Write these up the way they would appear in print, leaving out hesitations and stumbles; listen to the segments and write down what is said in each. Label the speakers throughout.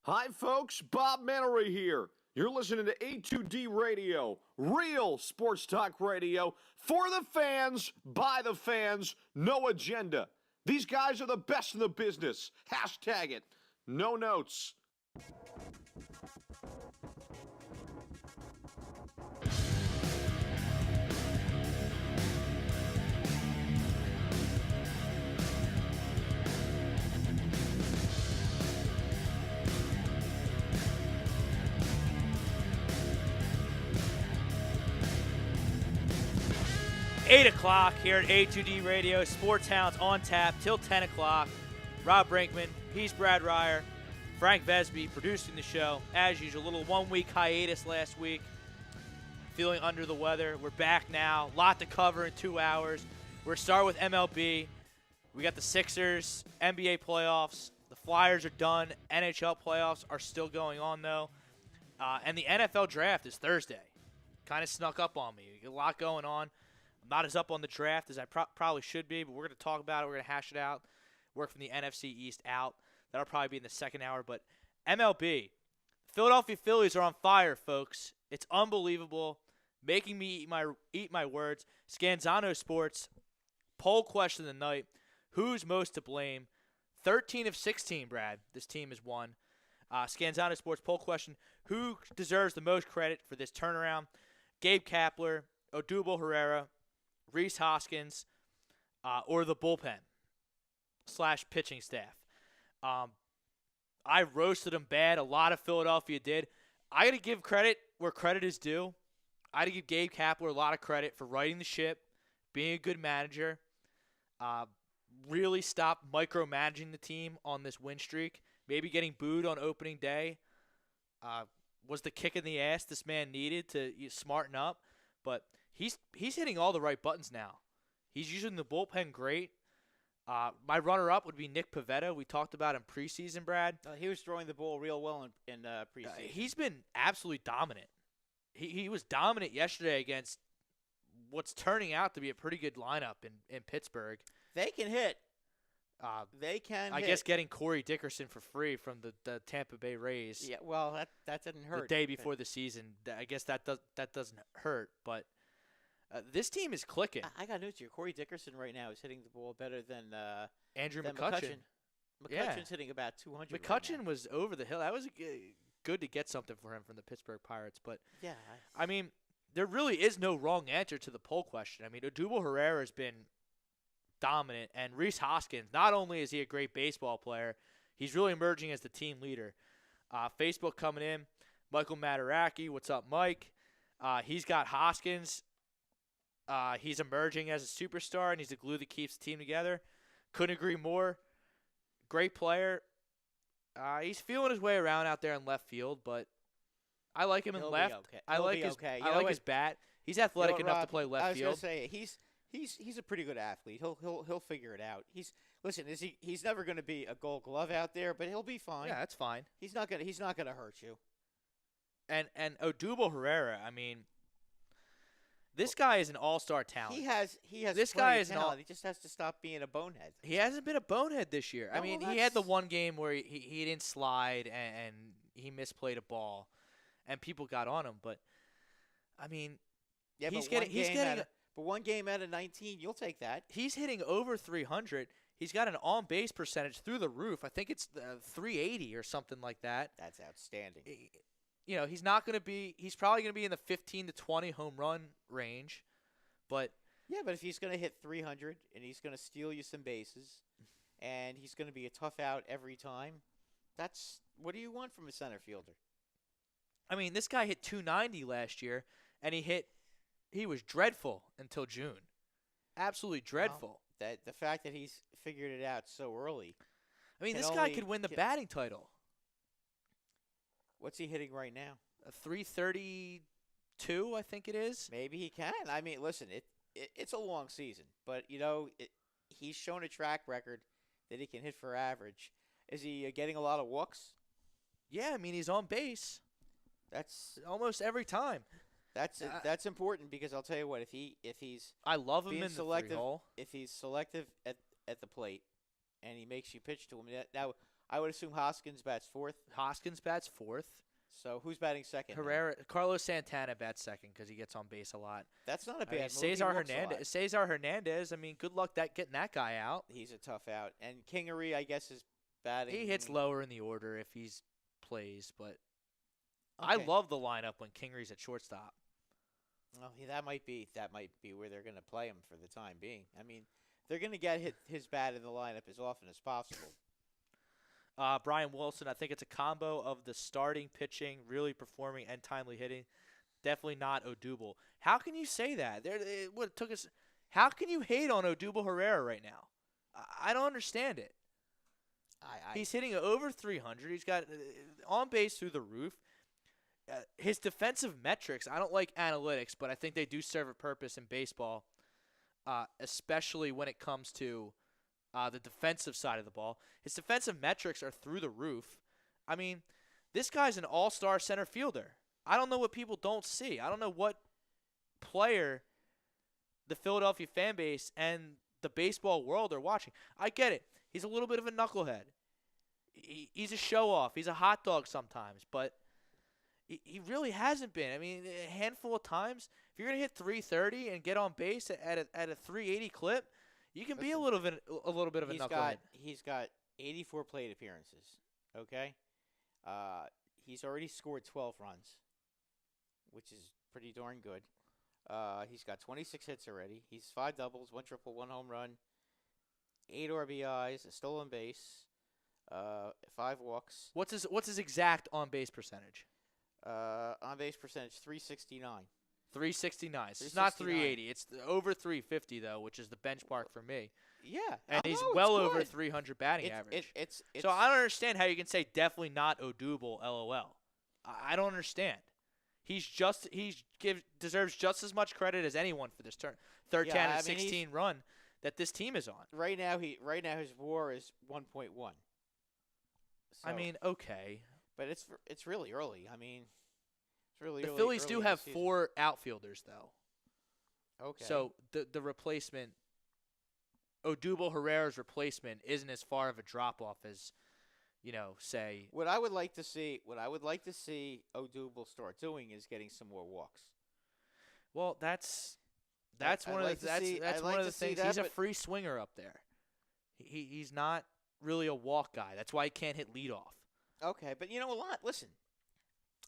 Speaker 1: Hi, folks. Bob Mannery here. You're listening to A2D Radio, real sports talk radio for the fans, by the fans, no agenda. These guys are the best in the business. Hashtag it. No notes.
Speaker 2: 8 o'clock here at A2D Radio, Sports Hounds on tap till 10 o'clock. Rob Brinkman, he's Brad Ryer, Frank Vesby producing the show. As usual, a little one-week hiatus last week. Feeling under the weather. We're back now. A lot to cover in 2 hours. We're starting with MLB. We got the Sixers, NBA playoffs. The Flyers are done. NHL playoffs are still going on, though. And the NFL draft is Thursday. Kind of snuck up on me. A lot going on. I'm not as up on the draft as I probably should be, but we're going to talk about it. We're going to hash it out. Work from the NFC East out. That'll probably be in the second hour. But MLB, Philadelphia Phillies are on fire, folks. It's unbelievable. Making me eat my words. Scanzano Sports, poll question of the night. Who's most to blame? 13 of 16, Brad. This team has won. Scanzano Sports poll question. Who deserves the most credit for this turnaround? Gabe Kapler, Odubel Herrera, Rhys Hoskins, or the bullpen / pitching staff. I roasted them bad. A lot of Philadelphia did. I got to give credit where credit is due. I got to give Gabe Kapler a lot of credit for righting the ship, being a good manager, really stopped micromanaging the team on this win streak, maybe getting booed on opening day. Was the kick in the ass this man needed to smarten up, but he's hitting all the right buttons now. He's using the bullpen great. My runner-up would be Nick Pivetta. We talked about him preseason, Brad.
Speaker 3: He was throwing the ball real well in preseason.
Speaker 2: He's been absolutely dominant. He was dominant yesterday against what's turning out to be a pretty good lineup in Pittsburgh.
Speaker 3: They can hit. They can
Speaker 2: I
Speaker 3: hit.
Speaker 2: guess getting Corey Dickerson for free from the Tampa Bay Rays.
Speaker 3: Yeah, well, that didn't hurt.
Speaker 2: The day before the season. I guess that doesn't hurt, but this team is clicking.
Speaker 3: I got news to you. Corey Dickerson right now is hitting the ball better than
Speaker 2: Andrew
Speaker 3: than
Speaker 2: McCutcheon.
Speaker 3: McCutcheon's hitting about 200.
Speaker 2: McCutcheon
Speaker 3: right
Speaker 2: was over the hill. That was good to get something for him from the Pittsburgh Pirates. But,
Speaker 3: yeah.
Speaker 2: I mean, there really is no wrong answer to the poll question. I mean, Odubel Herrera has been dominant. And Rhys Hoskins, not only is he a great baseball player, he's really emerging as the team leader. Facebook coming in. Michael Mataraki, what's up, Mike? He's got Hoskins. He's emerging as a superstar, and he's the glue that keeps the team together. Couldn't agree more. Great player. He's feeling his way around out there in left field, but I like him in left.
Speaker 3: Okay.
Speaker 2: I like his bat. He's athletic enough to play left field.
Speaker 3: I was gonna say he's a pretty good athlete. He'll figure it out. He's never gonna be a Gold Glove out there, but he'll be fine.
Speaker 2: Yeah, that's fine.
Speaker 3: He's not gonna hurt you.
Speaker 2: And Odubel Herrera, I mean, this guy is an all-star talent.
Speaker 3: He has
Speaker 2: this
Speaker 3: plenty
Speaker 2: guy
Speaker 3: of
Speaker 2: is
Speaker 3: talent. He just has to stop being a bonehead.
Speaker 2: He hasn't been a bonehead this year.
Speaker 3: No,
Speaker 2: I mean,
Speaker 3: well,
Speaker 2: he had the one game where he didn't slide and he misplayed a ball, and people got on him. But I mean,
Speaker 3: yeah,
Speaker 2: he's
Speaker 3: but
Speaker 2: getting.
Speaker 3: But one game out of 19, you'll take that.
Speaker 2: He's hitting over 300. He's got an on-base percentage through the roof. I think it's 380 or something like that.
Speaker 3: That's outstanding.
Speaker 2: You know, he's not going to be. He's probably going to be in the 15 to 20 home run range, but
Speaker 3: yeah, but if he's going to hit 300 and he's going to steal you some bases, and he's going to be a tough out every time, that's what do you want from a center fielder?
Speaker 2: I mean, this guy hit 290 last year, and he was dreadful until June. Absolutely dreadful.
Speaker 3: Well, the fact that he's figured it out so early.
Speaker 2: I mean, this guy could win the batting title.
Speaker 3: What's he hitting right now?
Speaker 2: A 332, I think it is.
Speaker 3: Maybe he can. I mean, listen, it's a long season, but he's shown a track record that he can hit for average. Is he getting a lot of walks?
Speaker 2: Yeah, I mean, he's on base.
Speaker 3: That's
Speaker 2: almost every time.
Speaker 3: That's important because I'll tell you what, if he's
Speaker 2: I love him
Speaker 3: being
Speaker 2: in
Speaker 3: selective,
Speaker 2: the 3-hole.
Speaker 3: if he's selective at the plate and he makes you pitch to him. Now, I would assume Hoskins bats fourth.
Speaker 2: Hoskins bats fourth.
Speaker 3: So who's batting second?
Speaker 2: Carlos Santana bats second because he gets on base a lot.
Speaker 3: That's not a bad move.
Speaker 2: Cesar Hernandez. I mean, good luck getting that guy out.
Speaker 3: He's a tough out. And Kingery, I guess, is batting.
Speaker 2: He hits lower in the order if he's plays, but
Speaker 3: Okay.
Speaker 2: I love the lineup when Kingery's at shortstop.
Speaker 3: Well, that might be where they're going to play him for the time being. I mean, they're going to get his bat in the lineup as often as possible.
Speaker 2: Brian Wilson, I think it's a combo of the starting pitching, really performing, and timely hitting. Definitely not Odubel. How can you say that? How can you hate on Odubel Herrera right now? I don't understand it. He's hitting over 300. He's got on base through the roof. His defensive metrics, I don't like analytics, but I think they do serve a purpose in baseball, especially when it comes to the defensive side of the ball. His defensive metrics are through the roof. I mean, this guy's an all-star center fielder. I don't know what people don't see. I don't know what player the Philadelphia fan base and the baseball world are watching. I get it. He's a little bit of a knucklehead. He's a show-off. He's a hot dog sometimes, but he really hasn't been. I mean, a handful of times, if you're going to hit 330 and get on base at a 380 clip, you can be a little bit of a knucklehead.
Speaker 3: He's got 84 plate appearances, okay? He's already scored 12 runs, which is pretty darn good. He's got 26 hits already. He's 5 doubles, 1 triple, 1 home run, 8 RBIs, a stolen base, 5 walks.
Speaker 2: What's his exact on-base percentage?
Speaker 3: On-base percentage, 369.
Speaker 2: 369. So it's not 380. It's over 350, though, which is the benchmark for me.
Speaker 3: Yeah.
Speaker 2: And he's well over 300 batting average. So I don't understand how you can say definitely not Odubel, LOL. I don't understand. He deserves just as much credit as anyone for this third 10 and 16 run that this team is on.
Speaker 3: Right now his WAR is 1.1. So,
Speaker 2: I mean, okay.
Speaker 3: But it's really early. I mean, it's really early.
Speaker 2: The Phillies do have 4 outfielders, though.
Speaker 3: Okay.
Speaker 2: So the replacement, Odubel Herrera's replacement, isn't as far of a drop off as, say.
Speaker 3: What I would like to see Odubel start doing is getting some more walks.
Speaker 2: Well, that's one of the things. He's a free swinger up there. He's not really a walk guy. That's why he can't hit leadoff.
Speaker 3: Okay, but listen.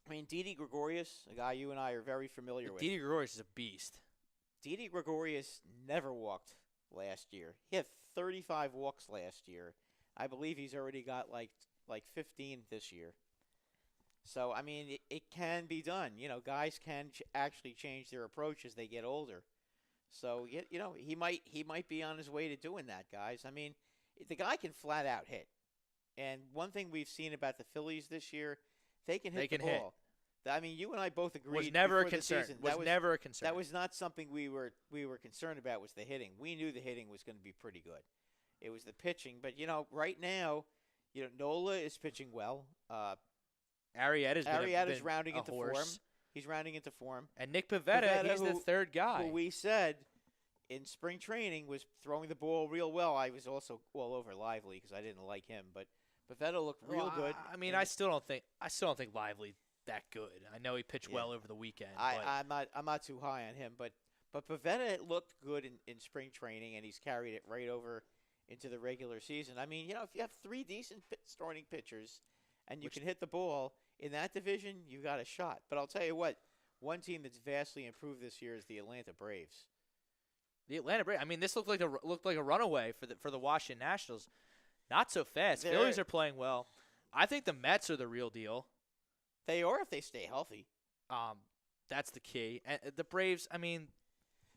Speaker 3: I mean, Didi Gregorius, a guy you and I are very familiar with.
Speaker 2: Didi Gregorius is a beast.
Speaker 3: Didi Gregorius never walked last year. He had 35 walks last year. I believe he's already got like 15 this year. So, I mean, it can be done. Guys can actually change their approach as they get older. So, he might be on his way to doing that, guys. I mean, the guy can flat out hit. And one thing we've seen about the Phillies this year, they can hit the ball. I mean, you and I both agreed.
Speaker 2: Was never a concern. Never a concern.
Speaker 3: That was not something we were concerned about. Was the hitting? We knew the hitting was going to be pretty good. It was the pitching, but right now, Nola is pitching well.
Speaker 2: Arrieta's
Speaker 3: rounding into
Speaker 2: horse.
Speaker 3: form. He's rounding into form.
Speaker 2: And Nick Pivetta, he's the third guy.
Speaker 3: Who we said in spring training was throwing the ball real well. I was also all over Lively because I didn't like him, but Pivetta looked real good.
Speaker 2: I mean, I still don't think Lively that good. I know he pitched well over the weekend.
Speaker 3: I'm not too high on him, but Pivetta looked good in spring training, and he's carried it right over into the regular season. I mean, if you have 3 decent starting pitchers and you can hit the ball in that division, you got a shot. But I'll tell you what, one team that's vastly improved this year is the Atlanta Braves.
Speaker 2: The Atlanta Braves. I mean, this looked like a runaway for the Washington Nationals. Not so fast. Phillies are playing well. I think the Mets are the real deal.
Speaker 3: They are if they stay healthy.
Speaker 2: That's the key. And the Braves, I mean,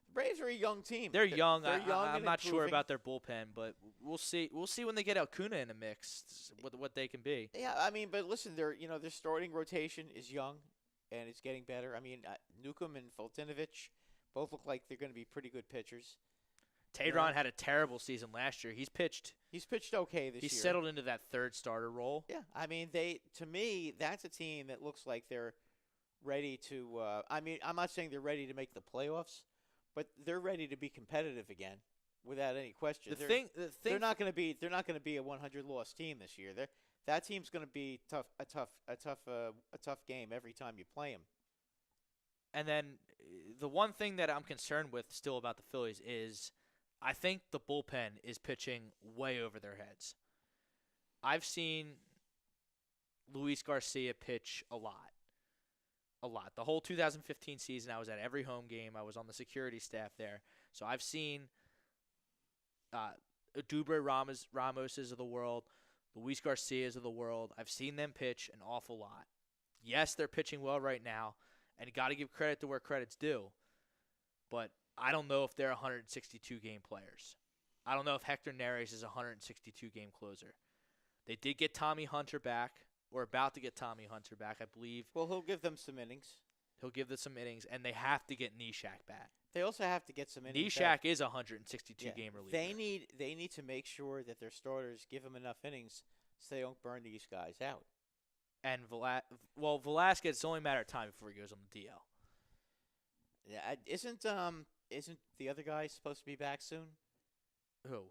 Speaker 3: the Braves are a young team.
Speaker 2: They're young.
Speaker 3: I'm
Speaker 2: not sure about their bullpen, but we'll see. We'll see when they get Acuna in the mix what they can be.
Speaker 3: Yeah, I mean, but listen, their starting rotation is young and it's getting better. I mean, Newcomb and Fultinovich both look like they're going to be pretty good pitchers.
Speaker 2: Tadron had a terrible season last year. He's pitched
Speaker 3: okay this year.
Speaker 2: He's settled into that third starter role.
Speaker 3: Yeah, I mean, to me, that's a team that looks like they're ready to. I mean, I'm not saying they're ready to make the playoffs, but they're ready to be competitive again. without any question.
Speaker 2: The
Speaker 3: They're
Speaker 2: thing
Speaker 3: not going to be. They're not going to be a 100 loss team this year. That team's going to be a tough game every time you play them.
Speaker 2: And then the one thing that I'm concerned with still about the Phillies is I think the bullpen is pitching way over their heads. I've seen Luis Garcia pitch a lot. A lot. The whole 2015 season, I was at every home game. I was on the security staff there. So I've seen Dubre Ramoses of the world, Luis Garcias of the world. I've seen them pitch an awful lot. Yes, they're pitching well right now, and you got to give credit to where credit's due. But I don't know if they're 162-game players. I don't know if Hector Neris is a 162-game closer. They did get Tommy Hunter back. We're about to get Tommy Hunter back, I believe.
Speaker 3: Well, he'll give them some innings.
Speaker 2: He'll give them some innings, and they have to get Neshek back.
Speaker 3: They also have to get some innings.
Speaker 2: Neshek is a 162-game reliever.
Speaker 3: They need to make sure that their starters give them enough innings so they don't burn these guys out.
Speaker 2: And Velasquez, it's only a matter of time before he goes on the DL.
Speaker 3: Yeah, isn't the other guy supposed to be back soon?
Speaker 2: Who?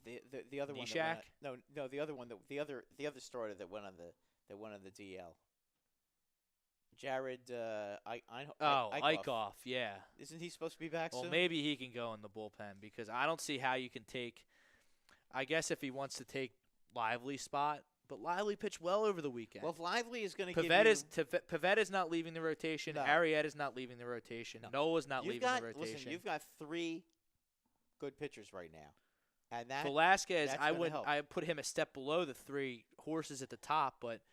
Speaker 3: The other one.
Speaker 2: Neshek?
Speaker 3: No, the other one. The other starter that went on the DL. Jared
Speaker 2: Eichhoff, yeah.
Speaker 3: Isn't he supposed to be back soon?
Speaker 2: Well, maybe he can go in the bullpen because I don't see how you can take – I guess if he wants to take Lively's spot, but Lively pitched well over the weekend.
Speaker 3: Well, if Lively is going to give you –
Speaker 2: Pavetta's not leaving the rotation.
Speaker 3: No.
Speaker 2: Arrieta's not leaving the rotation.
Speaker 3: No.
Speaker 2: Noah's not leaving the rotation.
Speaker 3: Listen, you've got 3 good pitchers right now. And
Speaker 2: Velasquez,
Speaker 3: help.
Speaker 2: I put him a step below the 3 horses at the top, but –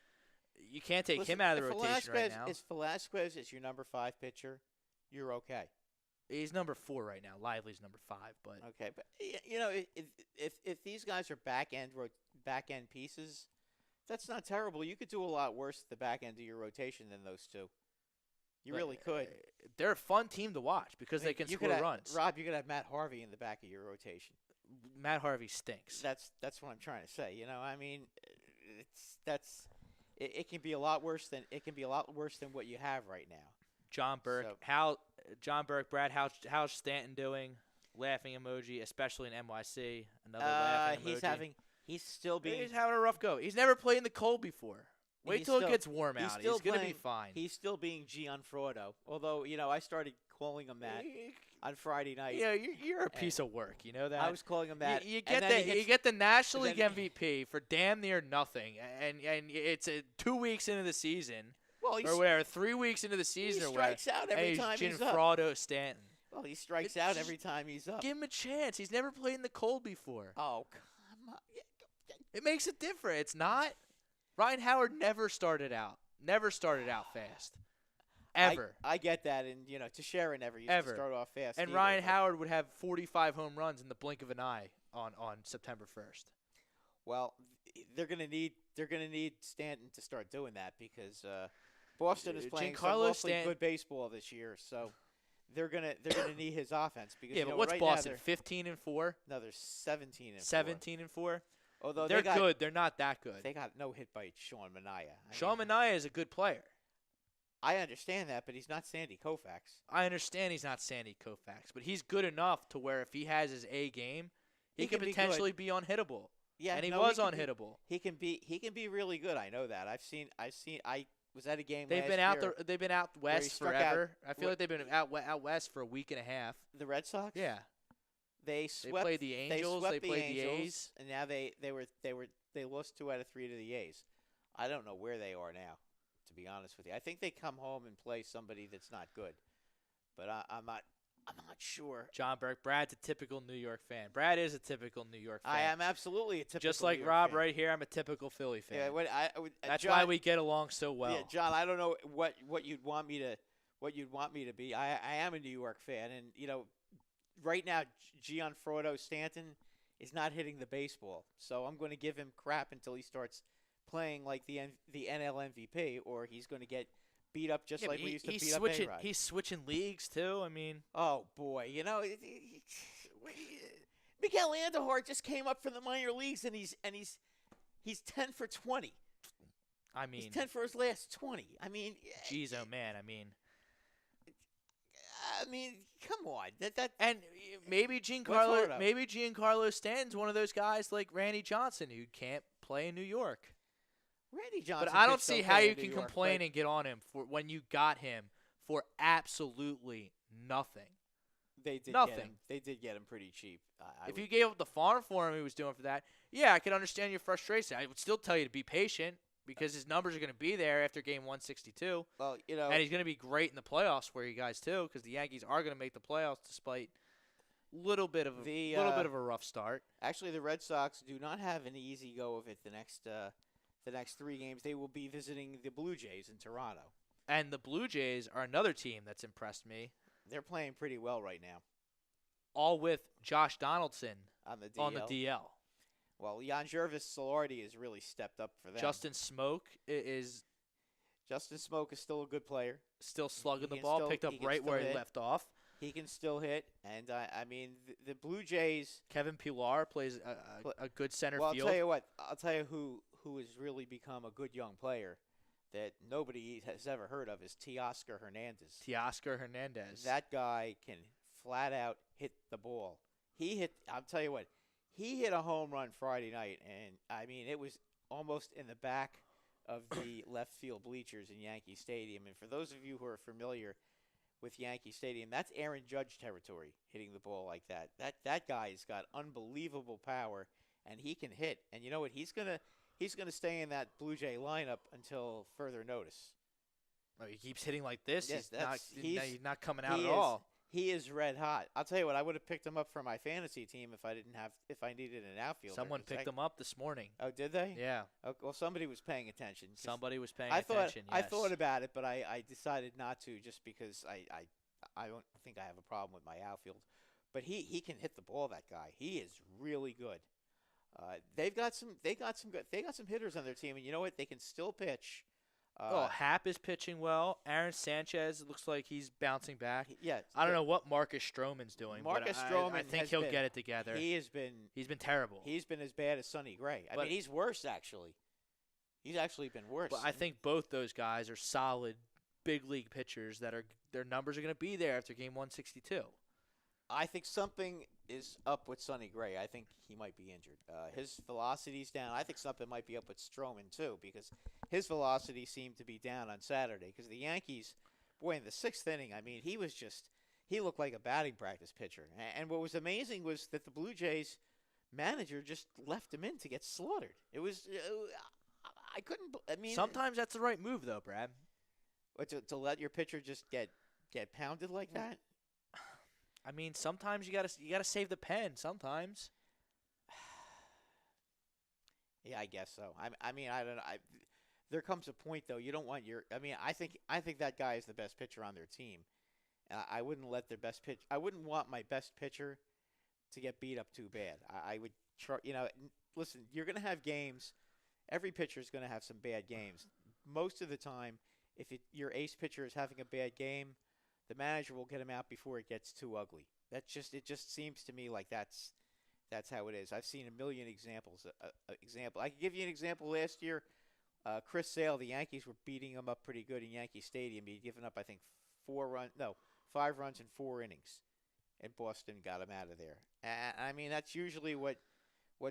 Speaker 2: you can't take him out of the rotation right now.
Speaker 3: If Velasquez is your number 5 pitcher, you're okay.
Speaker 2: He's number 4 right now. Lively's number 5, but
Speaker 3: okay. But if these guys are back end pieces, that's not terrible. You could do a lot worse at the back end of your rotation than those 2. You really could.
Speaker 2: They're a fun team to watch because they can score runs.
Speaker 3: Rob, you could have Matt Harvey in the back of your rotation.
Speaker 2: Matt Harvey stinks.
Speaker 3: That's what I'm trying to say. I mean, It can be a lot worse than what you have right now.
Speaker 2: John Burke, Brad, how's Stanton doing? Laughing emoji, especially in NYC. Another laughing emoji.
Speaker 3: He's
Speaker 2: having a rough go. He's never played in the cold before. Wait till it gets warm out. He's going to be fine.
Speaker 3: He's still being Gianfrodo. Although, I started calling him that on Friday night.
Speaker 2: Yeah, you're a piece of work. You know that?
Speaker 3: I was calling him that.
Speaker 2: You get the National League MVP for damn near nothing, and it's 2 weeks into the season.
Speaker 3: Well,
Speaker 2: or whatever, 3 weeks into the season.
Speaker 3: He strikes out every time he's up.
Speaker 2: Gianfrodo Stanton.
Speaker 3: Well, he strikes out every time he's up.
Speaker 2: Give him a chance. He's never played in the cold before.
Speaker 3: Oh, come on.
Speaker 2: It makes it different. It's not. Ryan Howard never started out fast. Ever.
Speaker 3: I get that, and Teixeira never used to start off fast.
Speaker 2: And
Speaker 3: either,
Speaker 2: Ryan Howard would have 45 home runs in the blink of an eye on September 1st.
Speaker 3: Well, they're gonna need Stanton to start doing that because Boston is playing some awfully good baseball this year, so they're gonna need his offense because
Speaker 2: but what's
Speaker 3: right
Speaker 2: Boston?
Speaker 3: now
Speaker 2: 15-4.
Speaker 3: No, they're 17-4.
Speaker 2: 17-4.
Speaker 3: Although
Speaker 2: they're good, they're not that good.
Speaker 3: They got no hit by Sean Manaea.
Speaker 2: Sean Manaea is a good player.
Speaker 3: I understand that, but he's not Sandy Koufax.
Speaker 2: I understand he's not Sandy Koufax, but he's good enough to where if he has his A game, he could potentially be unhittable. Yeah, and he was unhittable.
Speaker 3: He can be really good. I know that. I was at a game.
Speaker 2: They've been out west forever. I feel like they've been out west for a week and a half.
Speaker 3: The Red Sox.
Speaker 2: Yeah.
Speaker 3: They
Speaker 2: played the Angels. They played the A's,
Speaker 3: and now they lost 2 out of 3 to the A's. I don't know where they are now, to be honest with you. I think they come home and play somebody that's not good, but I'm not sure.
Speaker 2: John Burke, Brad's a typical New York fan. Brad is a typical New York fan.
Speaker 3: I am absolutely a typical.
Speaker 2: Just like
Speaker 3: New York
Speaker 2: Rob
Speaker 3: fan.
Speaker 2: right here, I'm a typical Philly fan.
Speaker 3: Yeah,
Speaker 2: that's
Speaker 3: John,
Speaker 2: why we get along so well.
Speaker 3: Yeah, John, I don't know what you'd want me to be. I am a New York fan, and right now, Gianfrodo Stanton is not hitting the baseball. So I'm going to give him crap until he starts playing like the NL MVP, or he's going to get beat up just like we used to beat up A-Rod.
Speaker 2: He's switching leagues, too. I mean.
Speaker 3: Oh, boy. Miguel Andujar just came up from the minor leagues, and he's 10 for 20.
Speaker 2: I mean.
Speaker 3: He's 10 for his last 20. I mean.
Speaker 2: Jeez, oh, man. I mean.
Speaker 3: I mean, come on. That
Speaker 2: And maybe Giancarlo Stanton's one of those guys like Randy Johnson who can't play in New York.
Speaker 3: Randy Johnson.
Speaker 2: But I don't
Speaker 3: pitched
Speaker 2: see
Speaker 3: okay
Speaker 2: how
Speaker 3: in
Speaker 2: you
Speaker 3: New
Speaker 2: can
Speaker 3: York,
Speaker 2: complain
Speaker 3: but
Speaker 2: and get on him for when you got him for absolutely nothing.
Speaker 3: They did
Speaker 2: Nothing.
Speaker 3: Get him. They did get him pretty cheap.
Speaker 2: If you gave up the farm for him he was doing for that, yeah, I could understand your frustration. I would still tell you to be patient because his numbers are going to be there after game 162.
Speaker 3: Well,
Speaker 2: And he's going to be great in the playoffs for you guys too, because the Yankees are going to make the playoffs despite little bit of a rough start.
Speaker 3: actually, the Red Sox do not have an easy go of it. The next 3 games, they will be visiting the Blue Jays in Toronto.
Speaker 2: And the Blue Jays are another team that's impressed me,
Speaker 3: They're playing pretty well right now
Speaker 2: all with Josh Donaldson
Speaker 3: on the DL.
Speaker 2: on the DL.
Speaker 3: Well, Jan Jervis Solardi has really stepped up for them.
Speaker 2: Justin Smoke is
Speaker 3: Justin Smoke is still a good player.
Speaker 2: still slugging the
Speaker 3: can
Speaker 2: ball,
Speaker 3: still-
Speaker 2: picked up
Speaker 3: he can
Speaker 2: right where
Speaker 3: still
Speaker 2: he
Speaker 3: hit.
Speaker 2: left off.
Speaker 3: He can still hit, and I mean the Blue Jays.
Speaker 2: Kevin Pillar plays a good center
Speaker 3: Well,
Speaker 2: field.
Speaker 3: I'll tell you what. I'll tell you who has really become a good young player that nobody has ever heard of is Teoscar Hernandez.
Speaker 2: Teoscar Hernandez.
Speaker 3: That guy can flat out hit the ball. I'll tell you what. He hit a home run Friday night, and I mean it was almost in the back of the left field bleachers in Yankee Stadium. And for those of you who are familiar with Yankee Stadium, that's Aaron Judge territory, hitting the ball like that. That guy's got unbelievable power, and he can hit. And you know what? He's gonna stay in that Blue Jay lineup until further notice.
Speaker 2: Oh, he keeps hitting like this.
Speaker 3: Yes,
Speaker 2: He's not coming out
Speaker 3: he
Speaker 2: at
Speaker 3: is-
Speaker 2: all.
Speaker 3: He is red hot. I'll tell you what. I would have picked him up for my fantasy team if I needed an outfielder.
Speaker 2: Someone picked him up this morning.
Speaker 3: Oh, did they?
Speaker 2: Yeah,
Speaker 3: Oh, well, somebody was paying attention. 'Cause
Speaker 2: somebody was paying
Speaker 3: I
Speaker 2: attention.
Speaker 3: I
Speaker 2: Yes.
Speaker 3: thought about it, but I decided not to just because I don't think I have a problem with my outfield. But he can hit the ball. That guy. He is really good. They got some hitters on their team, and you know what? They can still pitch.
Speaker 2: Happ is pitching well. Aaron Sanchez looks like he's bouncing back.
Speaker 3: Yeah.
Speaker 2: I don't know what Marcus Stroman's doing.
Speaker 3: Marcus
Speaker 2: but
Speaker 3: Stroman
Speaker 2: I think
Speaker 3: has
Speaker 2: he'll
Speaker 3: been-
Speaker 2: get it together.
Speaker 3: He's been
Speaker 2: terrible.
Speaker 3: He's been as bad as Sonny Gray. I
Speaker 2: But-
Speaker 3: mean, he's worse actually. He's actually been worse.
Speaker 2: But I think both those guys are solid big league pitchers that their numbers are going to be there after game 162.
Speaker 3: I think something is up with Sonny Gray. I think he might be injured. His velocity's down. I think something might be up with Stroman too, because his velocity seemed to be down on Saturday. Because the Yankees, boy, in the 6th inning, I mean, he looked like a batting practice pitcher. And what was amazing was that the Blue Jays manager just left him in to get slaughtered. It was, I couldn't. I mean,
Speaker 2: Sometimes that's the right move, though, Brad.
Speaker 3: to let your pitcher just get pounded like that.
Speaker 2: I mean, sometimes you gotta save the pen. Sometimes.
Speaker 3: Yeah, I guess so. I mean, I don't know. There comes a point though. You don't want your. I mean, I think that guy is the best pitcher on their team. I wouldn't let their best pitch. I wouldn't want my best pitcher to get beat up too bad. I would try. Listen, you're gonna have games. Every pitcher is gonna have some bad games. Most of the time, if your ace pitcher is having a bad game, the manager will get him out before it gets too ugly. It just seems to me like that's how it is. I've seen a million examples. I could give you an example. Last year, Chris Sale, the Yankees were beating him up pretty good in Yankee Stadium. He'd given up, I think, 5 runs in 4 innings, and Boston got him out of there. And, I mean, that's usually what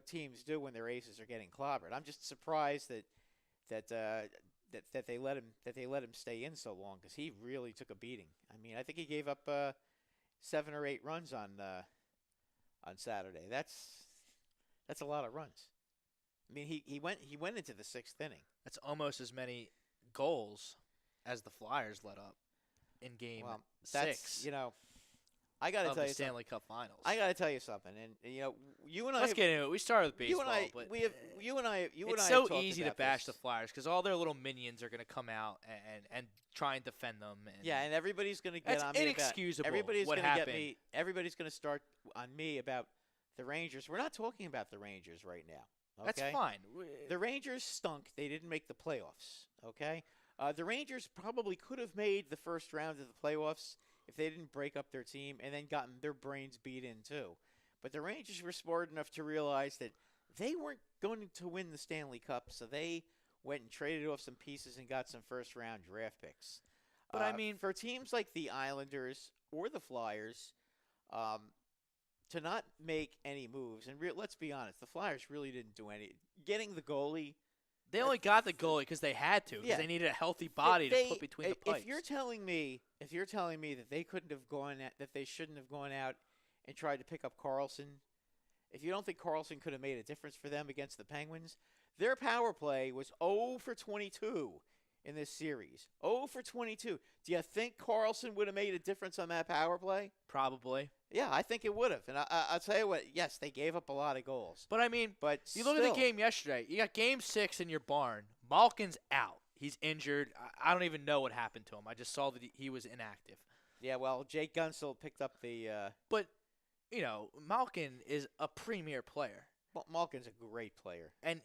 Speaker 3: teams do when their aces are getting clobbered. I'm just surprised that they let him stay in so long, because he really took a beating. I mean, I think he gave up 7 or 8 runs on Saturday. That's a lot of runs. I mean, he went into the 6th inning.
Speaker 2: That's almost as many goals as the Flyers let up in game 6.
Speaker 3: I got to
Speaker 2: of
Speaker 3: tell
Speaker 2: the
Speaker 3: you
Speaker 2: Stanley Cup Finals.
Speaker 3: I got to tell you something, and you and I.
Speaker 2: Let's get into it. We started with baseball, but
Speaker 3: it's
Speaker 2: so easy to bash the Flyers because all their little minions are going to come out and try and defend them.
Speaker 3: And everybody's going to get
Speaker 2: that's
Speaker 3: on me
Speaker 2: inexcusable.
Speaker 3: Everybody's
Speaker 2: what
Speaker 3: going to
Speaker 2: happened.
Speaker 3: get me. Everybody's going to start on me about the Rangers. We're not talking about the Rangers right now. Okay?
Speaker 2: That's fine.
Speaker 3: The Rangers stunk. They didn't make the playoffs. Okay. The Rangers probably could have made the first round of the playoffs if they didn't break up their team and then gotten their brains beat in too. But the Rangers were smart enough to realize that they weren't going to win the Stanley Cup, so they went and traded off some pieces and got some first-round draft picks.
Speaker 2: But I mean,
Speaker 3: for teams like the Islanders or the Flyers, to not make any moves, and let's be honest, the Flyers really didn't do any. Getting the goalie,
Speaker 2: they only got the goalie because they had to, because they needed a healthy body to put between the pipes.
Speaker 3: If you're telling me that they couldn't have that they shouldn't have gone out and tried to pick up Carlson, if you don't think Carlson could have made a difference for them against the Penguins, their power play was 0 for 22 in this series. 0 for 22. Do you think Carlson would have made a difference on that power play?
Speaker 2: Probably.
Speaker 3: Yeah, I think it would have. And I'll tell you what, yes, they gave up a lot of goals.
Speaker 2: But I mean, you look at the game yesterday. You got Game 6 in your barn. Malkin's out. He's injured. I don't even know what happened to him. I just saw that he was inactive.
Speaker 3: Yeah, well, Jake Gunsel picked up the
Speaker 2: But, Malkin is a premier player.
Speaker 3: Malkin's a great player.
Speaker 2: And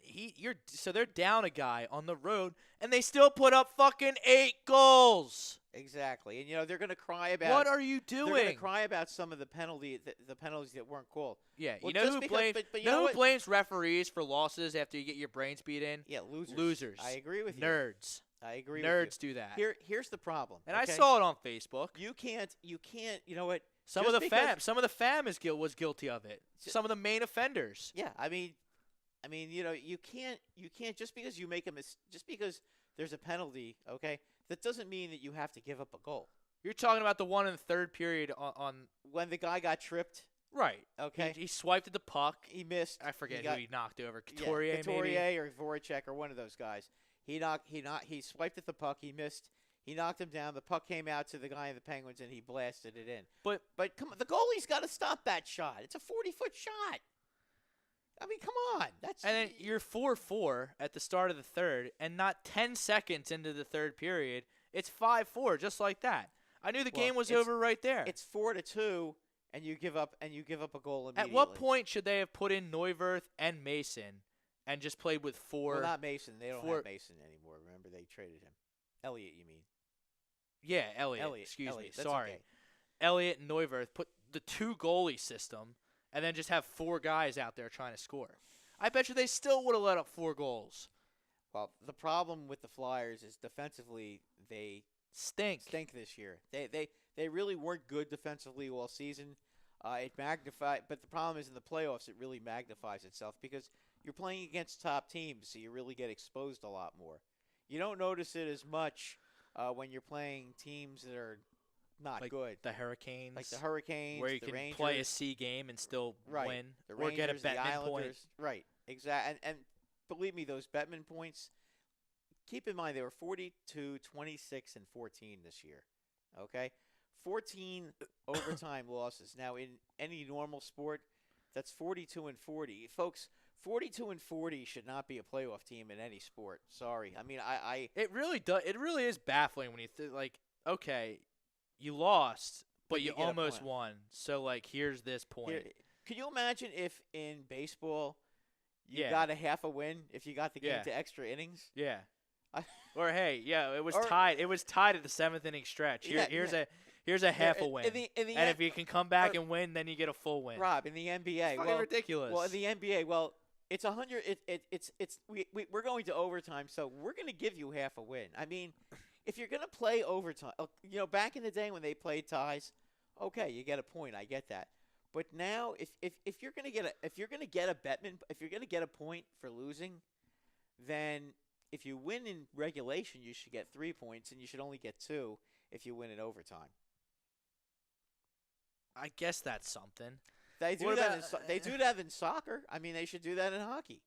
Speaker 2: so they're down a guy on the road, and they still put up fucking 8 goals.
Speaker 3: Exactly. And, they're going to cry about...
Speaker 2: What are you doing?
Speaker 3: They're going to cry about some of the penalties that weren't called.
Speaker 2: Yeah,
Speaker 3: well,
Speaker 2: who blames referees for losses after you get your brains beat in?
Speaker 3: Yeah, losers.
Speaker 2: Losers.
Speaker 3: I agree with you.
Speaker 2: Nerds.
Speaker 3: I agree
Speaker 2: Nerds
Speaker 3: with you.
Speaker 2: do that.
Speaker 3: Here's the problem.
Speaker 2: And I saw it on Facebook.
Speaker 3: You can't, you know what?
Speaker 2: Some of the fam was guilty of it. Some of the main offenders.
Speaker 3: Yeah, I mean, you can't just because you make just because there's a penalty, okay? That doesn't mean that you have to give up a goal.
Speaker 2: You're talking about the one in the third period on
Speaker 3: when the guy got tripped.
Speaker 2: Right.
Speaker 3: Okay.
Speaker 2: He swiped at the puck.
Speaker 3: He missed.
Speaker 2: I forget who he knocked over. Couturier
Speaker 3: maybe? Or Voracek or one of those guys. He swiped at the puck. He missed. He knocked him down. The puck came out to the guy in the Penguins, and he blasted it in.
Speaker 2: But
Speaker 3: come on, the goalie's got to stop that shot. It's a 40-foot shot. I mean, come on.
Speaker 2: And then you're 4-4 at the start of the third, and not 10 seconds into the third period, it's 5-4, just like that. I knew the game was over right there.
Speaker 3: It's 4-2, and you give up a goal immediately.
Speaker 2: At what point should they have put in Neuwirth and Mason and just played with 4?
Speaker 3: Well, not Mason. They don't have Mason anymore. Remember, they traded him. Elliott, you mean?
Speaker 2: Yeah, Elliott. Excuse me.
Speaker 3: That's
Speaker 2: Sorry.
Speaker 3: Okay.
Speaker 2: Elliott and Neuwirth put the 2-goalie system and then just have 4 guys out there trying to score. I bet you they still would have let up 4 goals.
Speaker 3: Well, the problem with the Flyers is defensively they
Speaker 2: stink
Speaker 3: this year. They really weren't good defensively all season. It magnified, but the problem is in the playoffs it really magnifies itself because you're playing against top teams, so you really get exposed a lot more. You don't notice it as much when you're playing teams that are not good.
Speaker 2: The Hurricanes.
Speaker 3: Like the Hurricanes,
Speaker 2: where you
Speaker 3: the
Speaker 2: can
Speaker 3: Rangers,
Speaker 2: play a C game and still win
Speaker 3: the
Speaker 2: or
Speaker 3: Rangers,
Speaker 2: get a
Speaker 3: the
Speaker 2: Bettman point.
Speaker 3: Right, exactly. And believe me, those Bettman points, keep in mind they were 42, 26, and 14 this year. Okay? 14 overtime losses. Now, in any normal sport, that's 42 and 40. Folks, 42 and 40 should not be a playoff team in any sport. Sorry. I mean,
Speaker 2: It really does. It really is baffling when you think, okay, you lost, but you almost won. So, here's this point.
Speaker 3: Could you imagine if in baseball you got a half a win if you got the game to extra innings?
Speaker 2: Yeah. Or hey, it was tied. It was tied at the 7th inning stretch. Here's a half a win. And if you can come back and win, then you get a full win.
Speaker 3: Rob, in the NBA,
Speaker 2: it's fucking ridiculous.
Speaker 3: Well, in the NBA, it's 100. We're going to overtime, so we're going to give you half a win. I mean, if you're going to play overtime, back in the day when they played ties, okay, you get a point. I get that. But now, if you're going to get a point for losing, then if you win in regulation, you should get 3 points, and you should only get 2 if you win in overtime.
Speaker 2: I guess that's something.
Speaker 3: They do that in soccer. I mean, they should do that in hockey.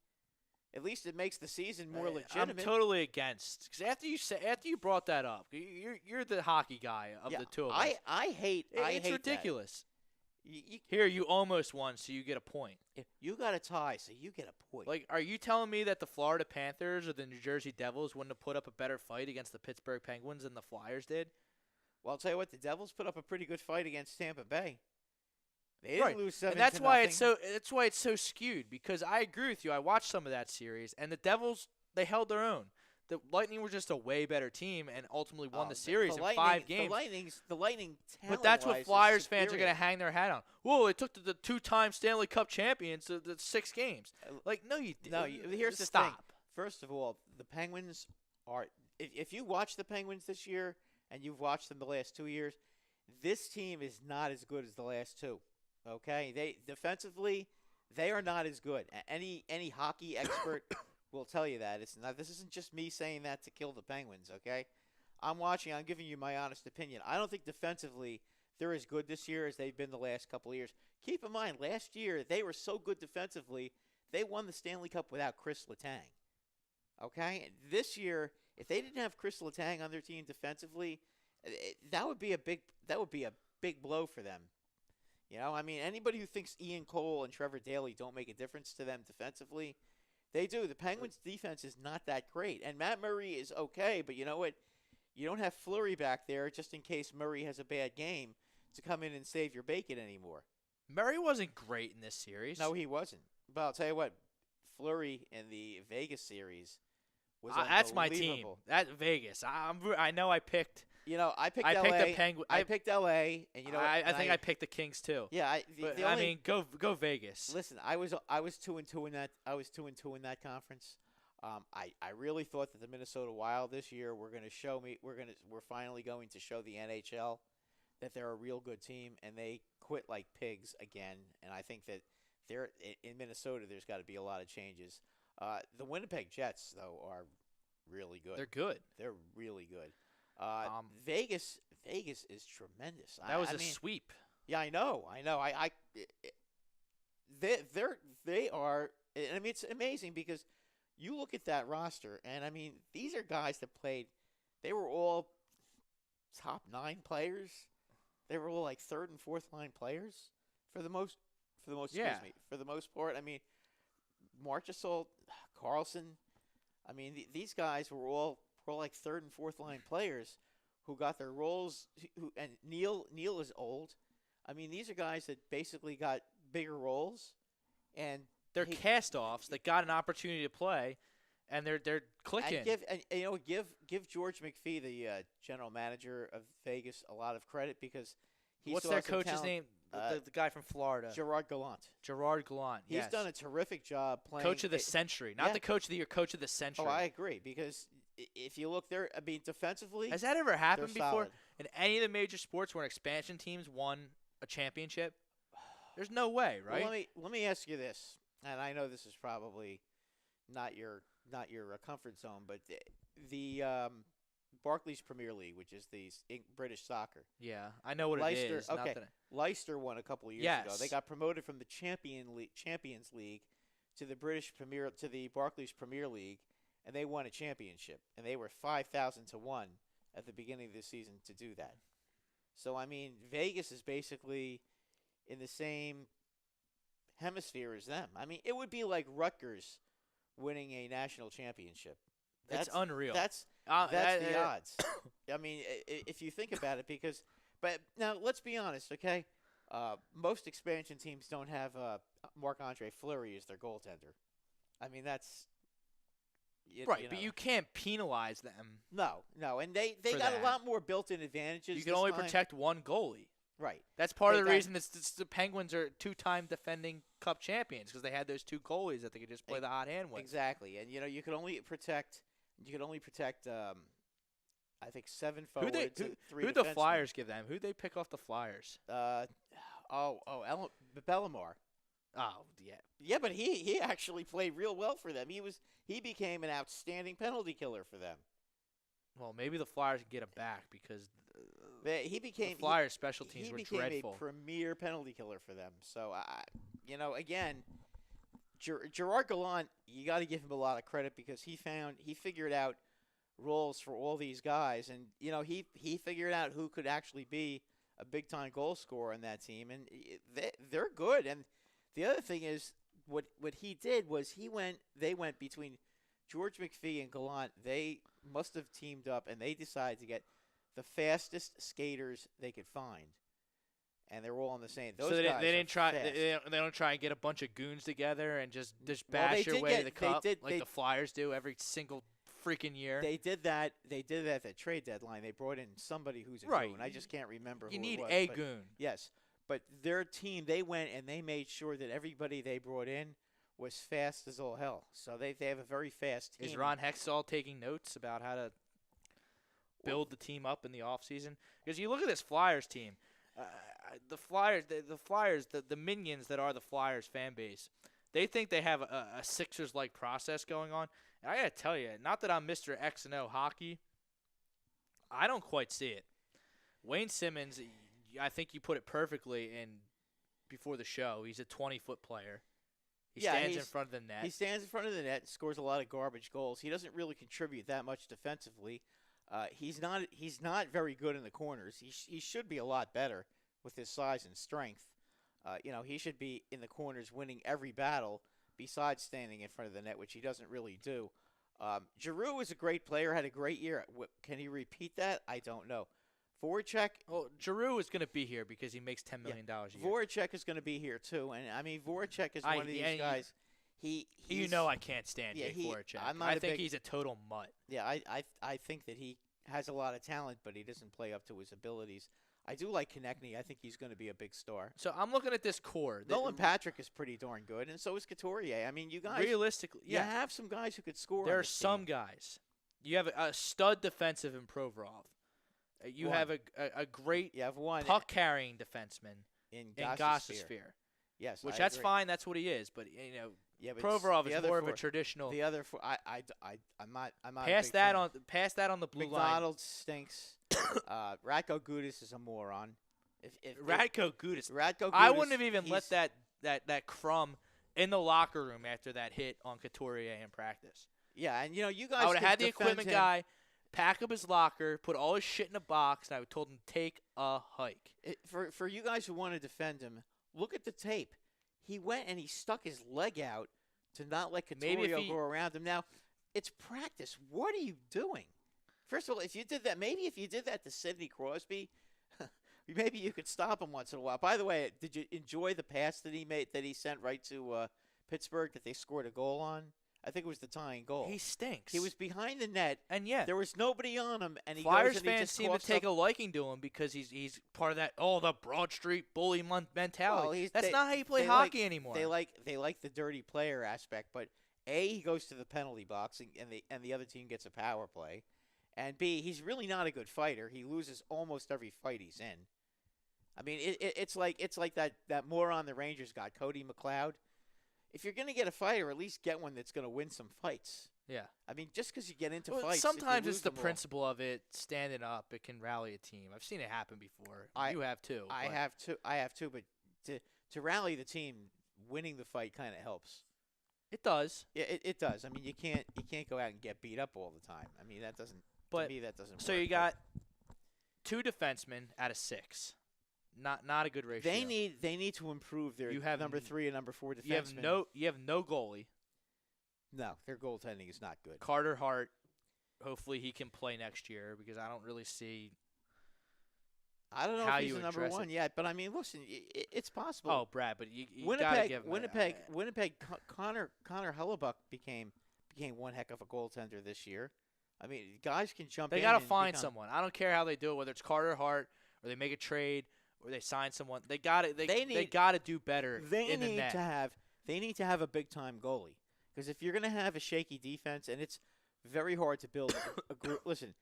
Speaker 3: At least it makes the season more legitimate.
Speaker 2: I'm totally against, because after you brought that up, you're the hockey guy of the two of us.
Speaker 3: I hate
Speaker 2: it's ridiculous. Here, you almost won, so you get a point.
Speaker 3: You got a tie, so you get a point.
Speaker 2: Are you telling me that the Florida Panthers or the New Jersey Devils wouldn't have put up a better fight against the Pittsburgh Penguins than the Flyers did?
Speaker 3: Well, I'll tell you what, the Devils put up a pretty good fight against Tampa Bay. They didn't lose 7-0.
Speaker 2: And that's why it's so skewed, because I agree with you. I watched some of that series, and the Devils, they held their own. The Lightning were just a way better team and ultimately won the series in 5 games.
Speaker 3: The Lightning,
Speaker 2: but that's what Flyers fans are going to hang their hat on. Whoa, it took the 2-time Stanley Cup champions to the 6 games. No, you didn't.
Speaker 3: No, here's the thing. First of all, the Penguins are – if you watch the Penguins this year, and you've watched them the last 2 years, this team is not as good as the last two. Okay, they defensively, they are not as good. Any hockey expert will tell you that. It's not. This isn't just me saying that to kill the Penguins. Okay, I'm watching. I'm giving you my honest opinion. I don't think defensively they're as good this year as they've been the last couple of years. Keep in mind, last year they were so good defensively, they won the Stanley Cup without Chris Letang. Okay, and this year, if they didn't have Chris Letang on their team defensively, that would be a big blow for them. You know, I mean, anybody who thinks Ian Cole and Trevor Daley don't make a difference to them defensively, they do. The Penguins' defense is not that great, and Matt Murray is okay, but you know what? You don't have Fleury back there just in case Murray has a bad game to come in and save your bacon anymore.
Speaker 2: Murray wasn't great in this series.
Speaker 3: No, he wasn't. But I'll tell you what, Fleury in the Vegas series was
Speaker 2: that's my team.
Speaker 3: unbelievable.
Speaker 2: That Vegas. I know I picked.
Speaker 3: You know, I picked
Speaker 2: I
Speaker 3: LA.
Speaker 2: picked the Penguins.
Speaker 3: I picked LA, and you know,
Speaker 2: I think I picked the Kings too.
Speaker 3: Yeah,
Speaker 2: But,
Speaker 3: the
Speaker 2: I
Speaker 3: only,
Speaker 2: mean, go Vegas.
Speaker 3: listen, I was 2-2 in that. I was 2-2 in that conference. I really thought that the Minnesota Wild this year we're finally going to show the NHL that they're a real good team, and they quit like pigs again. And I think that they're in Minnesota. There's got to be a lot of changes. The Winnipeg Jets though are really good.
Speaker 2: They're good.
Speaker 3: They're really good. Vegas is tremendous.
Speaker 2: That was
Speaker 3: I
Speaker 2: a
Speaker 3: mean,
Speaker 2: sweep.
Speaker 3: Yeah, I know. They are. I mean, it's amazing because you look at that roster, and I mean, these are guys that played. They were all top 9 players. They were all like third and fourth line players for the most.
Speaker 2: Yeah.
Speaker 3: Excuse me. For the most part, I mean, Marchessault, Carlson. I mean, these guys were all like third and fourth line players who got their roles. And Neil is old. I mean, these are guys that basically got bigger roles, and
Speaker 2: They're cast-offs that got an opportunity to play, and they're clicking.
Speaker 3: And give George McPhee, the general manager of Vegas, a lot of credit because he
Speaker 2: What's
Speaker 3: saw
Speaker 2: their
Speaker 3: some
Speaker 2: coach's
Speaker 3: talent.
Speaker 2: name? The guy from Florida.
Speaker 3: Gerard Gallant.
Speaker 2: Gerard Gallant.
Speaker 3: He's
Speaker 2: Yes.
Speaker 3: done a terrific job playing.
Speaker 2: Coach of the century. Not
Speaker 3: yeah.
Speaker 2: the coach of the year, coach of the century.
Speaker 3: Oh, I agree because if you look there, I mean, defensively,
Speaker 2: Has that ever happened
Speaker 3: they're
Speaker 2: before
Speaker 3: solid.
Speaker 2: in any of the major sports where expansion teams won a championship? There's no way, right?
Speaker 3: Well, let me ask you this, and I know this is probably not your comfort zone, but the Barclays Premier League, which is the British soccer.
Speaker 2: Yeah, I know what
Speaker 3: Leicester,
Speaker 2: it is. Not
Speaker 3: okay.
Speaker 2: that
Speaker 3: Leicester won a couple of years ago.
Speaker 2: Yes.
Speaker 3: They got promoted from the Champions League to the Barclays Premier League, and they won a championship. And they were 5,000 to 1 at the beginning of the season to do that. So I mean, Vegas is basically in the same hemisphere as them. I mean, it would be like Rutgers winning a national championship.
Speaker 2: It's unreal.
Speaker 3: That's the odds. I mean, if you think about it, but now let's be honest, okay? Most expansion teams don't have Marc-Andre Fleury as their goaltender. I mean, that's
Speaker 2: right,
Speaker 3: you
Speaker 2: but
Speaker 3: know.
Speaker 2: you can't penalize them.
Speaker 3: No, and they
Speaker 2: for
Speaker 3: got
Speaker 2: that.
Speaker 3: a lot more built-in advantages.
Speaker 2: You can
Speaker 3: this
Speaker 2: only
Speaker 3: time.
Speaker 2: protect one goalie.
Speaker 3: Right.
Speaker 2: That's part
Speaker 3: They
Speaker 2: of the
Speaker 3: got-
Speaker 2: reason that the Penguins are two-time defending Cup champions because they had those two goalies that they could just play the hot hand with.
Speaker 3: Exactly, and you could only protect. I think 7 forwards and 3
Speaker 2: Who'd the
Speaker 3: defensemen.
Speaker 2: Flyers give them? Who'd they pick off the Flyers?
Speaker 3: Bellemare.
Speaker 2: Oh, yeah.
Speaker 3: Yeah, but he actually played real well for them. He became an outstanding penalty killer for them.
Speaker 2: Well, maybe the Flyers can get him back because
Speaker 3: He became
Speaker 2: the Flyers' special teams
Speaker 3: he
Speaker 2: were
Speaker 3: became
Speaker 2: dreadful.
Speaker 3: a premier penalty killer for them. So again, Gerard Gallant, you got to give him a lot of credit because he figured out roles for all these guys, and he figured out who could actually be a big time goal scorer on that team, and they're good. And the other thing is what he did was they went between George McPhee and Gallant. They must have teamed up, and they decided to get the fastest skaters they could find, and they were all on the same. Those
Speaker 2: So
Speaker 3: guys
Speaker 2: they
Speaker 3: are
Speaker 2: didn't try.
Speaker 3: fast.
Speaker 2: They don't try and get a bunch of goons together and just
Speaker 3: Well,
Speaker 2: bash
Speaker 3: they
Speaker 2: your
Speaker 3: did
Speaker 2: way
Speaker 3: get-
Speaker 2: to the cup
Speaker 3: they
Speaker 2: like the Flyers do every single freaking year.
Speaker 3: They did that. They did that at the trade deadline. They brought in somebody who's a
Speaker 2: Right.
Speaker 3: goon. I just can't remember.
Speaker 2: You
Speaker 3: who
Speaker 2: need
Speaker 3: it was,
Speaker 2: a
Speaker 3: but
Speaker 2: goon.
Speaker 3: Yes, but their team, they went and they made sure that everybody they brought in was fast as all hell. So they have a very fast team.
Speaker 2: Is Ron Hextall taking notes about how to? build the team up in the offseason? Because you look at this Flyers team, the Flyers, the minions that are the Flyers fan base, they think they have a Sixers-like process going on. And I got to tell you, not that I'm Mr. X and O hockey, I don't quite see it. Wayne Simmons, I think you put it perfectly before the show. He's a 20-foot player. He stands in front of the net.
Speaker 3: He stands in front of the net and scores a lot of garbage goals. He doesn't really contribute that much defensively. He's not very good in the corners. He should be a lot better with his size and strength. He should be in the corners winning every battle besides standing in front of the net, which he doesn't really do. Giroux is a great player, had a great year. Can he repeat that? I don't know. Voracek.
Speaker 2: Well, Giroux is going to be here because he makes $10 million a year.
Speaker 3: Voracek is going to be here too, and I mean Voracek is one of these guys.
Speaker 2: I can't stand Jake Voracek. I think he's a total mutt.
Speaker 3: Yeah, I think that he has a lot of talent, but he doesn't play up to his abilities. I do like Konechny. I think he's going to be a big star.
Speaker 2: So I'm looking at this core.
Speaker 3: Nolan Patrick is pretty darn good, and so is Couturier. I mean, you guys
Speaker 2: realistically,
Speaker 3: you have some guys who could score.
Speaker 2: There are some guys. You have a stud defensive in Provorov. You have a great puck-carrying defenseman in Gostisbehere.
Speaker 3: Yes,
Speaker 2: which that's fine. That's what he is. But Provorov is more of a traditional.
Speaker 3: The other four, I'm not.
Speaker 2: Pass that on the blue line.
Speaker 3: McDonald stinks. Radko Gudas is a moron.
Speaker 2: Radko Gudas, I wouldn't have even let that crumb in the locker room after that hit on Couturier in practice.
Speaker 3: Yeah, and you guys.
Speaker 2: I would have had the equipment guy pack up his locker, put all his shit in a box, and I would told him take a hike.
Speaker 3: For you guys who want to defend him, look at the tape. He went and he stuck his leg out to not let Couturier go around him. Now, it's practice. What are you doing? First of all, if you did that to Sidney Crosby, maybe you could stop him once in a while. By the way, did you enjoy the pass that he sent right to Pittsburgh that they scored a goal on? I think it was the tying goal.
Speaker 2: He stinks.
Speaker 3: He was behind the net,
Speaker 2: and
Speaker 3: there was nobody on him. And
Speaker 2: Flyers fans seem to take a liking to him because he's part of that the Broad Street bully mentality.
Speaker 3: Well,
Speaker 2: that's not how you play hockey anymore.
Speaker 3: They like the dirty player aspect, but A, he goes to the penalty box and the other team gets a power play, and B, he's really not a good fighter. He loses almost every fight he's in. I mean, it's like that moron the Rangers got, Cody McLeod. If you're going to get a fighter, at least get one that's going to win some fights.
Speaker 2: Yeah.
Speaker 3: I mean, just because you get into fights.
Speaker 2: Sometimes it's the principle of it, standing up. It can rally a team. I've seen it happen before. You have too.
Speaker 3: I have too. But to rally the team, winning the fight kind of helps.
Speaker 2: It does.
Speaker 3: Yeah, it does. I mean, you can't go out and get beat up all the time. I mean, that doesn't. To me, that doesn't.
Speaker 2: So
Speaker 3: work.
Speaker 2: You got 2 defensemen out of 6. Not a good ratio.
Speaker 3: They need to improve their number 3 and number 4 defensemen.
Speaker 2: You have no goalie.
Speaker 3: No, their goaltending is not good.
Speaker 2: Carter Hart, hopefully he can play next year because I don't really see.
Speaker 3: I don't know if he's the number 1 yet, but I mean, listen, it's possible.
Speaker 2: Oh, Brad, but you
Speaker 3: Winnipeg,
Speaker 2: give him
Speaker 3: Winnipeg. Connor Hellebuck became one heck of a goaltender this year. I mean, guys can jump in.
Speaker 2: They got to find someone. I don't care how they do it, whether it's Carter Hart or they make a trade. Or they sign someone. They got to do better.
Speaker 3: They need to have a big time goalie because if you're going to have a shaky defense, and it's very hard to build a group. Listen,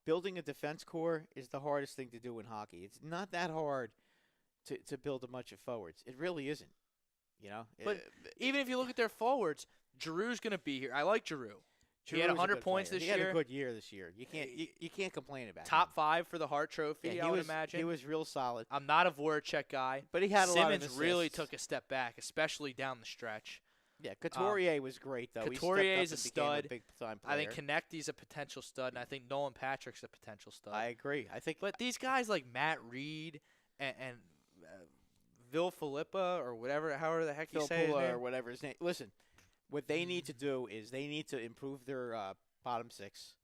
Speaker 3: building a defense core is the hardest thing to do in hockey. It's not that hard to build a bunch of forwards. It really isn't.
Speaker 2: But even if you look at their forwards, Giroux's going to be here. I like Giroux. He had 100 points this year.
Speaker 3: He had a good year this year. You can't complain about it.
Speaker 2: Top 5 for the Hart Trophy, I would imagine.
Speaker 3: He was real solid.
Speaker 2: I'm not a Voracek guy.
Speaker 3: But he had a lot of
Speaker 2: Simmons really took a step back, especially down the stretch.
Speaker 3: Yeah, Couturier was great, though.
Speaker 2: Couturier is a stud.
Speaker 3: A big-time player.
Speaker 2: I think Konechny's a potential stud, and I think Nolan Patrick's a potential stud.
Speaker 3: I agree.
Speaker 2: But these guys like Matt Reed and Vil Filippa or however the heck you say his name.
Speaker 3: Or whatever his name. Listen. What they need to do is they need to improve their bottom 6.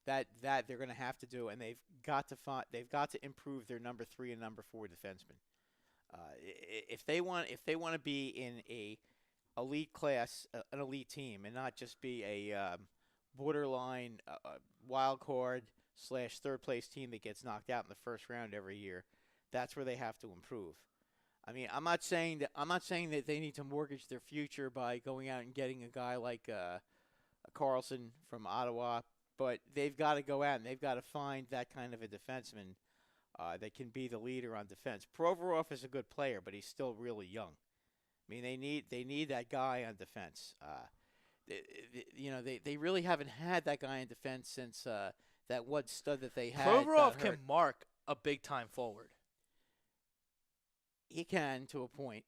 Speaker 3: That they're going to have to do, and they've got to improve their number 3 and number 4 defensemen. If they want to be in a elite class, an elite team, and not just be a borderline wild card / third place team that gets knocked out in the first round every year, that's where they have to improve. I mean, I'm not saying that they need to mortgage their future by going out and getting a guy like Carlson from Ottawa, But they've got to go out and they've got to find that kind of a defenseman that can be the leader on defense. Provorov is a good player, but he's still really young. I mean, they need that guy on defense. They really haven't had that guy in defense since that one stud that they had.
Speaker 2: Provorov can mark a big-time forward.
Speaker 3: He can to a point,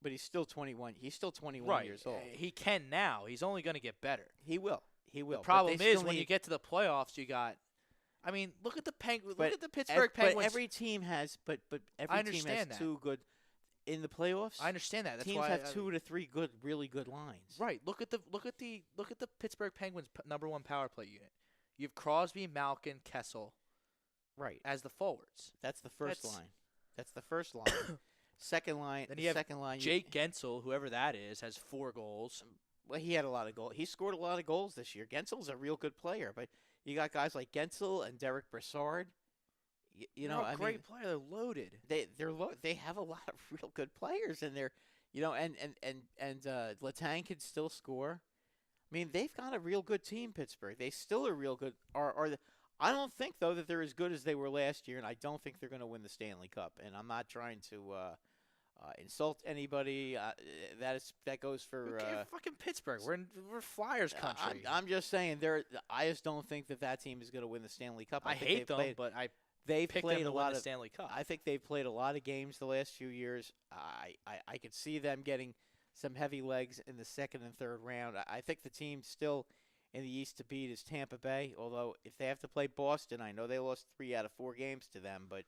Speaker 3: but he's still 21. He's still 21 years old.
Speaker 2: He can now. He's only going to get better.
Speaker 3: He will. He will.
Speaker 2: The problem is when you get to the playoffs, you got. I mean, look at the Penguins. Look at the Pittsburgh Penguins.
Speaker 3: But every team has. But every team has two good in the playoffs.
Speaker 2: I understand that. That's
Speaker 3: teams
Speaker 2: why
Speaker 3: have 2 to 3 really good lines.
Speaker 2: Right. Look at the Pittsburgh Penguins' #1 power play unit. You have Crosby, Malkin, Kessel.
Speaker 3: Right.
Speaker 2: As the forwards.
Speaker 3: That's the first line. That's the first line. Second line.
Speaker 2: Then you have
Speaker 3: second line.
Speaker 2: Jake Gensel, whoever that is, has 4 goals.
Speaker 3: Well, he had a lot of goals. He scored a lot of goals this year. Gensel's a real good player, but you got guys like Gensel and Derek Brassard.
Speaker 2: They're a great player. They're loaded.
Speaker 3: They have a lot of real good players in there. And Letang can still score. I mean, they've got a real good team, Pittsburgh. They still are real good. I don't think though that they're as good as they were last year, and I don't think they're going to win the Stanley Cup. And I'm not trying to insult anybody. That goes for
Speaker 2: fucking Pittsburgh. We're Flyers country.
Speaker 3: I'm just saying I just don't think that team is going to win the Stanley Cup.
Speaker 2: I hate them, but
Speaker 3: they've played a lot
Speaker 2: of
Speaker 3: of
Speaker 2: Stanley Cup.
Speaker 3: I think they've played a lot of games the last few years. I could see them getting some heavy legs in the second and third round. I think the team still in the East to beat is Tampa Bay. Although if they have to play Boston, I know they lost 3 out of 4 games to them, but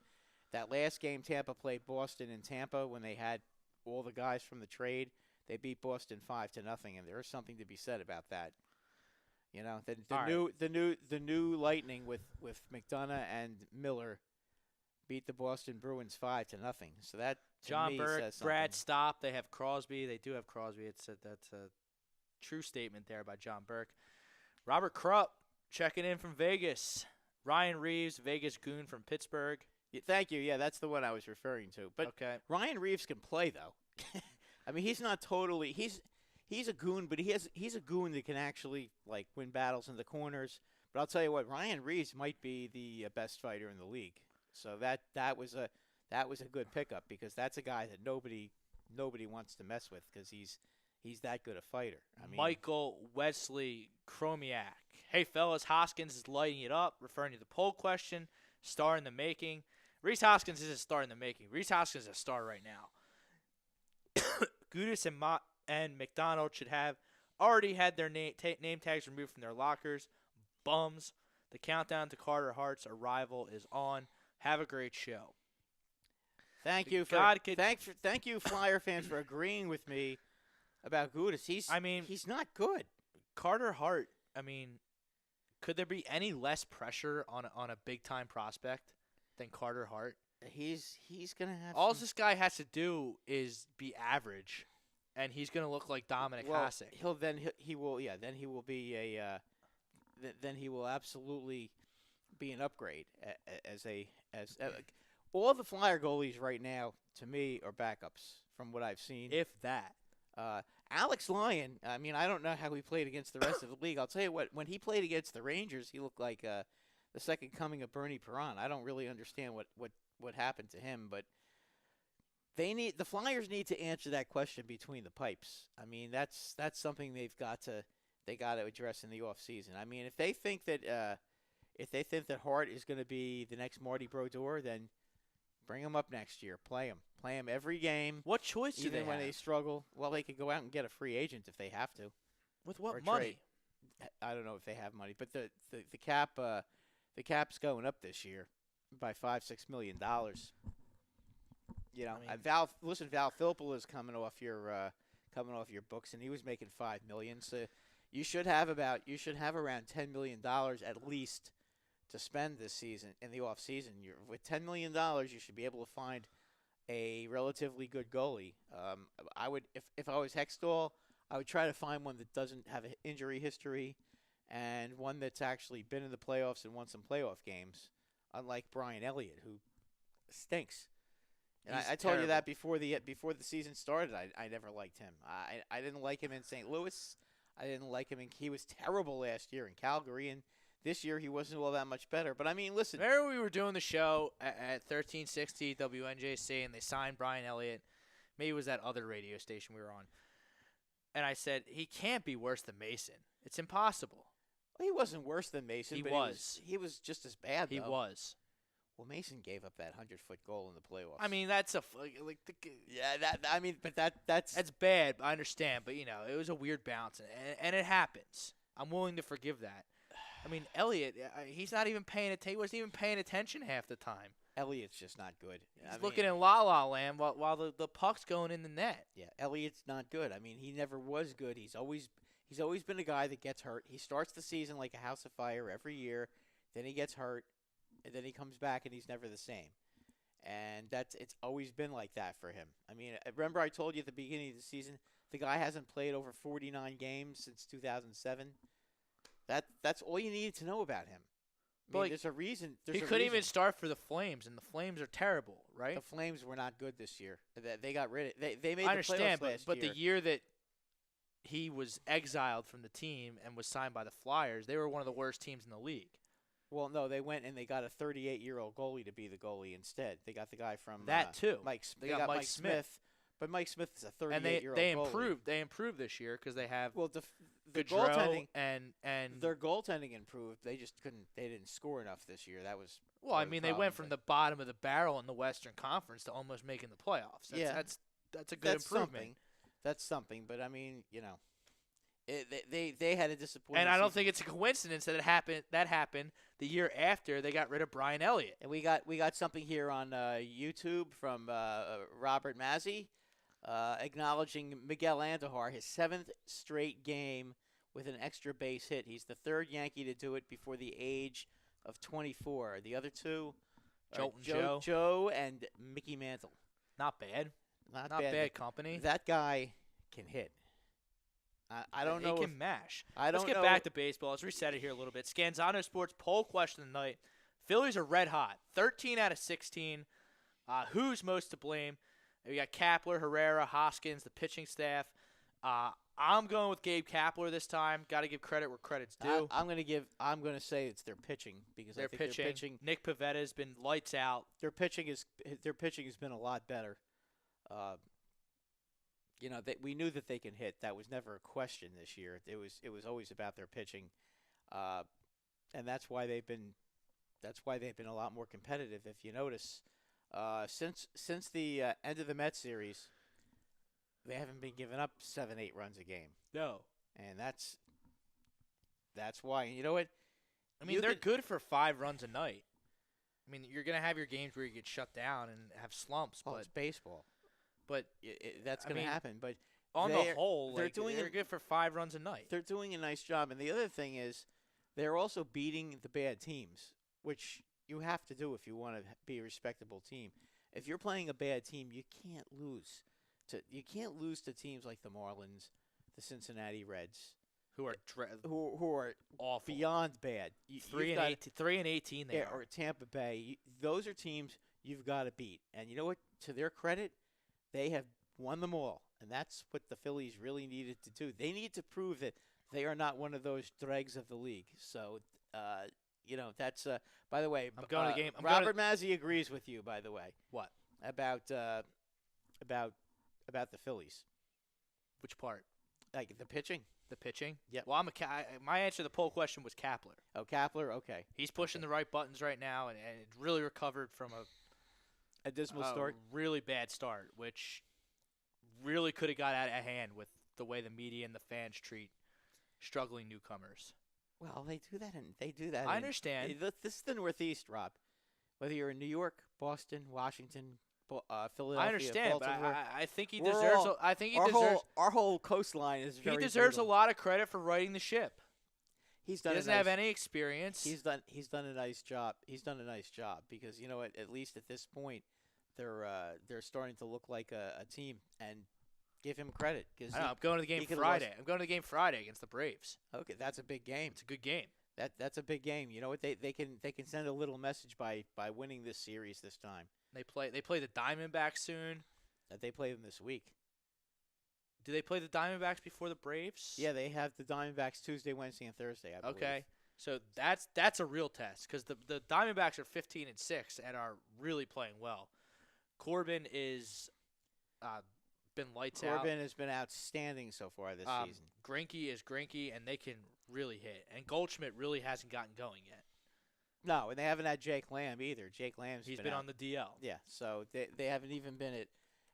Speaker 3: that last game Tampa played Boston in Tampa when they had all the guys from the trade, they beat Boston 5-0, and there is something to be said about that. You know, the new Lightning with McDonough and Miller beat the Boston Bruins 5-0. So that to
Speaker 2: John
Speaker 3: me
Speaker 2: Burke,
Speaker 3: says
Speaker 2: Brad
Speaker 3: something.
Speaker 2: Stopp. They have Crosby. They do have Crosby. That's a true statement there by John Burke. Robert Krupp checking in from Vegas. Ryan Reeves, Vegas goon from Pittsburgh.
Speaker 3: Thank you. Yeah, that's the one I was referring to. But
Speaker 2: okay.
Speaker 3: Ryan Reeves can play though. I mean, he's not totally. He's a goon, but he's a goon that can actually like win battles in the corners. But I'll tell you what, Ryan Reeves might be the best fighter in the league. So that was a good pickup because that's a guy that nobody wants to mess with because he's that good a fighter. I mean,
Speaker 2: Michael Wesley Chromiak. Hey fellas, Hoskins is lighting it up. Referring to the poll question, star in the making. Reese Hoskins is a star in the making. Reese Hoskins is a star right now. Gudis and McDonald should have already had their name tags removed from their lockers. Bums. The countdown to Carter Hart's arrival is on. Have a great show.
Speaker 3: Thank you, Flyer fans, for agreeing with me about Gudis. He's not good.
Speaker 2: Carter Hart. I mean, could there be any less pressure on a big time prospect than Carter Hart?
Speaker 3: He's gonna have.
Speaker 2: All this guy has to do is be average, and he's gonna look like Dominic Hasek.
Speaker 3: He will absolutely be an upgrade as all the Flyer goalies right now to me are backups from what I've seen.
Speaker 2: If that.
Speaker 3: Alex Lyon, I mean, I don't know how he played against the rest of the league. I'll tell you what, when he played against the Rangers, he looked like the second coming of Bernie Perron. I don't really understand what happened to him, but the Flyers need to answer that question between the pipes. I mean, that's something they got to address in the offseason. I mean, if they think that Hart is going to be the next Marty Brodeur, then bring him up next year. Play him every game.
Speaker 2: What choice do they have?
Speaker 3: Even when they struggle, well, they could go out and get a free agent if they have to.
Speaker 2: With what money?
Speaker 3: I don't know if they have money, but the cap's going up this year by $5-6 million. You know, Val Filppula is coming off your books, and he was making $5 million. So you should have around $10 million at least to spend this season in the off season. With $10 million, you should be able to find a relatively good goalie. I would, if I was Hextall, I would try to find one that doesn't have an injury history and one that's actually been in the playoffs and won some playoff games, unlike Brian Elliott, who stinks. And I told you that before the season started. I never liked him. I didn't like him in St. Louis. I didn't like him he was terrible last year in Calgary, and This year he wasn't all that much better. But I mean, listen.
Speaker 2: Remember we were doing the show at 1360 WNJC, and they signed Brian Elliott. Maybe it was that other radio station we were on. And I said, he can't be worse than Mason. It's impossible.
Speaker 3: Well, he wasn't worse than Mason.
Speaker 2: He
Speaker 3: but
Speaker 2: was.
Speaker 3: He was just as bad, though.
Speaker 2: He was.
Speaker 3: Well, Mason gave up that 100-foot goal in the playoffs.
Speaker 2: I mean, that's that's bad. I understand, but it was a weird bounce, and it happens. I'm willing to forgive that. I mean, Elliott, he's not even paying attention. He wasn't even paying attention half the time.
Speaker 3: Elliott's just not good.
Speaker 2: He's looking in La La Land while the puck's going in the net.
Speaker 3: Yeah, Elliott's not good. I mean, he never was good. He's always been a guy that gets hurt. He starts the season like a house of fire every year. Then he gets hurt, and then he comes back, and he's never the same. And it's always been like that for him. I mean, remember I told you at the beginning of the season, the guy hasn't played over 49 games since 2007. That's all you needed to know about him. I mean, there's a reason.
Speaker 2: He couldn't even start for the Flames, and the Flames are terrible, right?
Speaker 3: The Flames were not good this year. They got rid of. They made
Speaker 2: I
Speaker 3: the playoffs
Speaker 2: understand,
Speaker 3: last
Speaker 2: but
Speaker 3: year.
Speaker 2: the year that he was exiled from the team and was signed by the Flyers, they were one of the worst teams in the league.
Speaker 3: Well, no, they went and they got a 38-year-old goalie to be the goalie instead. They got the guy from
Speaker 2: that too.
Speaker 3: They got Mike Smith, but Mike Smith is a 38-year-old
Speaker 2: and
Speaker 3: goalie.
Speaker 2: They improved this year because they have
Speaker 3: the
Speaker 2: Gaudreau
Speaker 3: goaltending
Speaker 2: and
Speaker 3: their goaltending improved. They just couldn't. They didn't score enough this year. That was
Speaker 2: I mean, they went from the bottom of the barrel in the Western Conference to almost making the playoffs. That's a good improvement.
Speaker 3: That's something. But I mean, they had a disappointing.
Speaker 2: And I don't
Speaker 3: season.
Speaker 2: think it's a coincidence that it happened the year after they got rid of Brian Elliott.
Speaker 3: And we got something here on YouTube from Robert Mazzi, acknowledging Miguel Andujar, his 7th straight game with an extra base hit. He's the 3rd Yankee to do it before the age of 24. The other two, Joe and Mickey Mantle.
Speaker 2: Not bad.
Speaker 3: Not
Speaker 2: bad company.
Speaker 3: That guy can hit. I don't know.
Speaker 2: He can mash.
Speaker 3: Let's
Speaker 2: get back to baseball. Let's reset it here a little bit. Scanzano Sports poll question of the night. Phillies are red hot. 13 out of 16. Who's most to blame? We got Kapler, Herrera, Hoskins, the pitching staff. I'm going with Gabe Kapler this time. Got to give credit where credit's due.
Speaker 3: I'm going to say it's their pitching because I think their pitching.
Speaker 2: Nick Pavetta's been lights out.
Speaker 3: Their pitching has been a lot better. We knew that they can hit. That was never a question this year. It was always about their pitching, and that's why they've been a lot more competitive. If you notice, since the end of the Mets series, they haven't been giving up 7-8 runs a game.
Speaker 2: No,
Speaker 3: and that's why. And you know what?
Speaker 2: I mean, they're good for 5 runs a night. I mean, you're gonna have your games where you get shut down and have slumps.
Speaker 3: Oh,
Speaker 2: but
Speaker 3: it's baseball.
Speaker 2: But
Speaker 3: that's going to happen. But
Speaker 2: on the whole, they're good for 5 runs a night.
Speaker 3: They're doing a nice job. And the other thing is, they're also beating the bad teams, which you have to do if you want to be a respectable team. If you're playing a bad team, you can't lose to teams like the Marlins, the Cincinnati Reds,
Speaker 2: who are
Speaker 3: awful, beyond bad.
Speaker 2: 3-18 they are.
Speaker 3: Or Tampa Bay. Those are teams you've got to beat. And you know what? To their credit, they have won them all, and that's what the Phillies really needed to do. They need to prove that they are not one of those dregs of the league. So, that's by the way,
Speaker 2: I'm going to the game.
Speaker 3: Robert Mazzi agrees with you, by the way.
Speaker 2: What?
Speaker 3: About the Phillies.
Speaker 2: Which part?
Speaker 3: Like the pitching.
Speaker 2: The pitching?
Speaker 3: Yeah.
Speaker 2: Well, my answer to the poll question was Kapler.
Speaker 3: Oh, Kapler? Okay.
Speaker 2: He's pushing the right buttons right now and really recovered from
Speaker 3: a dismal start.
Speaker 2: Really bad start, which really could have got out of hand with the way the media and the fans treat struggling newcomers.
Speaker 3: Well, they do that.
Speaker 2: I understand.
Speaker 3: This is the Northeast, Rob. Whether you're in New York, Boston, Washington, Philadelphia,
Speaker 2: I understand,
Speaker 3: Baltimore,
Speaker 2: but I think he deserves.
Speaker 3: Our whole coastline is very.
Speaker 2: He deserves
Speaker 3: brutal.
Speaker 2: a lot of credit for righting the ship.
Speaker 3: He
Speaker 2: doesn't have any experience.
Speaker 3: He's done a nice job. He's done a nice job because at least at this point, they're starting to look like a team, and give him credit because
Speaker 2: I'm going to the game Friday. I'm going to the game Friday against the Braves.
Speaker 3: Okay, that's a big game.
Speaker 2: It's a good game.
Speaker 3: That's a big game. You know what? They can send a little message by winning this series this time.
Speaker 2: They play the Diamondbacks soon.
Speaker 3: They play them this week.
Speaker 2: Do they play the Diamondbacks before the Braves?
Speaker 3: Yeah, they have the Diamondbacks Tuesday, Wednesday, and Thursday, I believe.
Speaker 2: Okay. So that's a real test because the Diamondbacks are 15-6 and are really playing well. Corbin is been lights out.
Speaker 3: Corbin has been outstanding so far this season.
Speaker 2: Greinke is Greinke, and they can really hit. And Goldschmidt really hasn't gotten going yet.
Speaker 3: No, and they haven't had Jake Lamb either. Jake Lamb's
Speaker 2: He's been
Speaker 3: out.
Speaker 2: on the DL.
Speaker 3: Yeah, so they haven't even been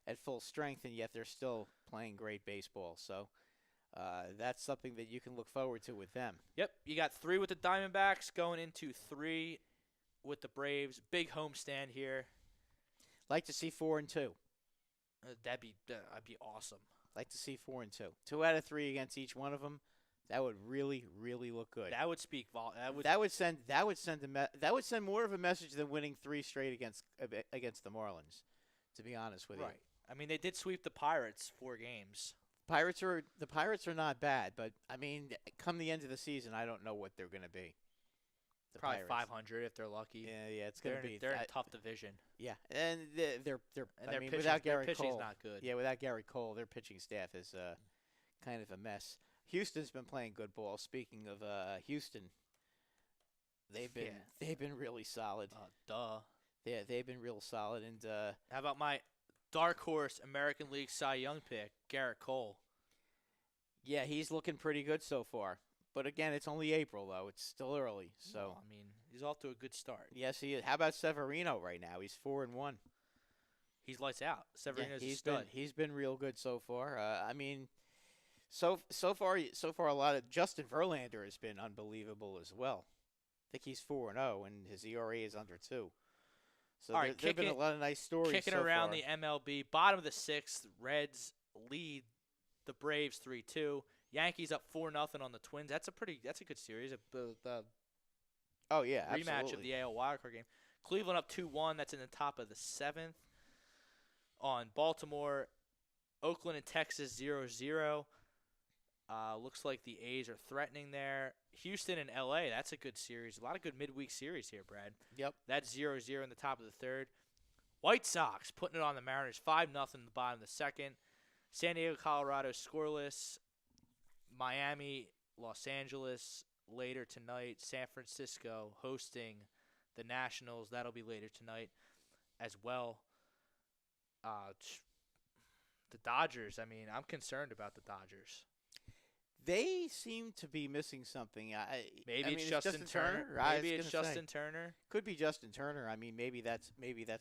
Speaker 3: at full strength, and yet they're still playing great baseball. So that's something that you can look forward to with them.
Speaker 2: Yep, you got 3 with the Diamondbacks going into 3 with the Braves. Big homestand here.
Speaker 3: Like to see 4-2.
Speaker 2: That'd be awesome.
Speaker 3: Like to see 4-2. 2 out of 3 against each one of them. That would really, really look good.
Speaker 2: That would speak
Speaker 3: That would send more of a message than winning 3 straight against the Marlins. To be honest with you.
Speaker 2: Right. I mean, they did sweep the Pirates 4 games.
Speaker 3: The Pirates are not bad, but I mean, come the end of the season, I don't know what they're going to be. The
Speaker 2: Probably
Speaker 3: Pirates.
Speaker 2: 500 if they're lucky.
Speaker 3: Yeah, it's going to be.
Speaker 2: They're in a tough division.
Speaker 3: Yeah, and they're.
Speaker 2: And
Speaker 3: I mean,
Speaker 2: pitching's,
Speaker 3: without
Speaker 2: their
Speaker 3: Gary
Speaker 2: pitching's
Speaker 3: Cole,
Speaker 2: not good.
Speaker 3: yeah, without Gary Cole, their pitching staff is kind of a mess. Houston's been playing good ball. Speaking of Houston, they've been really solid.
Speaker 2: Duh.
Speaker 3: Yeah, they've been real solid. And
Speaker 2: How about my dark horse American League Cy Young pick, Garrett Cole?
Speaker 3: yeah, he's looking pretty good so far. But again, it's only April though; it's still early. So
Speaker 2: Well, I mean, he's off to a good start.
Speaker 3: yes, he is. How about Severino right now? He's 4-1.
Speaker 2: He's lights out. Severino's a
Speaker 3: he's
Speaker 2: stud.
Speaker 3: he's been real good so far. I mean, so far a lot of Justin Verlander has been unbelievable as well. I think he's 4-0 and his ERA is under 2. So
Speaker 2: All right,
Speaker 3: there've been a lot of nice stories.
Speaker 2: Kicking
Speaker 3: so
Speaker 2: around
Speaker 3: far.
Speaker 2: the MLB, bottom of the 6th, Reds lead the Braves 3-2. Yankees up 4-0 on the Twins. That's a good series. The
Speaker 3: Oh yeah,
Speaker 2: rematch
Speaker 3: absolutely.
Speaker 2: of the AL wildcard game. Cleveland up 2-1. That's in the top of the 7th. On Baltimore, Oakland and Texas 0-0. Looks like the A's are threatening there. Houston and LA, that's a good series. A lot of good midweek series here, Brad.
Speaker 3: Yep.
Speaker 2: That's 0-0 in the top of the 3rd. White Sox putting it on the Mariners 5-0 in the bottom of the 2nd. San Diego, Colorado scoreless. Miami, Los Angeles later tonight. San Francisco hosting the Nationals. That'll be later tonight as well. The Dodgers, I mean, I'm concerned about the Dodgers.
Speaker 3: They seem to be missing something.
Speaker 2: Maybe
Speaker 3: it's
Speaker 2: Justin Turner. Maybe it's Justin Turner.
Speaker 3: Could be Justin Turner. I mean, maybe that's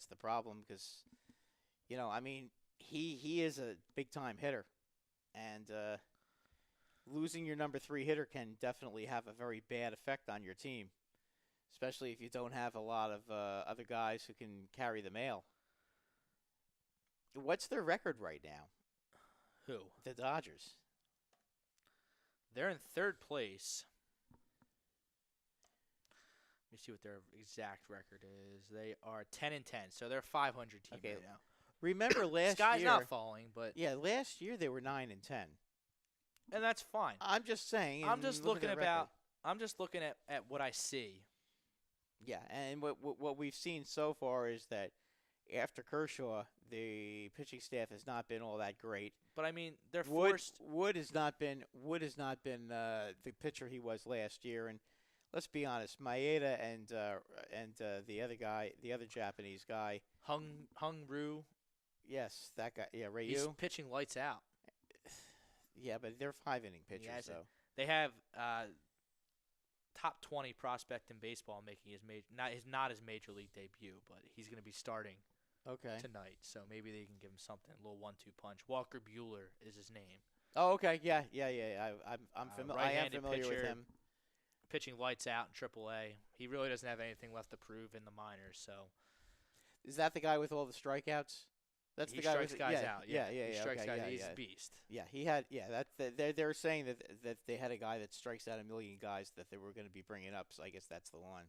Speaker 3: the problem because, I mean, he is a big time hitter, and losing your number 3 hitter can definitely have a very bad effect on your team, especially if you don't have a lot of other guys who can carry the mail. What's their record right now?
Speaker 2: Who?
Speaker 3: The Dodgers.
Speaker 2: They're in 3rd place. Let me see what their exact record is. They are 10-10, so they're a 500 team
Speaker 3: Okay.
Speaker 2: right now.
Speaker 3: Remember last
Speaker 2: Sky's
Speaker 3: year?
Speaker 2: not falling, but
Speaker 3: Yeah, last year they were 9-10.
Speaker 2: and that's fine.
Speaker 3: I'm just saying.
Speaker 2: I'm just
Speaker 3: look at
Speaker 2: looking
Speaker 3: their record.
Speaker 2: I'm just looking at what I see.
Speaker 3: Yeah, and what we've seen so far is that after Kershaw, the pitching staff has not been all that great.
Speaker 2: But I mean, they're
Speaker 3: Wood
Speaker 2: forced.
Speaker 3: has not been the pitcher he was last year. And let's be honest, Maeda and the other guy, the other Japanese guy,
Speaker 2: Hung Ryu.
Speaker 3: yes, that guy, yeah,
Speaker 2: He's
Speaker 3: Ryu.
Speaker 2: pitching lights out.
Speaker 3: Yeah, but they're 5-inning pitchers,
Speaker 2: hasn't-
Speaker 3: though.
Speaker 2: They have top 20 prospect in baseball making not his major league debut, but he's going to be starting
Speaker 3: Okay.
Speaker 2: tonight. So maybe they can give him something, a little 1-2 punch. Walker Buehler is his name.
Speaker 3: Oh, okay. Yeah. I'm familiar. I am
Speaker 2: Right-handed
Speaker 3: familiar with
Speaker 2: pitcher.
Speaker 3: him.
Speaker 2: Pitching lights out in AAA. He really doesn't have anything left to prove in the minors. So
Speaker 3: Is that the guy with all the strikeouts? That's
Speaker 2: he
Speaker 3: the guy
Speaker 2: strikes
Speaker 3: with
Speaker 2: guys
Speaker 3: yeah,
Speaker 2: out.
Speaker 3: Yeah,
Speaker 2: He strikes
Speaker 3: okay,
Speaker 2: guys.
Speaker 3: yeah,
Speaker 2: He's
Speaker 3: yeah.
Speaker 2: a beast.
Speaker 3: Yeah, he had. Yeah, they're saying that they had a guy that strikes out a million guys that they were going to be bringing up. So I guess that's the one.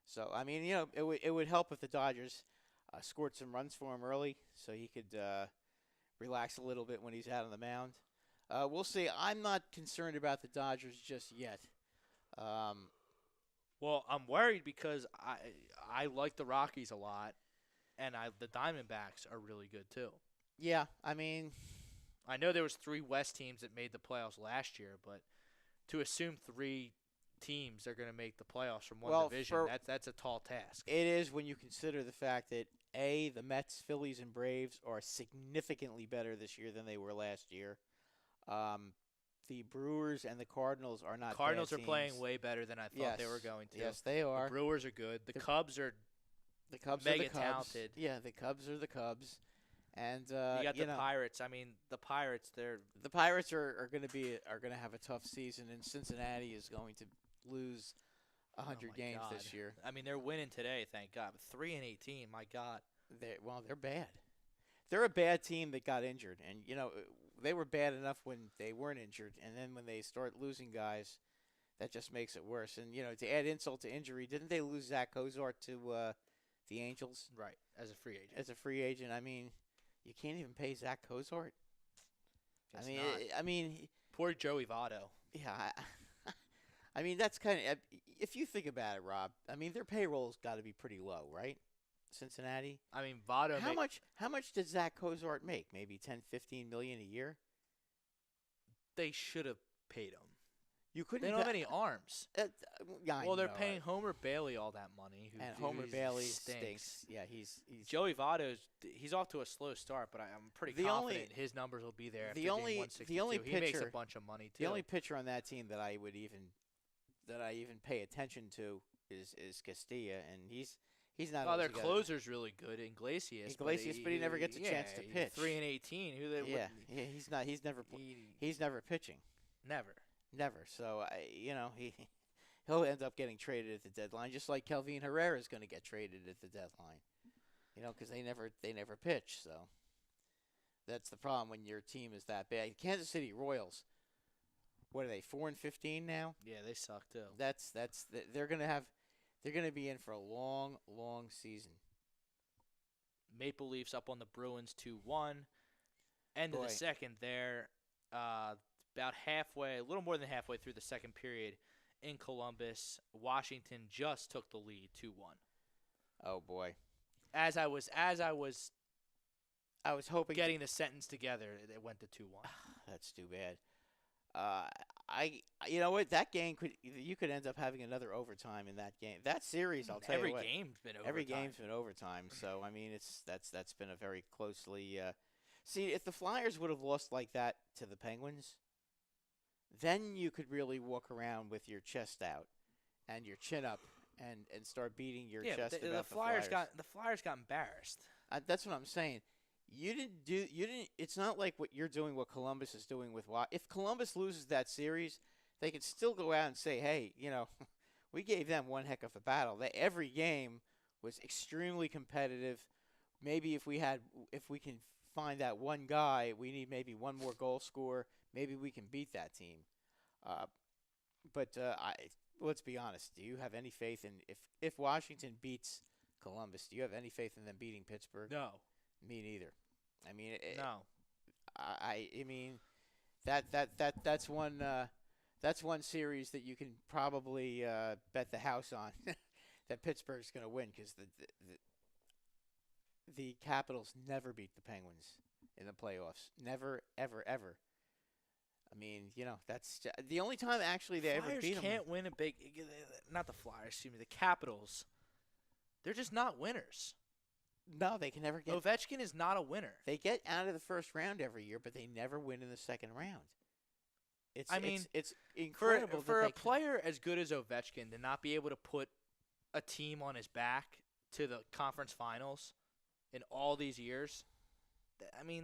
Speaker 3: So I mean, it would help if the Dodgers scored some runs for him early, so he could relax a little bit when he's out on the mound. We'll see. I'm not concerned about the Dodgers just yet.
Speaker 2: Well, I'm worried because I like the Rockies a lot, and the Diamondbacks are really good too.
Speaker 3: Yeah, I mean,
Speaker 2: I know there was 3 West teams that made the playoffs last year, but to assume 3 teams are going to make the playoffs from one
Speaker 3: Well,
Speaker 2: division. That's a tall task.
Speaker 3: It is when you consider the fact that the Mets, Phillies, and Braves are significantly better this year than they were last year. The Brewers and the Cardinals are not.
Speaker 2: Cardinals
Speaker 3: bad
Speaker 2: are playing
Speaker 3: teams.
Speaker 2: way better than I thought they were going to.
Speaker 3: Yes, they are.
Speaker 2: The Brewers are good. The Cubs are
Speaker 3: mega
Speaker 2: mega talented.
Speaker 3: Yeah, the Cubs are the Cubs, and
Speaker 2: you got the Pirates. I mean, the Pirates.
Speaker 3: The Pirates are going to have a tough season, and Cincinnati is going to lose 100 games
Speaker 2: God.
Speaker 3: this year.
Speaker 2: I mean, they're winning today, thank God. But 3-18, my God.
Speaker 3: They're bad. They're a bad team that got injured, and they were bad enough when they weren't injured, and then when they start losing guys, that just makes it worse. And to add insult to injury, didn't they lose Zach Kozart to the Angels?
Speaker 2: Right, as a free agent.
Speaker 3: As a free agent, I mean, you can't even pay Zach Kozart. I mean,
Speaker 2: poor Joey Votto.
Speaker 3: Yeah, I mean that's kind of, if you think about it, Rob. I mean, their payroll's got to be pretty low, right? Cincinnati.
Speaker 2: I mean, Votto.
Speaker 3: How much did Zach Kozart make? Maybe 10-15 million a year.
Speaker 2: They should have paid him.
Speaker 3: You couldn't.
Speaker 2: They don't have any arms.
Speaker 3: Well,
Speaker 2: they're paying Homer Bailey all that money.
Speaker 3: Homer Bailey
Speaker 2: stinks.
Speaker 3: Yeah, he's
Speaker 2: Joey Votto's. He's off to a slow start, but I'm pretty confident his numbers will be there. After game 162.
Speaker 3: The only pitcher,
Speaker 2: he makes a bunch of money too.
Speaker 3: The only pitcher on that team that I even pay attention to is Castilla, and he's not.
Speaker 2: Oh, their closer's really good, Iglesias.
Speaker 3: But he never gets a chance to pitch.
Speaker 2: 3-18.
Speaker 3: He's not. He's never pitching. Never. So he'll end up getting traded at the deadline, just like Kelvin Herrera is going to get traded at the deadline. Because they never pitch. So that's the problem when your team is that bad. Kansas City Royals. What are they? 4-15 now?
Speaker 2: Yeah, they suck too.
Speaker 3: They're gonna be in for a long season.
Speaker 2: Maple Leafs up on the Bruins 2-1. End of the second there. About halfway, a little more than halfway through the second period in Columbus, Washington just took the lead 2-1.
Speaker 3: Oh boy.
Speaker 2: As I was
Speaker 3: hoping
Speaker 2: getting the sentence together, it went to 2-1.
Speaker 3: That's too bad. You know what? That game you could end up having another overtime in that game. That series, I'll tell you what. Every game's been overtime. So I mean, that's been a very closely. See, if the Flyers would have lost like that to the Penguins, then you could really walk around with your chest out and your chin up and start beating your chest about the Flyers.
Speaker 2: The Flyers got embarrassed.
Speaker 3: That's what I'm saying. You didn't. It's not like what you're doing. What Columbus is doing with. If Columbus loses that series, they can still go out and say, "Hey, we gave them one heck of a battle. Every game was extremely competitive. Maybe if we can find that one guy, we need maybe one more goal scorer. Maybe we can beat that team." But let's be honest. Do you have any faith in if Washington beats Columbus? Do you have any faith in them beating Pittsburgh?
Speaker 2: No.
Speaker 3: Me neither. I mean,
Speaker 2: no.
Speaker 3: I mean, that's one series that you can probably bet the house on that Pittsburgh's going to win, because the Capitals never beat the Penguins in the playoffs. Never, ever, ever. I mean, that's the only time actually they ever beat them.
Speaker 2: Flyers can't win a big. Not the Flyers, excuse me. The Capitals. They're just not winners.
Speaker 3: No, they can never get.
Speaker 2: Ovechkin is not a winner.
Speaker 3: They get out of the first round every year, but they never win in the second round. It's incredible
Speaker 2: for a player as good as Ovechkin to not be able to put a team on his back to the conference finals in all these years. I mean,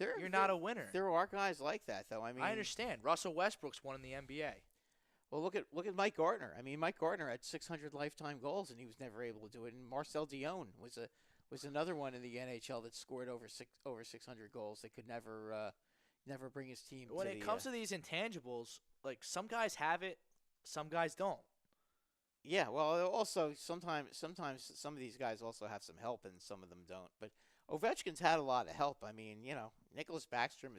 Speaker 2: you're not a winner.
Speaker 3: There are guys like that, though. I mean,
Speaker 2: I understand. Russell Westbrook's won in the NBA.
Speaker 3: Well, look at Mike Gardner. I mean, Mike Gardner had 600 lifetime goals, and he was never able to do it. And Marcel Dion was another one in the NHL that scored over 600 goals. That could never bring his team.
Speaker 2: When it comes to these intangibles, like, some guys have it, some guys don't.
Speaker 3: Yeah, well, also sometimes some of these guys also have some help, and some of them don't. But Ovechkin's had a lot of help. I mean, Nicholas Backstrom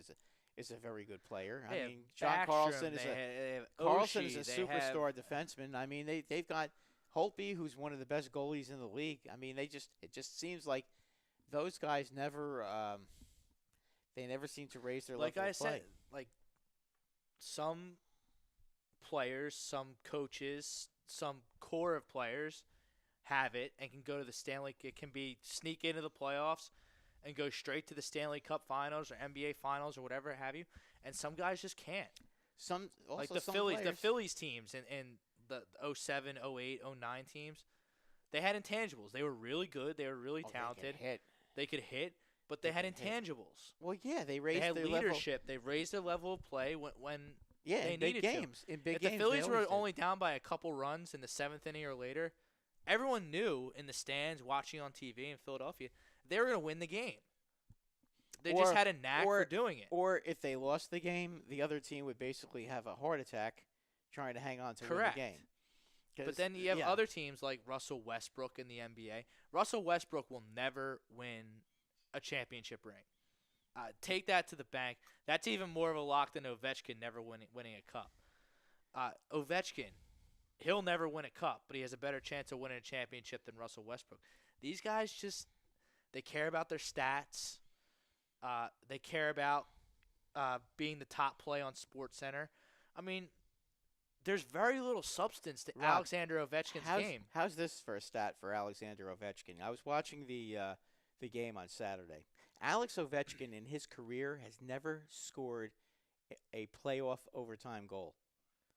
Speaker 3: is a very good player. I mean, John Carlson is a superstar defenseman. I mean, they've got Holtby, who's one of the best goalies in the league. I mean, it just seems like those guys never seem to raise their level of play.
Speaker 2: Like I said, like, some players, some coaches, some core of players have it and can go to the Stanley. It can be sneak into the playoffs and go straight to the Stanley Cup Finals or NBA Finals or whatever have you. And some guys just can't.
Speaker 3: Some also
Speaker 2: Like the
Speaker 3: some
Speaker 2: Phillies,
Speaker 3: players,
Speaker 2: the Phillies teams and the 07, 08, 09 teams, they had intangibles. They were really good. They were really talented. They could hit, but they had intangibles.
Speaker 3: Well, yeah, they
Speaker 2: They
Speaker 3: raised
Speaker 2: had
Speaker 3: their
Speaker 2: leadership. They raised their level of play when
Speaker 3: Yeah,
Speaker 2: they
Speaker 3: in big
Speaker 2: needed
Speaker 3: games.
Speaker 2: to.
Speaker 3: In big
Speaker 2: If
Speaker 3: games,
Speaker 2: the Phillies
Speaker 3: they
Speaker 2: were
Speaker 3: always did.
Speaker 2: only down by a couple runs in the 7th inning or later, everyone knew in the stands watching on TV in Philadelphia they were going to win the game. They just had a knack for doing it.
Speaker 3: Or if they lost the game, the other team would basically have a heart attack trying to hang on to win
Speaker 2: Correct.
Speaker 3: the game.
Speaker 2: But then you have other teams like Russell Westbrook in the NBA. Russell Westbrook will never win a championship ring. Take that to the bank. That's even more of a lock than Ovechkin never winning a cup. Ovechkin, he'll never win a cup, but he has a better chance of winning a championship than Russell Westbrook. These guys just, they care about their stats. They care about being the top play on SportsCenter. I mean, there's very little substance to
Speaker 3: Rob,
Speaker 2: Alexander Ovechkin's game.
Speaker 3: How's this for a stat for Alexander Ovechkin? I was watching the game on Saturday. Alex Ovechkin in his career has never scored a playoff overtime goal.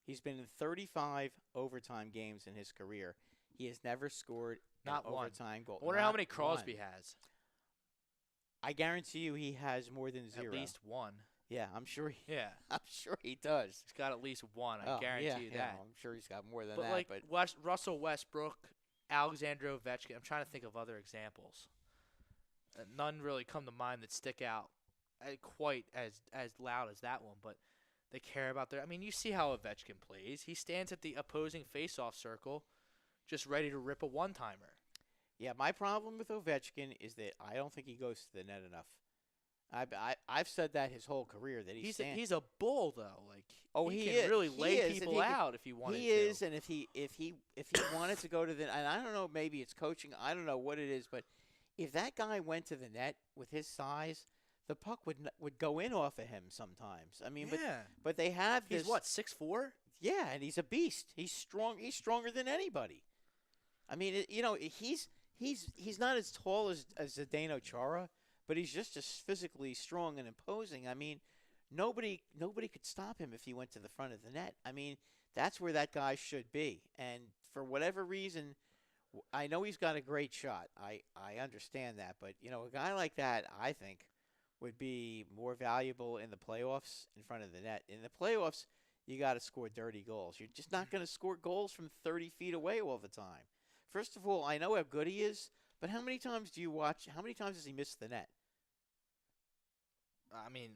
Speaker 3: He's been in 35 overtime games in his career. He has never scored
Speaker 2: Not
Speaker 3: an
Speaker 2: one.
Speaker 3: overtime goal.
Speaker 2: I wonder how
Speaker 3: Not
Speaker 2: many Crosby
Speaker 3: one.
Speaker 2: has.
Speaker 3: I guarantee you he has more than 0.
Speaker 2: At least one.
Speaker 3: Yeah, I'm sure.
Speaker 2: Yeah.
Speaker 3: I'm sure he does.
Speaker 2: He's got at least one. I
Speaker 3: Oh,
Speaker 2: guarantee
Speaker 3: yeah,
Speaker 2: you
Speaker 3: yeah,
Speaker 2: that.
Speaker 3: I'm sure he's got more than
Speaker 2: But
Speaker 3: that.
Speaker 2: like
Speaker 3: But
Speaker 2: Russell Westbrook, Alexander Ovechkin, I'm trying to think of other examples. None really come to mind that stick out quite as loud as that one, but they care about their. I mean, you see how Ovechkin plays. He stands at the opposing face-off circle, just ready to rip a one-timer.
Speaker 3: yeah, my problem with Ovechkin is that I don't think he goes to the net enough. I've said that his whole career that
Speaker 2: He's a bull though. Like
Speaker 3: he
Speaker 2: can
Speaker 3: is.
Speaker 2: really
Speaker 3: He
Speaker 2: lay
Speaker 3: is, and
Speaker 2: people
Speaker 3: he can-
Speaker 2: out if he wanted to.
Speaker 3: He is, and if he wanted to go to the, and I don't know, maybe it's coaching. I don't know what it is, but if that guy went to the net with his size, the puck would go in off of him sometimes. I mean,
Speaker 2: Yeah.
Speaker 3: but they have this.
Speaker 2: He's what, 6'4"?
Speaker 3: Yeah, and he's a beast. He's strong. He's stronger than anybody. I mean, he's not as tall as Zdeno Chara, but he's just as physically strong and imposing. I mean, nobody could stop him if he went to the front of the net. I mean, that's where that guy should be. And for whatever reason, I know he's got a great shot. I understand that, but a guy like that, I think, would be more valuable in the playoffs in front of the net. In the playoffs, you got to score dirty goals. You're just not going to score goals from 30 feet away all the time. First of all, I know how good he is, but how many times do you watch? How many times has he missed the net?
Speaker 2: I mean,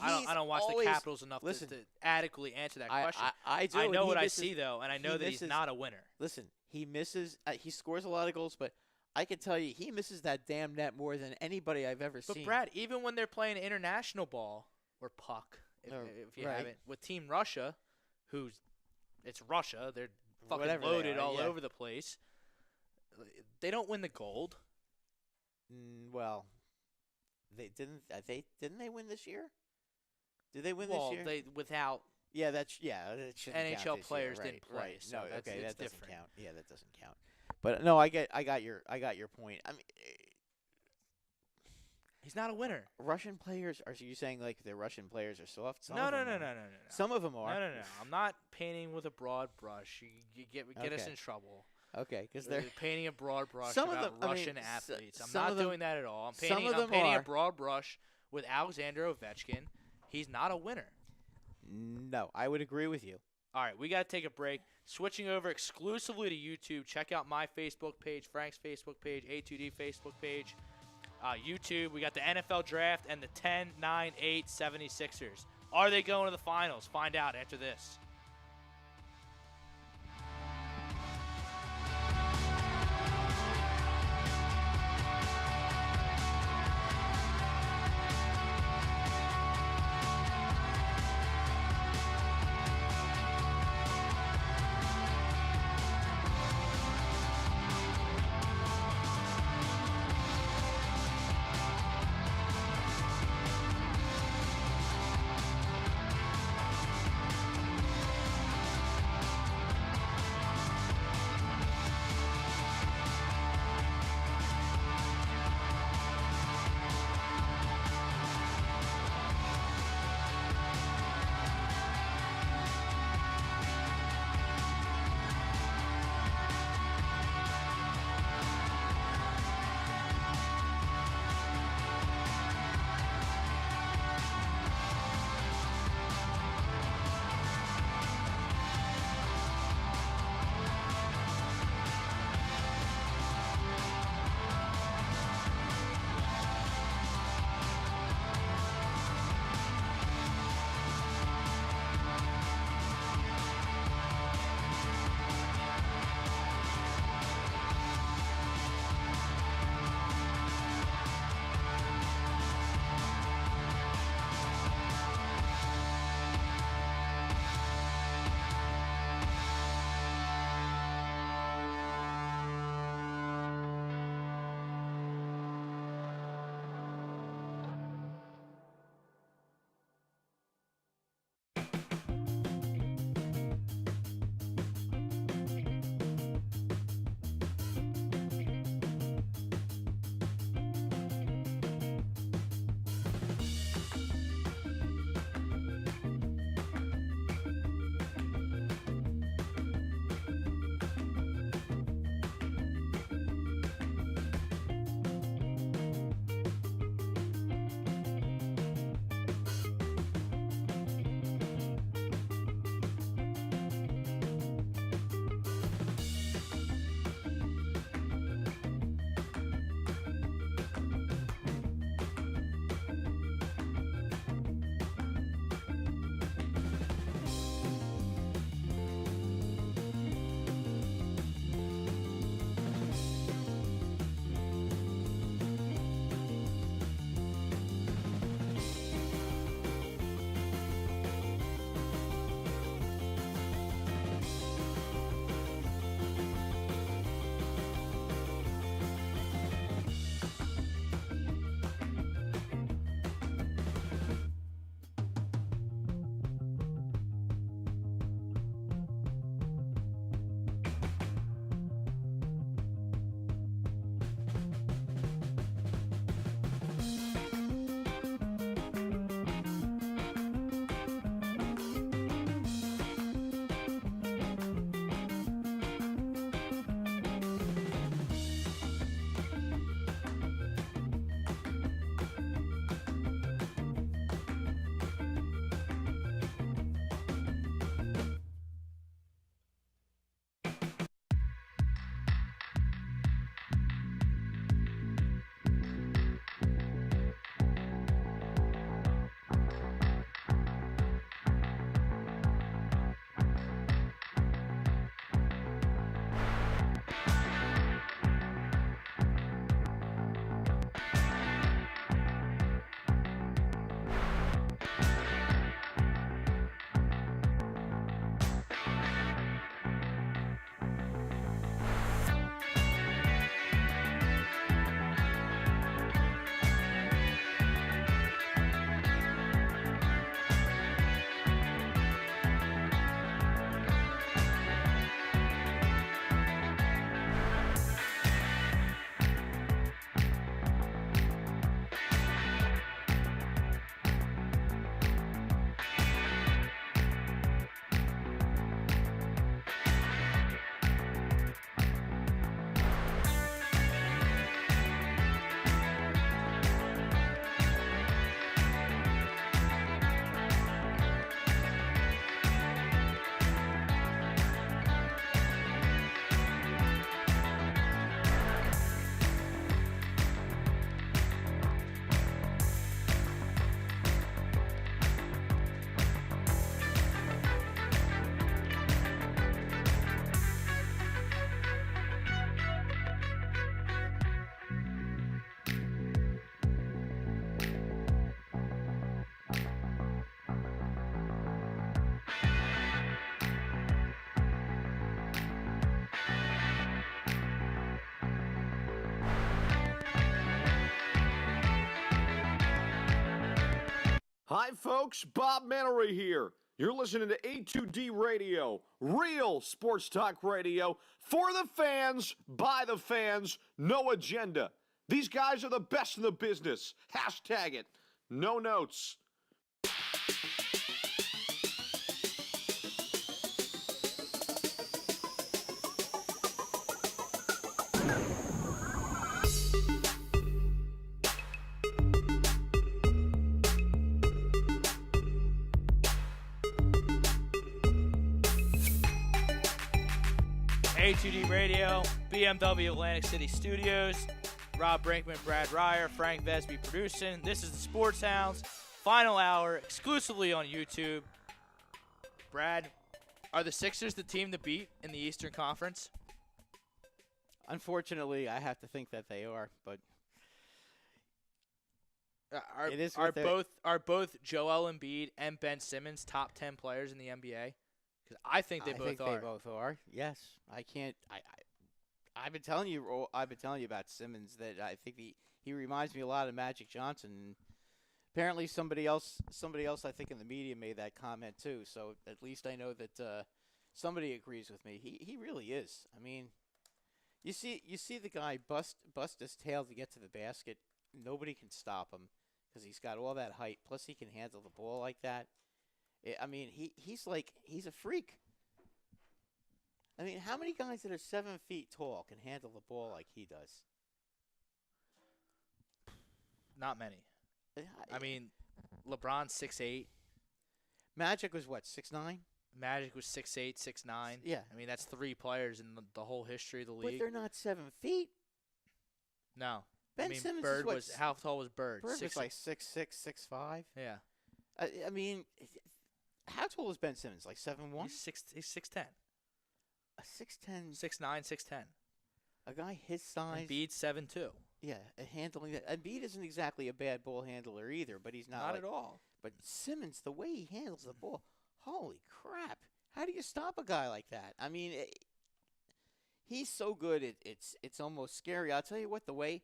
Speaker 2: I don't watch the Capitals enough to adequately answer that question.
Speaker 3: I do.
Speaker 2: I know
Speaker 3: and
Speaker 2: what
Speaker 3: misses,
Speaker 2: I see, though, and I know that he's not a winner.
Speaker 3: Listen, he misses. He scores a lot of goals, but I can tell you he misses that damn net more than anybody I've ever
Speaker 2: But,
Speaker 3: seen.
Speaker 2: Brad, even when they're playing international ball, or puck, if you
Speaker 3: right.
Speaker 2: haven't, with Team Russia, it's Russia, they're fucking
Speaker 3: Whatever they
Speaker 2: loaded
Speaker 3: are,
Speaker 2: all
Speaker 3: yeah.
Speaker 2: over the place. They don't win the gold.
Speaker 3: Well, they didn't. Didn't they win this year? Did they win
Speaker 2: Well,
Speaker 3: this year?
Speaker 2: without
Speaker 3: Yeah, that shouldn't
Speaker 2: NHL
Speaker 3: count this
Speaker 2: players
Speaker 3: year.
Speaker 2: didn't
Speaker 3: Right,
Speaker 2: play,
Speaker 3: right.
Speaker 2: so
Speaker 3: No,
Speaker 2: that's-
Speaker 3: okay,
Speaker 2: it's
Speaker 3: that doesn't
Speaker 2: different.
Speaker 3: count. Yeah, that doesn't count. But no, I got your point. I mean,
Speaker 2: he's not a winner.
Speaker 3: Russian players are you saying like the Russian players are soft? Some
Speaker 2: No.
Speaker 3: of them are. Some of them are.
Speaker 2: No. I'm not painting with a broad brush. You get us
Speaker 3: Okay.
Speaker 2: in trouble.
Speaker 3: Okay, because
Speaker 2: They're
Speaker 3: they're
Speaker 2: painting a broad brush
Speaker 3: Some of
Speaker 2: about
Speaker 3: them- I mean,
Speaker 2: Russian
Speaker 3: s-
Speaker 2: athletes. I'm
Speaker 3: some
Speaker 2: not
Speaker 3: of them-
Speaker 2: doing that at all. I'm
Speaker 3: some
Speaker 2: painting,
Speaker 3: of
Speaker 2: I'm
Speaker 3: them
Speaker 2: painting
Speaker 3: are.
Speaker 2: a broad brush with Alexander Ovechkin. He's not a winner.
Speaker 3: no. I would agree with you.
Speaker 2: All right, we got to take a break. Switching over exclusively to YouTube. Check out my Facebook page, Frank's Facebook page, A2D Facebook page. YouTube, we got the NFL Draft and the 10-9-8 76ers. Are they going to the finals? Find out after this.
Speaker 1: Hi, folks. Bob Mannery here. You're listening to A2D Radio, real sports talk radio for the fans, by the fans, no agenda. These guys are the best in the business. Hashtag it. No notes.
Speaker 2: A2D Radio, BMW Atlantic City Studios. Rob Brinkman, Brad Ryer, Frank Vesby producing. This is the Sports Hounds, final hour, exclusively on YouTube. Brad, are the Sixers the team to beat in the Eastern Conference?
Speaker 3: Unfortunately, I have to think that they are, but it is
Speaker 2: are both Joel Embiid and Ben Simmons top 10 players in the NBA? Because I think they both are.
Speaker 3: They both are. Yes, I can't. I've been telling you. I've been telling you about Simmons that I think he reminds me a lot of Magic Johnson. And apparently, somebody else I think in the media made that comment too. So at least I know that somebody agrees with me. He really is. I mean, you see the guy bust his tail to get to the basket. Nobody can stop him because he's got all that height. Plus, he can handle the ball like that. I mean, he's a freak. I mean, how many guys that are 7 feet tall can handle the ball like he does?
Speaker 2: Not many. I mean, LeBron's 6'8".
Speaker 3: Magic was what, 6'9"?
Speaker 2: Magic was 6'8", 6'9".
Speaker 3: Yeah.
Speaker 2: I mean, that's three players in the whole history of the league.
Speaker 3: But they're not 7 feet.
Speaker 2: No.
Speaker 3: Ben Simmons
Speaker 2: Bird
Speaker 3: is what?
Speaker 2: how tall was Bird?
Speaker 3: Bird was like 6'6", 6'5".
Speaker 2: Yeah.
Speaker 3: I mean, how tall is Ben Simmons? Like 7'1"?
Speaker 2: He's 6'10".
Speaker 3: A 6'10".
Speaker 2: 6'9", 6'10".
Speaker 3: A guy his size.
Speaker 2: Embiid 7'2".
Speaker 3: Yeah, handling that. Embiid isn't exactly a bad ball handler either, but he's not
Speaker 2: at all.
Speaker 3: But Simmons, the way he handles the ball, holy crap! How do you stop a guy like that? I mean, he's so good. It's almost scary. I'll tell you what, the way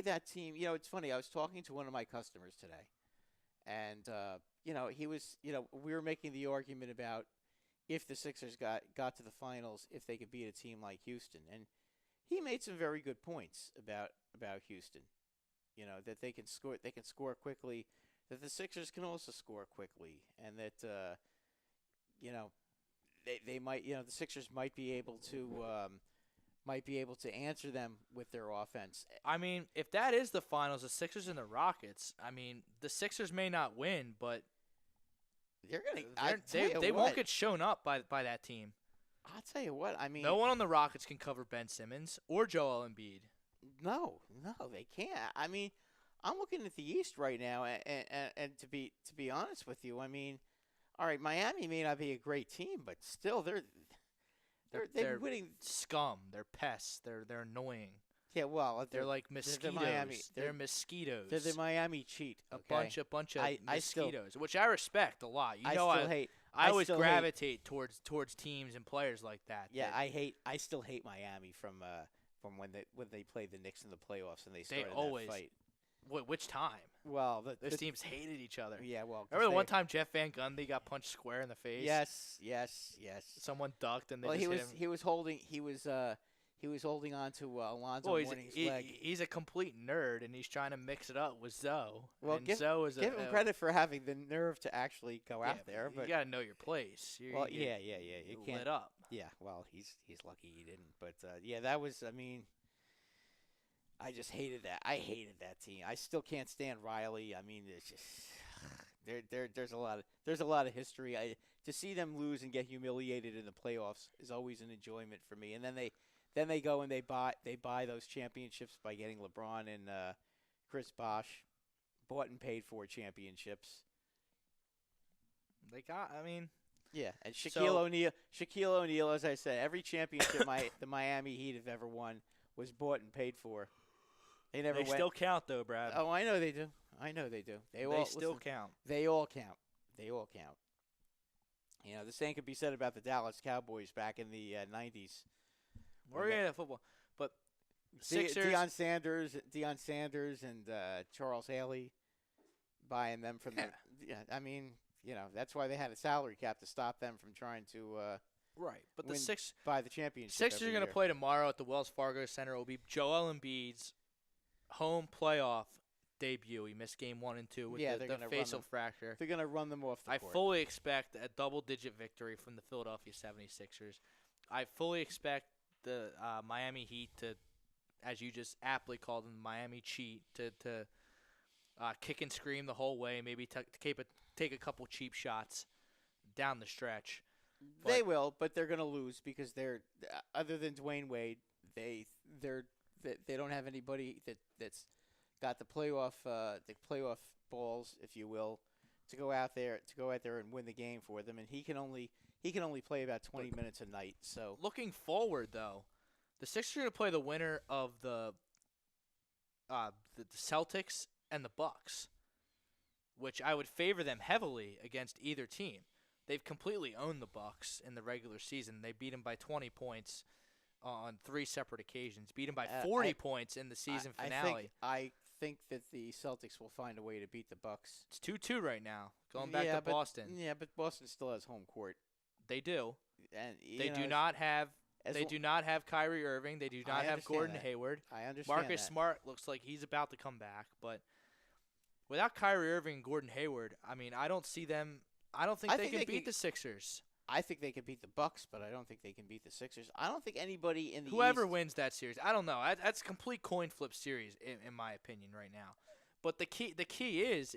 Speaker 3: that team. You know, it's funny. I was talking to one of my customers today, and we were making the argument about if the Sixers got to the finals, if they could beat a team like Houston. And he made some very good points about Houston. You know, that they can score quickly, that the Sixers can also score quickly, and that they might, the Sixers might be able to answer them with their offense.
Speaker 2: I mean, if that is the finals, the Sixers and the Rockets, I mean, the Sixers may not win, but they won't get shown up by that team.
Speaker 3: I'll tell you what. I mean,
Speaker 2: no one on the Rockets can cover Ben Simmons or Joel Embiid.
Speaker 3: No, they can't. I mean, I'm looking at the East right now, and to be honest with you, I mean, all right, Miami may not be a great team, but still, they're winning.
Speaker 2: Scum. They're pests. They're annoying.
Speaker 3: Yeah, well,
Speaker 2: they're like mosquitoes. They're mosquitoes.
Speaker 3: They're the Miami cheat. Okay?
Speaker 2: A bunch of mosquitoes, which I respect a lot. I always gravitate towards teams and players like that.
Speaker 3: Yeah, I still hate Miami from when they played the Knicks in the playoffs and they started that fight.
Speaker 2: Which time?
Speaker 3: Well,
Speaker 2: those teams hated each other.
Speaker 3: Yeah, well,
Speaker 2: remember the one time Jeff Van Gundy got punched square in the face?
Speaker 3: Yes.
Speaker 2: Someone ducked and they
Speaker 3: hit him. He was holding on to Alonzo Mourning's leg.
Speaker 2: He's a complete nerd, and he's trying to mix it up with Zoe.
Speaker 3: Well, give him credit for having the nerve to actually go out there. But
Speaker 2: you got to know your place.
Speaker 3: You can't
Speaker 2: lit up.
Speaker 3: Yeah, well, he's lucky he didn't. But that was. I mean, I just hated that. I hated that team. I still can't stand Riley. I mean, it's just there's a lot of history. To see them lose and get humiliated in the playoffs is always an enjoyment for me. And then they go and they buy those championships by getting LeBron and Chris Bosh, bought and paid for championships.
Speaker 2: Yeah,
Speaker 3: and Shaquille O'Neal, as I said, every championship the Miami Heat have ever won was bought and paid for. They
Speaker 2: still count though, Brad.
Speaker 3: Oh, I know they do. They
Speaker 2: still count.
Speaker 3: They all count. You know, the same could be said about the Dallas Cowboys back in the 90s.
Speaker 2: We're getting to football, but Sixers,
Speaker 3: Deion Sanders, and Charles Haley, buying them from Yeah, I mean, that's why they had a salary cap to stop them from trying to
Speaker 2: Right, but the
Speaker 3: win
Speaker 2: Sixers
Speaker 3: by the championship.
Speaker 2: Sixers are
Speaker 3: every
Speaker 2: going to
Speaker 3: year.
Speaker 2: play tomorrow at the Wells Fargo Center. It will be Joel Embiid's home playoff debut. He missed game 1 and 2 with
Speaker 3: Yeah,
Speaker 2: the
Speaker 3: they're gonna run
Speaker 2: facial
Speaker 3: them.
Speaker 2: fracture.
Speaker 3: They're going to run them off the
Speaker 2: I
Speaker 3: court.
Speaker 2: fully expect a double-digit victory from the Philadelphia 76ers. I fully expect the Miami Heat to, as you just aptly called them, Miami cheat, to kick and scream the whole way, maybe take a couple cheap shots down the stretch.
Speaker 3: They will, but they're going to lose because they're other than Dwayne Wade, they don't have anybody that's got the playoff balls, if you will, to go out there and win the game for them, and he can only play about 20 minutes a night. So
Speaker 2: looking forward, though, the Sixers are going to play the winner of the Celtics and the Bucks, which I would favor them heavily against either team. They've completely owned the Bucks in the regular season. They beat them by 20 points on 3 separate occasions. Beat them by 40 points in the season finale.
Speaker 3: I think that the Celtics will find a way to beat the Bucks.
Speaker 2: It's 2-2 right now. Going back to Boston.
Speaker 3: Yeah, but Boston still has home court.
Speaker 2: They do.
Speaker 3: And
Speaker 2: They do not have Kyrie Irving. They do not have Gordon Hayward.
Speaker 3: I understand
Speaker 2: Marcus
Speaker 3: that.
Speaker 2: Smart looks like he's about to come back, but without Kyrie Irving and Gordon Hayward, I mean, I don't see them. I don't think they can beat the Sixers.
Speaker 3: I think they can beat the Bucks, but I don't think they can beat the Sixers. I don't think anybody in the
Speaker 2: Whoever
Speaker 3: East,
Speaker 2: wins that series, I don't know. That's a complete coin flip series in my opinion right now. But the key is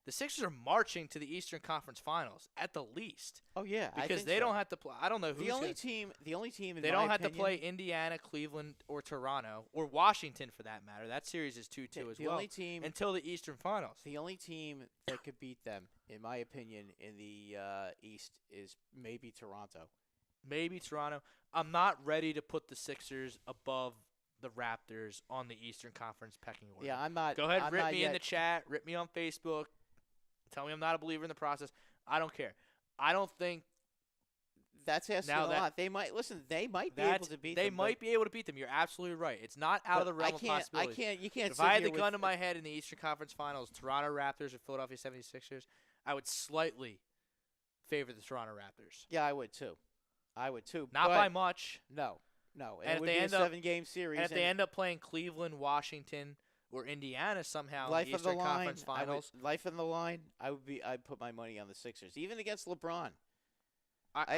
Speaker 2: the Sixers are marching to the Eastern Conference Finals at the least.
Speaker 3: Oh yeah,
Speaker 2: because they don't have to play. I don't know who's
Speaker 3: the only team. In
Speaker 2: they
Speaker 3: my
Speaker 2: don't have to
Speaker 3: opinion,
Speaker 2: play Indiana, Cleveland, or Toronto, or Washington for that matter. That series is 2-2 as
Speaker 3: the
Speaker 2: well.
Speaker 3: only team
Speaker 2: until the Eastern Finals.
Speaker 3: The only team that could beat them, in my opinion, in the East is maybe Toronto.
Speaker 2: Maybe Toronto. I'm not ready to put the Sixers above the Raptors on the Eastern Conference pecking order.
Speaker 3: Yeah, I'm not.
Speaker 2: Go ahead,
Speaker 3: I'm
Speaker 2: rip
Speaker 3: not
Speaker 2: me
Speaker 3: yet.
Speaker 2: in the chat, rip me on Facebook. Tell me I'm not a believer in the process. I don't care. I don't think
Speaker 3: that's asking a lot. They might They might be able to beat them.
Speaker 2: They might be able to beat them. You're absolutely right. It's not out of the realm of possibility.
Speaker 3: You can't.
Speaker 2: If I had the gun to my head in the Eastern Conference Finals, Toronto Raptors or Philadelphia 76ers, I would slightly favor the Toronto Raptors.
Speaker 3: Yeah, I would too.
Speaker 2: Not by much.
Speaker 3: No.
Speaker 2: And
Speaker 3: it would be a 7-game series.
Speaker 2: And if they end up playing Cleveland, Washington, or Indiana somehow in the Eastern Conference Finals,
Speaker 3: life on the line, I'd put my money on the Sixers, even against LeBron. I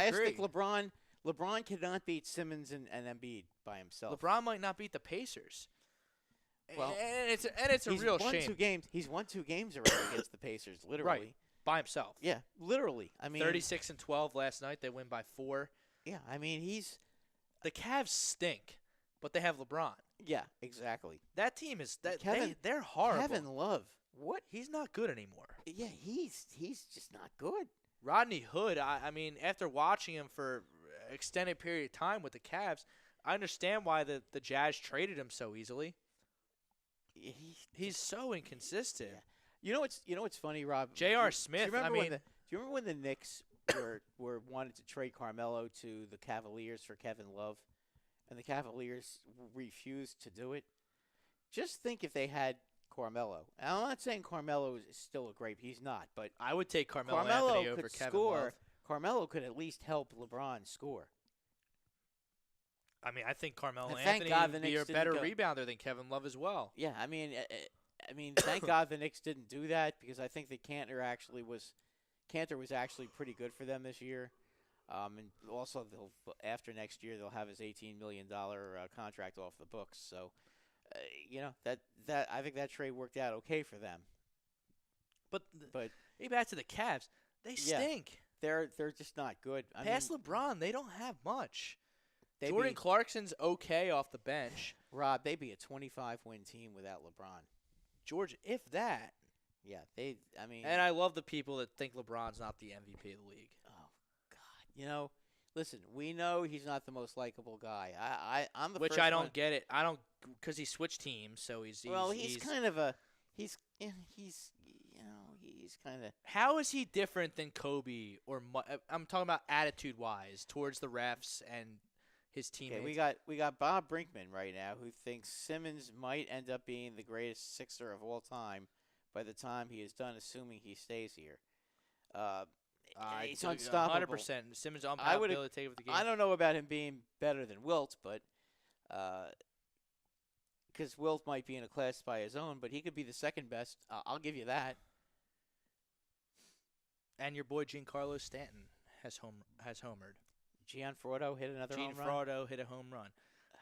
Speaker 2: agree.
Speaker 3: think LeBron cannot beat Simmons and Embiid by himself.
Speaker 2: LeBron might not beat the Pacers.
Speaker 3: Well,
Speaker 2: and it's a real shame.
Speaker 3: He's won 2 games already against the Pacers, literally.
Speaker 2: Right, by himself.
Speaker 3: Yeah, literally. I mean,
Speaker 2: 36-12 last night. They win by 4.
Speaker 3: Yeah, I mean
Speaker 2: the Cavs stink, but they have LeBron.
Speaker 3: Yeah, exactly.
Speaker 2: That team is they're horrible.
Speaker 3: Kevin Love, what?
Speaker 2: He's not good anymore.
Speaker 3: Yeah, he's just not good.
Speaker 2: Rodney Hood, I mean, after watching him for an extended period of time with the Cavs, I understand why the Jazz traded him so easily. He's so inconsistent.
Speaker 3: Yeah. You know what's funny, Rob?
Speaker 2: J.R. Smith.
Speaker 3: Do you remember when the Knicks were wanted to trade Carmelo to the Cavaliers for Kevin Love, and the Cavaliers refused to do it? Just think if they had Carmelo. And I'm not saying Carmelo is still a great. He's not, but
Speaker 2: I would take Carmelo Anthony over Kevin Love.
Speaker 3: Carmelo could at least help LeBron score.
Speaker 2: I mean, I think Carmelo
Speaker 3: And thank
Speaker 2: Anthony
Speaker 3: God
Speaker 2: would
Speaker 3: the
Speaker 2: be a
Speaker 3: Knicks
Speaker 2: better
Speaker 3: didn't
Speaker 2: rebounder than Kevin Love as well.
Speaker 3: Yeah, I mean, thank God the Knicks didn't do that, because I think that Cantor was actually pretty good for them this year. And also, after next year, they'll have his $18 million contract off the books. So, that I think that trade worked out okay for them.
Speaker 2: But back to the Cavs, they stink.
Speaker 3: They're just not good.
Speaker 2: Past LeBron, they don't have much. Jordan Clarkson's okay off the bench.
Speaker 3: Rob, they'd be a 25-win team without LeBron.
Speaker 2: George, if that.
Speaker 3: Yeah,
Speaker 2: And I love the people that think LeBron's not the MVP of the league.
Speaker 3: Oh, God. Listen, we know he's not the most likable guy. I'm the
Speaker 2: Which
Speaker 3: first
Speaker 2: I don't
Speaker 3: one.
Speaker 2: get it. Because he switched teams, so he's
Speaker 3: kind of a he's kind of.
Speaker 2: How is he different than Kobe or I'm talking about attitude-wise towards the refs and his teammates?
Speaker 3: Okay, we got Bob Brinkman right now, who thinks Simmons might end up being the greatest Sixer of all time, by the time he is done, assuming he stays here. He's
Speaker 2: I
Speaker 3: unstoppable.
Speaker 2: 100%. Simmons on
Speaker 3: I would.
Speaker 2: ability to take over the game.
Speaker 3: I don't know about him being better than Wilt, but because Wilt might be in a class by his own, but he could be the second best. I'll give you that.
Speaker 2: And your boy Giancarlo Stanton has homered.
Speaker 3: Gianfrodo hit another home run.
Speaker 2: Gianfrodo hit a home run.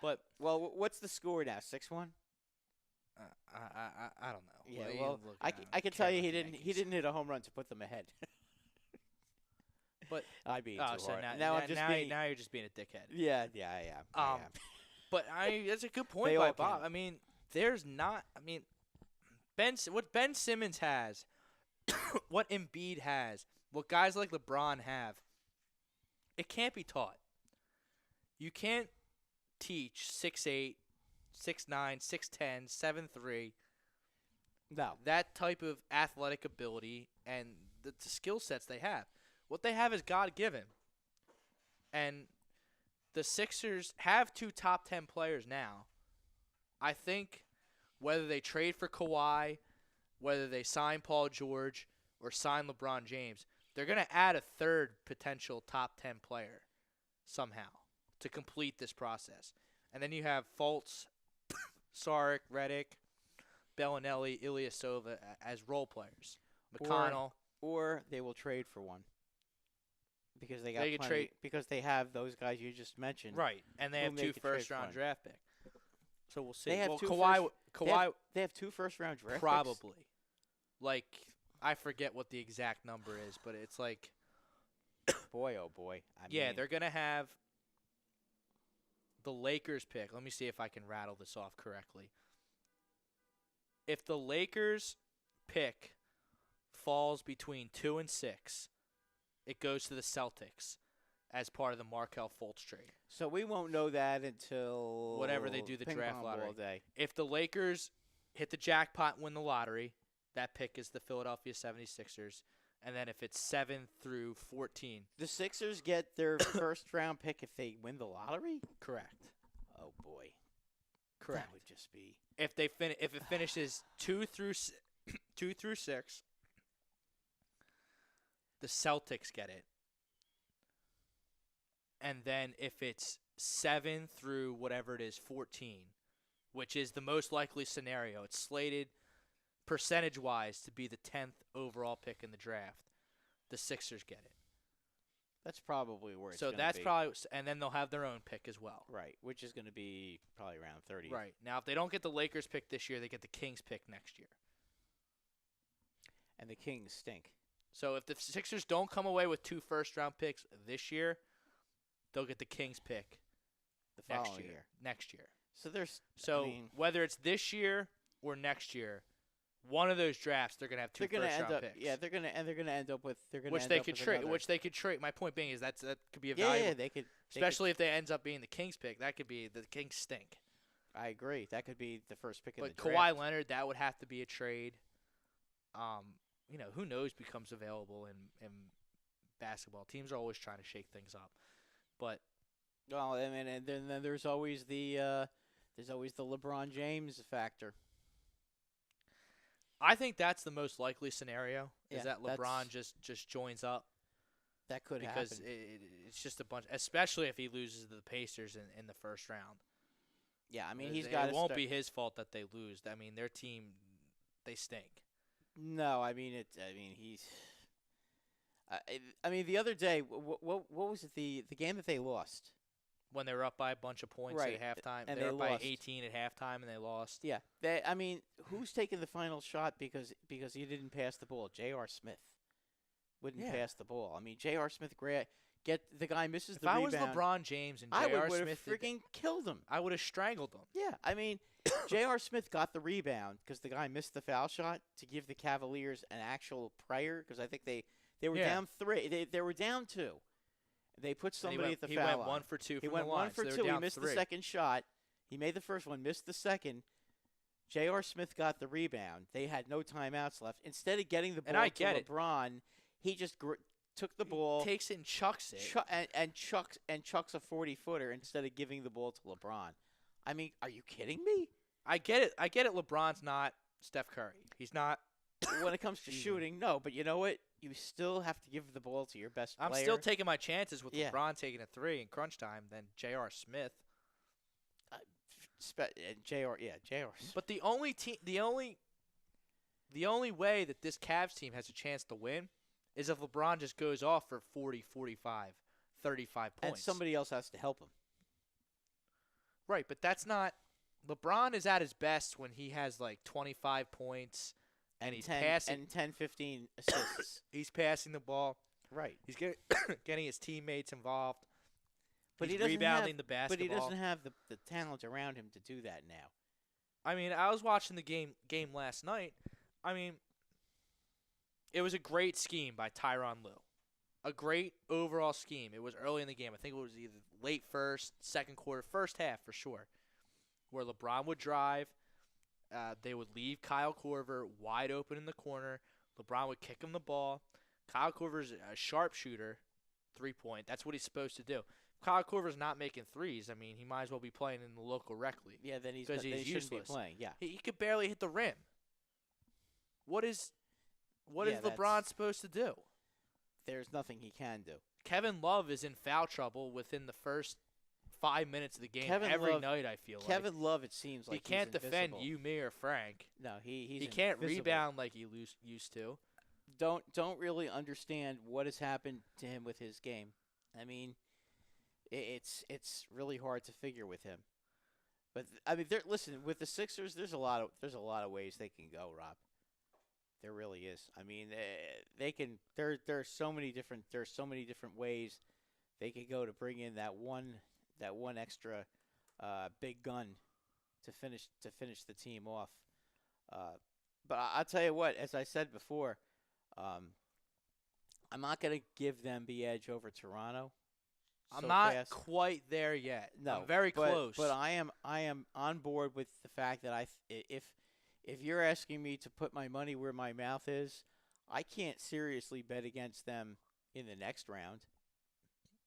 Speaker 2: But
Speaker 3: well, what's the score now? 6-1.
Speaker 2: I don't know.
Speaker 3: Yeah, well, I can tell you he didn't hit a home run to put them ahead.
Speaker 2: But
Speaker 3: I being too hard.
Speaker 2: Now
Speaker 3: I'm just being.
Speaker 2: Now you're just being a dickhead.
Speaker 3: Yeah, I am.
Speaker 2: But that's a good point
Speaker 3: They
Speaker 2: by
Speaker 3: all
Speaker 2: Bob.
Speaker 3: can.
Speaker 2: I mean, there's not. I mean, what Ben Simmons has, what Embiid has, what guys like LeBron have, it can't be taught. You can't teach 6'8", 6'9", 6'10", 7'3",
Speaker 3: No.
Speaker 2: that type of athletic ability and the skill sets they have. What they have is God-given. And the Sixers have 2 top 10 players now. I think whether they trade for Kawhi, whether they sign Paul George, or sign LeBron James, they're going to add a third potential top 10 player somehow to complete this process. And then you have Fultz, Saric, Redick, Bellinelli, Ilyasova as role players. McConnell.
Speaker 3: Or they will trade for one. Because they got
Speaker 2: They could
Speaker 3: plenty,
Speaker 2: trade-
Speaker 3: because they have those guys you just mentioned.
Speaker 2: Right. And they have
Speaker 3: whom they
Speaker 2: 2
Speaker 3: could trade
Speaker 2: first-round
Speaker 3: for.
Speaker 2: draft picks. So we'll see.
Speaker 3: They have
Speaker 2: well,
Speaker 3: 2
Speaker 2: Kawhi
Speaker 3: They have 2 first-round draft picks?
Speaker 2: probably. Like, I forget what the exact number is, but it's like,
Speaker 3: Boy, oh boy.
Speaker 2: yeah, they're going to have the Lakers pick. Let me see if I can rattle this off correctly. If the Lakers pick falls between 2 and 6, it goes to the Celtics as part of the Markelle Fultz trade.
Speaker 3: So we won't know that until
Speaker 2: Whatever they do the
Speaker 3: ping
Speaker 2: draft
Speaker 3: pong
Speaker 2: lottery.
Speaker 3: ball day.
Speaker 2: If the Lakers hit the jackpot and win the lottery, that pick is the Philadelphia 76ers. And then if it's 7 through 14.
Speaker 3: The Sixers get their first-round pick if they win the lottery?
Speaker 2: Correct.
Speaker 3: Oh, boy.
Speaker 2: Correct.
Speaker 3: That would just be...
Speaker 2: If it finishes 2 through 6, the Celtics get it. And then if it's 7 through whatever it is, 14, which is the most likely scenario, it's slated percentage-wise to be the 10th overall pick in the draft. The Sixers get it.
Speaker 3: That's probably where it's
Speaker 2: So
Speaker 3: going to be.
Speaker 2: that's probably, and then they'll have their own pick as well.
Speaker 3: Right, which is going to be probably around 30.
Speaker 2: Right. Now, if they don't get the Lakers pick this year, they get the Kings pick next year.
Speaker 3: And the Kings stink.
Speaker 2: So if the Sixers don't come away with 2 first-round picks this year, they'll get the Kings pick
Speaker 3: The
Speaker 2: next
Speaker 3: following
Speaker 2: year.
Speaker 3: year.
Speaker 2: Next year.
Speaker 3: So there's...
Speaker 2: So
Speaker 3: I mean,
Speaker 2: whether it's this year or next year, one of those drafts they're gonna have 2
Speaker 3: they're going to
Speaker 2: first-round
Speaker 3: end up...
Speaker 2: picks.
Speaker 3: Yeah, they're going to end up with...
Speaker 2: Which they could trade. Which they could trade. My point being is that could be a valuable.
Speaker 3: Yeah, they could...
Speaker 2: Especially if they ends up being the Kings pick, that could be the Kings stink.
Speaker 3: I agree. That could be the first pick in
Speaker 2: But
Speaker 3: the draft.
Speaker 2: Kawhi Leonard, that would have to be a trade. Who knows becomes available in basketball. Teams are always trying to shake things up. But
Speaker 3: Well, I mean, and then there's always the LeBron James factor.
Speaker 2: I think that's the most likely scenario
Speaker 3: Yeah,
Speaker 2: is that
Speaker 3: that's-
Speaker 2: LeBron just joins up
Speaker 3: That could
Speaker 2: because
Speaker 3: happen.
Speaker 2: it's just a bunch, especially if he loses to the Pacers in the first round.
Speaker 3: Yeah, I mean,
Speaker 2: It-
Speaker 3: he's got.
Speaker 2: It won't be his fault that they lose. I mean, their team, they stink.
Speaker 3: No, I mean it. I mean he's. I mean the other day, what was it? The game that they lost.
Speaker 2: When they were up by a bunch of points
Speaker 3: Right,
Speaker 2: at halftime,
Speaker 3: and
Speaker 2: they were
Speaker 3: they
Speaker 2: up by
Speaker 3: lost.
Speaker 2: 18 at halftime, and they lost.
Speaker 3: Yeah, I mean, who's taking the final shot because he didn't pass the ball? J.R. Smith wouldn't
Speaker 2: Yeah.
Speaker 3: pass the ball. I mean, J.R. Smith, get the guy misses
Speaker 2: If
Speaker 3: the
Speaker 2: I
Speaker 3: rebound.
Speaker 2: was LeBron James and
Speaker 3: I
Speaker 2: J.R.
Speaker 3: would
Speaker 2: Smith,
Speaker 3: have freaking killed him.
Speaker 2: I would have strangled them.
Speaker 3: Yeah, I mean, J.R. Smith got the rebound because the guy missed the foul shot to give the Cavaliers an actual prayer because I think they were
Speaker 2: Yeah.
Speaker 3: down 3. They were down 2. They put
Speaker 2: And
Speaker 3: somebody at the
Speaker 2: he
Speaker 3: foul
Speaker 2: went
Speaker 3: line.
Speaker 2: 1 for 2
Speaker 3: He
Speaker 2: from
Speaker 3: went
Speaker 2: the line.
Speaker 3: 1 for
Speaker 2: so they
Speaker 3: 2.
Speaker 2: were
Speaker 3: He
Speaker 2: down
Speaker 3: missed
Speaker 2: 3.
Speaker 3: the second shot. He made the first one, missed the second. J.R. Smith got the rebound. They had no timeouts left. Instead of getting the ball
Speaker 2: And I
Speaker 3: to
Speaker 2: get it.
Speaker 3: LeBron, he just took the ball
Speaker 2: Takes it and chucks it.
Speaker 3: and chucks a 40-footer instead of giving the ball to LeBron. I mean, are you kidding me?
Speaker 2: I get it. LeBron's not Steph Curry. He's not
Speaker 3: when it comes to shooting, no. But you know what? You still have to give the ball to your best player.
Speaker 2: I'm still taking my chances with
Speaker 3: Yeah.
Speaker 2: LeBron taking a 3 in crunch time than J.R. Smith.
Speaker 3: J.R. J.R.
Speaker 2: But the only way that this Cavs team has a chance to win is if LeBron just goes off for 40, 45, 35 points.
Speaker 3: And somebody else has to help him.
Speaker 2: Right, but that's not – LeBron is at his best when he has like 25 points and he's
Speaker 3: 10,
Speaker 2: passing.
Speaker 3: And 10, 15 assists.
Speaker 2: He's passing the ball.
Speaker 3: Right.
Speaker 2: He's getting his teammates involved.
Speaker 3: But
Speaker 2: he's
Speaker 3: he doesn't
Speaker 2: rebounding
Speaker 3: have,
Speaker 2: the basketball.
Speaker 3: But he doesn't have the talent around him to do that now.
Speaker 2: I mean, I was watching the game last night. I mean, it was a great scheme by Tyronn Lue. A great overall scheme. It was early in the game. I think it was either late first, second quarter, first half for sure, where LeBron would drive. They would leave Kyle Korver wide open in the corner. LeBron would kick him the ball. Kyle Korver's a sharpshooter, 3-point. That's what he's supposed to do. Kyle Korver's not making threes. I mean, he might as well be playing in the local rec league.
Speaker 3: Yeah, then he's
Speaker 2: useless.
Speaker 3: shouldn't be playing. Yeah,
Speaker 2: he could barely hit the rim. What is LeBron supposed to do?
Speaker 3: There's nothing he can do.
Speaker 2: Kevin Love is in foul trouble within the first 5 minutes of the game every night, I feel like.
Speaker 3: Kevin Love, it seems like
Speaker 2: he can't
Speaker 3: he's
Speaker 2: defend
Speaker 3: invisible.
Speaker 2: you, me, or Frank.
Speaker 3: No, he
Speaker 2: can't
Speaker 3: invisible.
Speaker 2: rebound like he used to.
Speaker 3: Don't really understand what has happened to him with his game. I mean, it's really hard to figure with him. But I mean, listen, with the Sixers, there's a lot of ways they can go, Rob. There really is. I mean, they can. There's so many different ways they could go to bring in that one extra big gun to finish the team off. But I'll tell you what, as I said before, I'm not going to give them the edge over Toronto.
Speaker 2: I'm not quite there yet.
Speaker 3: No,
Speaker 2: I'm very close.
Speaker 3: But I am on board with the fact that if you're asking me to put my money where my mouth is, I can't seriously bet against them in the next round.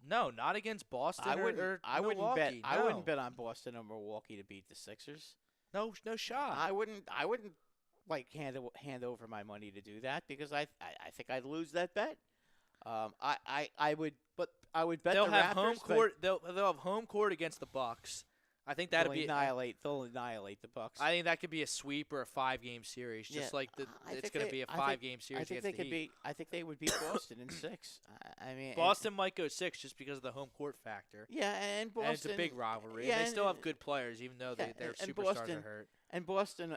Speaker 2: No, not against Boston
Speaker 3: I wouldn't
Speaker 2: Milwaukee.
Speaker 3: I wouldn't bet on Boston or Milwaukee to beat the Sixers.
Speaker 2: No shot.
Speaker 3: I wouldn't like hand over my money to do that because I think I'd lose that bet. I would bet
Speaker 2: they'll
Speaker 3: the
Speaker 2: have
Speaker 3: Raptors,
Speaker 2: home court. They'll have home court against the Bucks. I think that'll be
Speaker 3: they'll annihilate the Bucks.
Speaker 2: I think that could be a sweep or a 5-game series, just like it's going to be a 5-game series.
Speaker 3: I think they could be. I think they would beat Boston in 6. I mean,
Speaker 2: Boston might go 6 just because of the home court factor.
Speaker 3: Yeah, and Boston.
Speaker 2: And it's a big rivalry.
Speaker 3: Yeah,
Speaker 2: they still have good players, even though their superstars are hurt.
Speaker 3: And Boston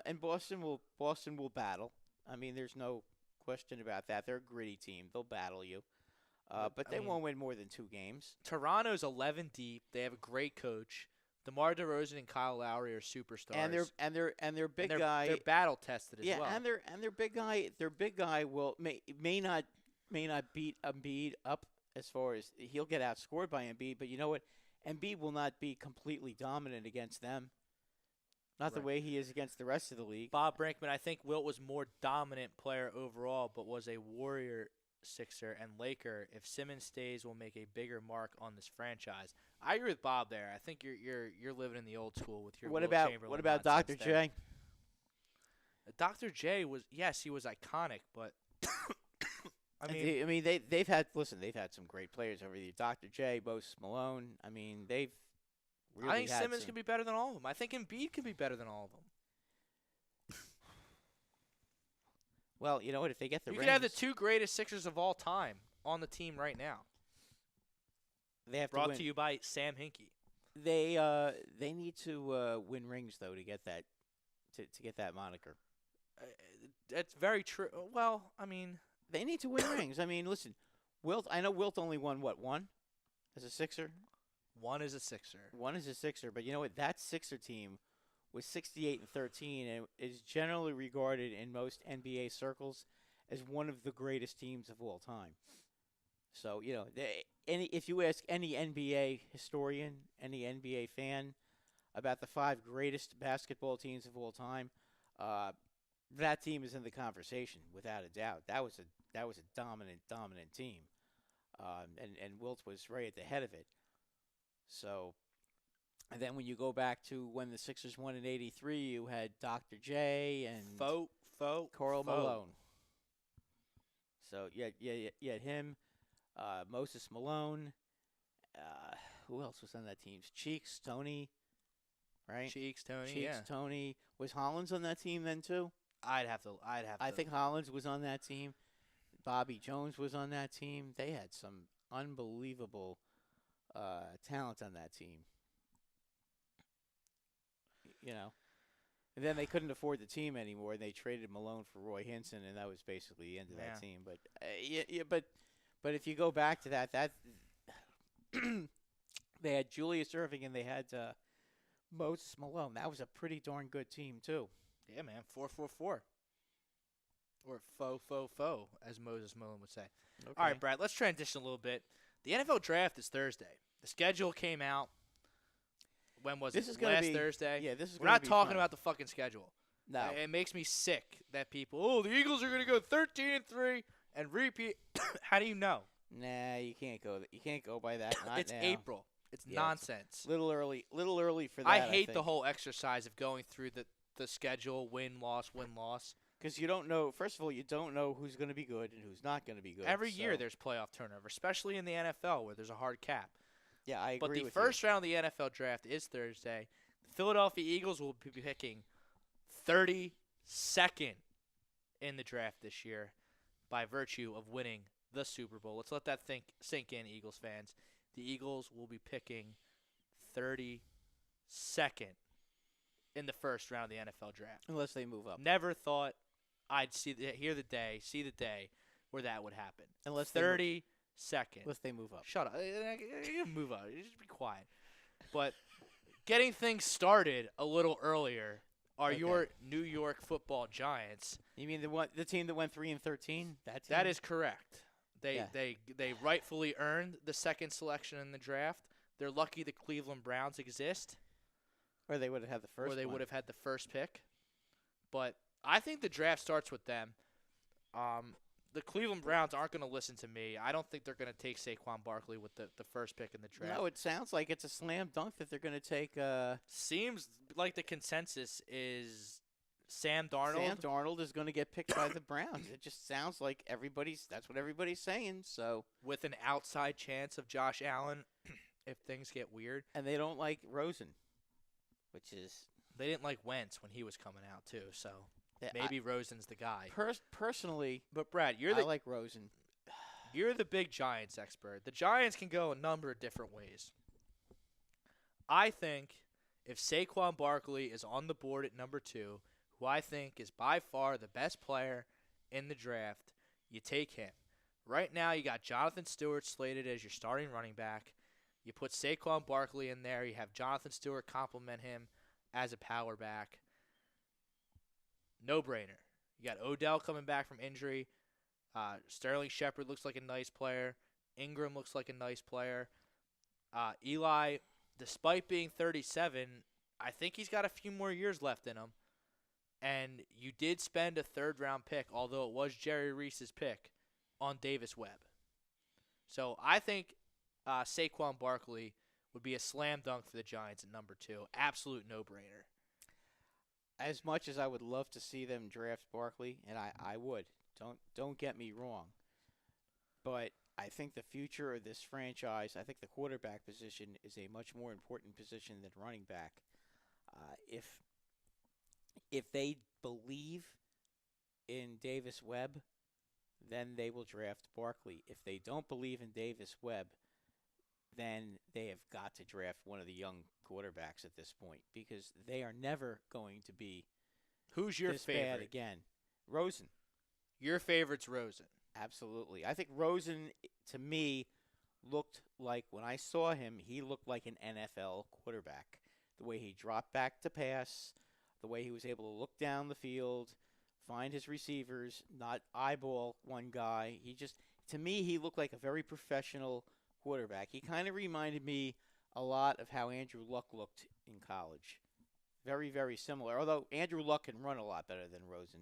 Speaker 3: will battle. I mean, there's no question about that. They're a gritty team. They'll battle you. But they won't win more than 2 games.
Speaker 2: Toronto's 11 deep. They have a great coach. DeMar DeRozan and Kyle Lowry are superstars.
Speaker 3: And their big guy.
Speaker 2: They're battle tested as well.
Speaker 3: Yeah, and their big guy may not beat Embiid up as far as he'll get outscored by Embiid, but you know what? Embiid will not be completely dominant against them. Not the way he is against the rest of the league.
Speaker 2: Bob Brinkman, I think Wilt was more dominant player overall, but was a Warrior, Sixer, and Laker. If Simmons stays, will make a bigger mark on this franchise. I agree with Bob there. I think you're living in the old school with your Wilt Chamberlain.
Speaker 3: What about Dr. J?
Speaker 2: Dr. J was he was iconic, but
Speaker 3: they've had some great players over the years. Dr. J, Moses Malone. I mean, they've really
Speaker 2: I think Simmons can be better than all of them. I think Embiid can be better than all of them.
Speaker 3: Well, you know what? If they get the
Speaker 2: you
Speaker 3: rings,
Speaker 2: could have the 2 greatest Sixers of all time on the team right now.
Speaker 3: They have
Speaker 2: brought
Speaker 3: to win.
Speaker 2: To you by Sam Hinkie.
Speaker 3: They need to win rings though to get that moniker.
Speaker 2: That's very true. Well, I mean,
Speaker 3: they need to win rings. I mean, listen, Wilt. I know Wilt only won one as a Sixer.
Speaker 2: 1 is a Sixer.
Speaker 3: 1 is a Sixer, but you know what? That Sixer team was 68-13, and is generally regarded in most NBA circles as one of the greatest teams of all time. So, you know, if you ask any NBA historian, any NBA fan about the 5 greatest basketball teams of all time, that team is in the conversation without a doubt. That was a dominant team, and Wilt was right at the head of it. So, and then when you go back to when the Sixers won in '83, you had Dr. J and
Speaker 2: Karl
Speaker 3: Malone. So you had him, Moses Malone. Who else was on that team? Cheeks, Tony, right?
Speaker 4: Cheeks, Tony.
Speaker 3: Cheeks,
Speaker 4: Yeah.
Speaker 3: Tony. Was Hollins on that team then too?
Speaker 4: I'd have to.
Speaker 3: I think Hollins was on that team. Bobby Jones was on that team. They had some unbelievable talent on that team. You know. And then they couldn't afford the team anymore. They traded Malone for Roy Hinson, and that was basically the end of that team. But but if you go back to that they had Julius Erving and they had Moses Malone. That was a pretty darn good team too.
Speaker 4: Yeah, man. 4-4-4. Or faux, as Moses Malone would say.
Speaker 3: Okay.
Speaker 4: All right, Brad, let's transition a little bit. The NFL draft is Thursday. The schedule came out. When was
Speaker 3: This
Speaker 4: it?
Speaker 3: is gonna
Speaker 4: Last
Speaker 3: be-
Speaker 4: Thursday?
Speaker 3: Yeah, this is.
Speaker 4: We're
Speaker 3: gonna
Speaker 4: not
Speaker 3: be
Speaker 4: talking
Speaker 3: fun.
Speaker 4: about the fucking schedule.
Speaker 3: No.
Speaker 4: It makes me sick that people, the Eagles are going to go 13-3 and repeat. How do you know?
Speaker 3: Nah, you can't go. You can't go by that. Not
Speaker 4: It's
Speaker 3: now.
Speaker 4: April. It's
Speaker 3: Yeah,
Speaker 4: nonsense.
Speaker 3: Little early for that.
Speaker 4: I hate the
Speaker 3: think.
Speaker 4: whole exercise of going through the schedule, win, loss.
Speaker 3: Because you don't know. First of all, you don't know who's going to be good and who's not going to be good.
Speaker 4: Every year
Speaker 3: so-
Speaker 4: there's playoff turnover, especially in the NFL where there's a hard cap.
Speaker 3: Yeah, I agree
Speaker 4: But the
Speaker 3: with
Speaker 4: first round of the NFL draft is Thursday. The Philadelphia Eagles will be picking 32nd in the draft this year by virtue of winning the Super Bowl. Let's let that sink in, Eagles fans. The Eagles will be picking 32nd in the first round of the NFL draft.
Speaker 3: you. Unless they move up.
Speaker 4: Never thought I'd see the day where that would happen.
Speaker 3: Unless they move-
Speaker 4: 32nd.
Speaker 3: Unless they move up.
Speaker 4: Shut up. You move on. You just be quiet. But getting things started a little earlier are
Speaker 3: Okay.
Speaker 4: your New York Football Giants.
Speaker 3: You mean the team that went 3-13? That team?
Speaker 4: That is correct.
Speaker 3: Yeah.
Speaker 4: They rightfully earned the second selection in the draft. They're lucky the Cleveland Browns exist,
Speaker 3: Or they would have had the first.
Speaker 4: or they
Speaker 3: one.
Speaker 4: would have had the first pick. But I think the draft starts with them. The Cleveland Browns aren't going to listen to me. I don't think they're going to take Saquon Barkley with the first pick in the draft.
Speaker 3: No, it sounds like it's a slam dunk that they're going to take.
Speaker 4: Seems like the consensus is Sam Darnold.
Speaker 3: Sam Darnold is going to get picked by the Browns. It just sounds like that's what everybody's saying. So,
Speaker 4: with an outside chance of Josh Allen if things get weird.
Speaker 3: and they don't like Rosen, which is
Speaker 4: They didn't like Wentz when he was coming out too, so
Speaker 3: yeah,
Speaker 4: maybe Rosen's the guy.
Speaker 3: personally,
Speaker 4: But Brad,
Speaker 3: I like Rosen.
Speaker 4: you're the big Giants expert. The Giants can go a number of different ways. I think if Saquon Barkley is on the board at number 2, who I think is by far the best player in the draft, you take him. Right now, you got Jonathan Stewart slated as your starting running back. You put Saquon Barkley in there. You have Jonathan Stewart complement him as a power back. No-brainer. You got Odell coming back from injury. Sterling Shepard looks like a nice player. Ingram looks like a nice player. Eli, despite being 37, I think he's got a few more years left in him. And you did spend a third-round pick, although it was Jerry Reese's pick, on Davis Webb. So I think Saquon Barkley would be a slam dunk for the Giants at number 2. Absolute no-brainer.
Speaker 3: As much as I would love to see them draft Barkley, and I would, don't get me wrong, but I think the future of this franchise, I think the quarterback position is a much more important position than running back. If they believe in Davis Webb, then they will draft Barkley. If they don't believe in Davis Webb, then they have got to draft one of the young quarterbacks at this point because they are never going to be
Speaker 4: Who's your
Speaker 3: this bad
Speaker 4: favorite?
Speaker 3: again. Rosen,
Speaker 4: Your favorite's Rosen.
Speaker 3: absolutely. I think Rosen, to me, looked like, when I saw him, he looked like an NFL quarterback. The way he dropped back to pass, the way he was able to look down the field, find his receivers, not eyeball one guy. To me, he looked like a very professional quarterback. He kind of reminded me a lot of how Andrew Luck looked in college. Very, very similar. Although Andrew Luck can run a lot better than Rosen.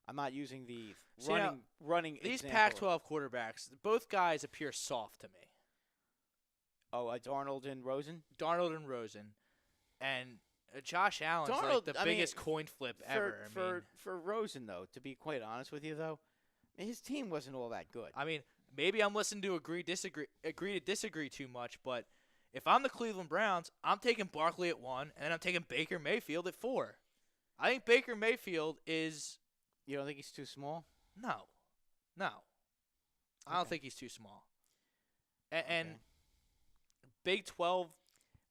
Speaker 3: I'm not using the
Speaker 4: See, now,
Speaker 3: running.
Speaker 4: These
Speaker 3: example.
Speaker 4: Pac-12 quarterbacks, both guys appear soft to me.
Speaker 3: Oh, Darnold and Rosen.
Speaker 4: Darnold and Rosen. And Josh Allen's like
Speaker 3: Darnold,
Speaker 4: the
Speaker 3: I mean,
Speaker 4: biggest coin flip ever.
Speaker 3: For Rosen, though, to be quite honest with you, though, his team wasn't all that good.
Speaker 4: I mean, maybe I'm listening to agree to disagree too much, but if I'm the Cleveland Browns, I'm taking Barkley at 1, and then I'm taking Baker Mayfield at 4. I think Baker Mayfield is
Speaker 3: You don't think he's too small?
Speaker 4: no. I don't think he's too small. And Big 12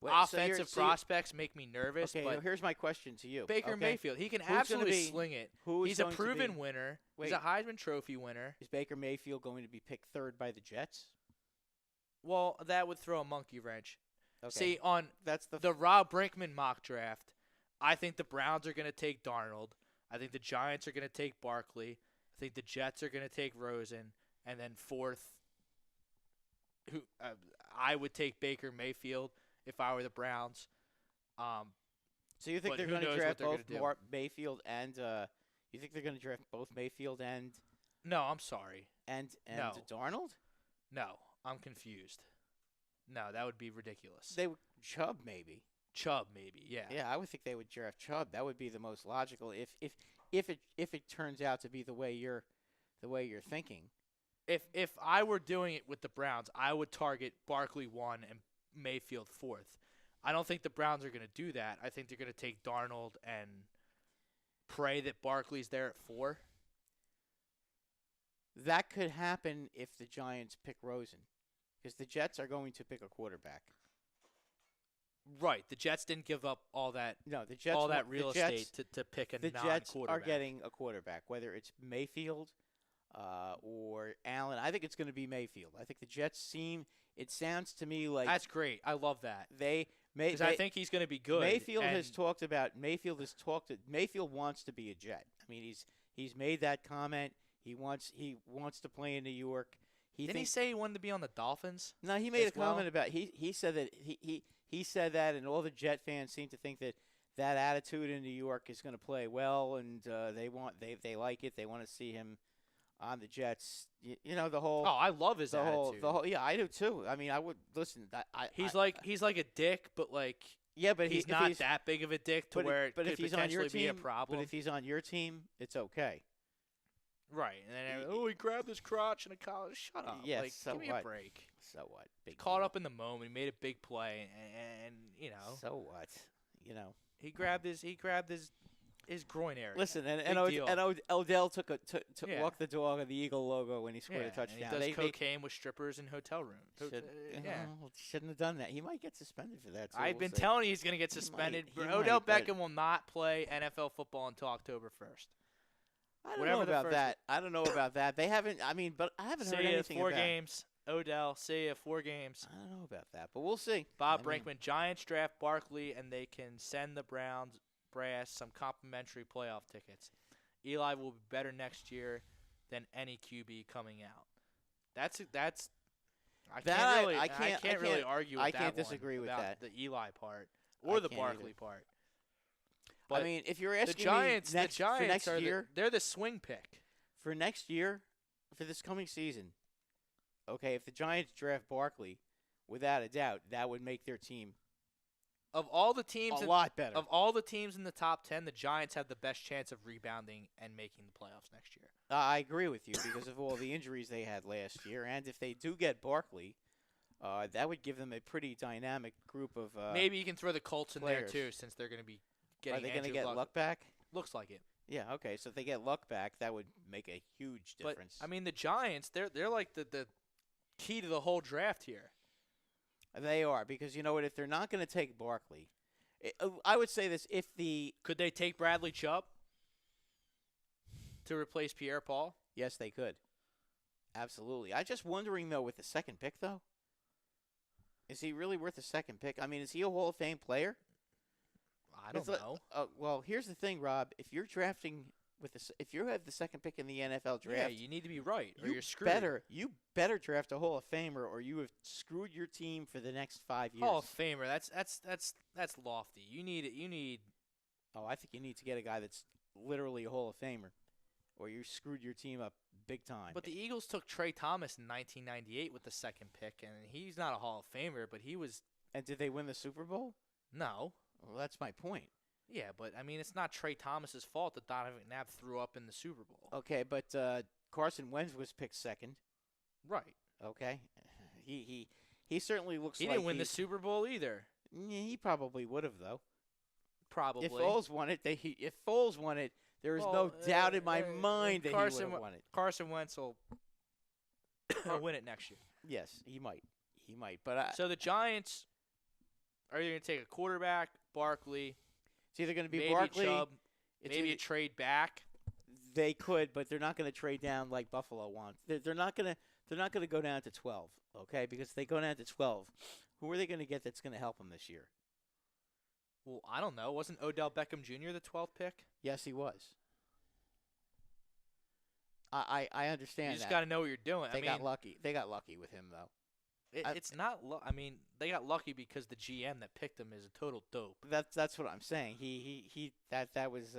Speaker 4: offensive prospects make me nervous.
Speaker 3: Okay,
Speaker 4: but
Speaker 3: here's my question to you.
Speaker 4: Baker Mayfield, he can
Speaker 3: Who's
Speaker 4: absolutely
Speaker 3: gonna be-
Speaker 4: sling it.
Speaker 3: who is
Speaker 4: He's a
Speaker 3: going to
Speaker 4: proven
Speaker 3: be-
Speaker 4: winner.
Speaker 3: Wait.
Speaker 4: He's a Heisman Trophy winner.
Speaker 3: Is Baker Mayfield going to be picked 3rd by the Jets?
Speaker 4: Well, that would throw a monkey wrench.
Speaker 3: Okay.
Speaker 4: See, on
Speaker 3: that's
Speaker 4: the Rob Brinkman mock draft, I think the Browns are going to take Darnold. I think the Giants are going to take Barkley. I think the Jets are going to take Rosen. And then 4th, I would take Baker Mayfield if I were the Browns.
Speaker 3: So you think
Speaker 4: but
Speaker 3: they're
Speaker 4: who
Speaker 3: going to
Speaker 4: knows
Speaker 3: draft
Speaker 4: what they're
Speaker 3: both
Speaker 4: gonna do.
Speaker 3: Mayfield and you think they're going to draft both Mayfield and
Speaker 4: No, I'm sorry.
Speaker 3: No. Darnold?
Speaker 4: No, I'm confused. No, that would be ridiculous.
Speaker 3: They would Chubb maybe.
Speaker 4: Chubb maybe, yeah.
Speaker 3: Yeah, I would think they would draft Chubb. That would be the most logical if it turns out to be the way you're thinking.
Speaker 4: If I were doing it with the Browns, I would target Barkley 1 and Mayfield 4th. I don't think the Browns are going to do that. I think they're going to take Darnold and pray that Barkley's there at 4.
Speaker 3: That could happen if the Giants pick Rosen, because the Jets are going to pick a quarterback.
Speaker 4: Right. The Jets didn't give up all that
Speaker 3: No, the Jets
Speaker 4: all that
Speaker 3: the
Speaker 4: real
Speaker 3: Jets,
Speaker 4: estate to pick a
Speaker 3: The
Speaker 4: non-quarterback.
Speaker 3: Jets are getting a quarterback, whether it's Mayfield or Allen. I think it's going to be Mayfield. I think the Jets seem. It sounds to me like
Speaker 4: That's great. I love that.
Speaker 3: Because
Speaker 4: I think he's going to be good.
Speaker 3: Mayfield
Speaker 4: and
Speaker 3: has talked. Mayfield wants to be a Jet. I mean, he's made that comment. He wants to play in New York.
Speaker 4: Didn't he say he wanted to be on the Dolphins?
Speaker 3: No, he made
Speaker 4: as
Speaker 3: a comment
Speaker 4: well?
Speaker 3: about he said that he said that, and all the Jet fans seem to think that attitude in New York is going to play well, and they like it. They want to see him on the Jets. You know the whole.
Speaker 4: Oh, I love his attitude.
Speaker 3: Yeah, I do too. I mean, I would listen.
Speaker 4: He's like a dick, but like
Speaker 3: yeah, but
Speaker 4: he's not that big of a dick to where it
Speaker 3: but
Speaker 4: could
Speaker 3: if he's on your
Speaker 4: potentially be a
Speaker 3: team,
Speaker 4: problem.
Speaker 3: But if he's on your team, it's okay.
Speaker 4: Right, and then he grabbed his crotch in a college. Shut up!
Speaker 3: Yeah,
Speaker 4: like,
Speaker 3: so
Speaker 4: give me
Speaker 3: what?
Speaker 4: a break.
Speaker 3: So what? Big
Speaker 4: Caught
Speaker 3: deal.
Speaker 4: up in the moment. He made a big play, and you know.
Speaker 3: So what? You know.
Speaker 4: He grabbed his groin area.
Speaker 3: Listen,
Speaker 4: Big deal.
Speaker 3: Odell took
Speaker 4: Yeah.
Speaker 3: walked the dog of the Eagle logo when he scored a touchdown.
Speaker 4: And he does cocaine with strippers in hotel rooms.
Speaker 3: Shouldn't have done that. He might get suspended for that. Too.
Speaker 4: I've been telling you he's going to get suspended.
Speaker 3: He
Speaker 4: Odell
Speaker 3: might,
Speaker 4: Beckham will not play NFL football until October 1st.
Speaker 3: I don't
Speaker 4: whatever
Speaker 3: know
Speaker 4: the
Speaker 3: about
Speaker 4: first-
Speaker 3: that. I don't know about that. They haven't. I mean, but I haven't heard
Speaker 4: See ya,
Speaker 3: anything
Speaker 4: 4
Speaker 3: about.
Speaker 4: games. Odell, see ya, 4 games.
Speaker 3: I don't know about that, but we'll see.
Speaker 4: Bob
Speaker 3: I mean,
Speaker 4: Brinkman, Giants draft Barkley, and they can send the Browns brass some complimentary playoff tickets. Eli will be better next year than any QB coming out. I can't really argue with
Speaker 3: I
Speaker 4: that
Speaker 3: can't
Speaker 4: one
Speaker 3: disagree with
Speaker 4: about
Speaker 3: that.
Speaker 4: the Eli part or the
Speaker 3: can't
Speaker 4: Barkley
Speaker 3: either.
Speaker 4: part.
Speaker 3: I
Speaker 4: But
Speaker 3: mean, if you're
Speaker 4: the
Speaker 3: asking
Speaker 4: Giants,
Speaker 3: me next,
Speaker 4: the Giants
Speaker 3: for next
Speaker 4: are
Speaker 3: year,
Speaker 4: they're the swing pick.
Speaker 3: for next year, for this coming season, okay, if the Giants draft Barkley, without a doubt, that would make their team
Speaker 4: Of all the teams
Speaker 3: a lot better.
Speaker 4: Of all the teams in the top 10, the Giants have the best chance of rebounding and making the playoffs next year.
Speaker 3: I agree with you because of all the injuries they had last year, and if they do get Barkley, that would give them a pretty dynamic group of.
Speaker 4: Maybe you can throw the Colts in
Speaker 3: players.
Speaker 4: there too, since they're going to be getting.
Speaker 3: Are they going to
Speaker 4: Andrew
Speaker 3: get Luck back?
Speaker 4: Looks like it.
Speaker 3: Yeah. Okay. So if they get Luck back, that would make a huge difference.
Speaker 4: But I mean, the Giants, they're like the key to the whole draft here.
Speaker 3: They are because you know what? If they're not going to take Barkley, I would say this:
Speaker 4: Could they take Bradley Chubb to replace Pierre-Paul?
Speaker 3: yes, they could. Absolutely. I'm just wondering though, with the second pick, though, is he really worth a second pick? I mean, is he a Hall of Fame player?
Speaker 4: I don't know.
Speaker 3: Well, here's the thing, Rob. If you're drafting if you have the second pick in the NFL draft,
Speaker 4: Yeah, you need to be right, or
Speaker 3: you
Speaker 4: you're screwed.
Speaker 3: You better draft a Hall of Famer, or you have screwed your team for the next 5 years.
Speaker 4: Hall of Famer. That's lofty. You need.
Speaker 3: Oh, I think you need to get a guy that's literally a Hall of Famer, or you screwed your team up big time.
Speaker 4: But the Eagles took Trey Thomas in 1998 with the second pick, and he's not a Hall of Famer, but he was
Speaker 3: and did they win the Super Bowl?
Speaker 4: no.
Speaker 3: Well, that's my point.
Speaker 4: Yeah, but I mean, it's not Trey Thomas's fault that Donovan McNabb threw up in the Super Bowl.
Speaker 3: Okay, but Carson Wentz was picked second.
Speaker 4: Right.
Speaker 3: Okay, he certainly looks.
Speaker 4: He
Speaker 3: like
Speaker 4: didn't win the Super Bowl either.
Speaker 3: Yeah, he probably would have though.
Speaker 4: Probably.
Speaker 3: If Foles won it, if Foles won it, there is no doubt in my mind that he would have won it.
Speaker 4: Carson Wentz will win it next year.
Speaker 3: Yes, he might. He might. But
Speaker 4: so the Giants are either going to take a quarterback, Barkley.
Speaker 3: It's either going to be
Speaker 4: maybe
Speaker 3: Barkley.
Speaker 4: Chubb, maybe a trade back.
Speaker 3: They could, but they're not going to trade down like Buffalo wants. They're not going to. They're not going to go down to 12. Okay, because if they go down to 12, who are they going to get that's going to help them this year?
Speaker 4: Well, I don't know. Wasn't Odell Beckham Jr. the 12th pick?
Speaker 3: Yes, he was. I understand.
Speaker 4: You just got to know what you're doing.
Speaker 3: They got lucky. They got lucky with him though.
Speaker 4: It's not. I mean, they got lucky because the GM that picked him is a total dope.
Speaker 3: That's what I'm saying. That was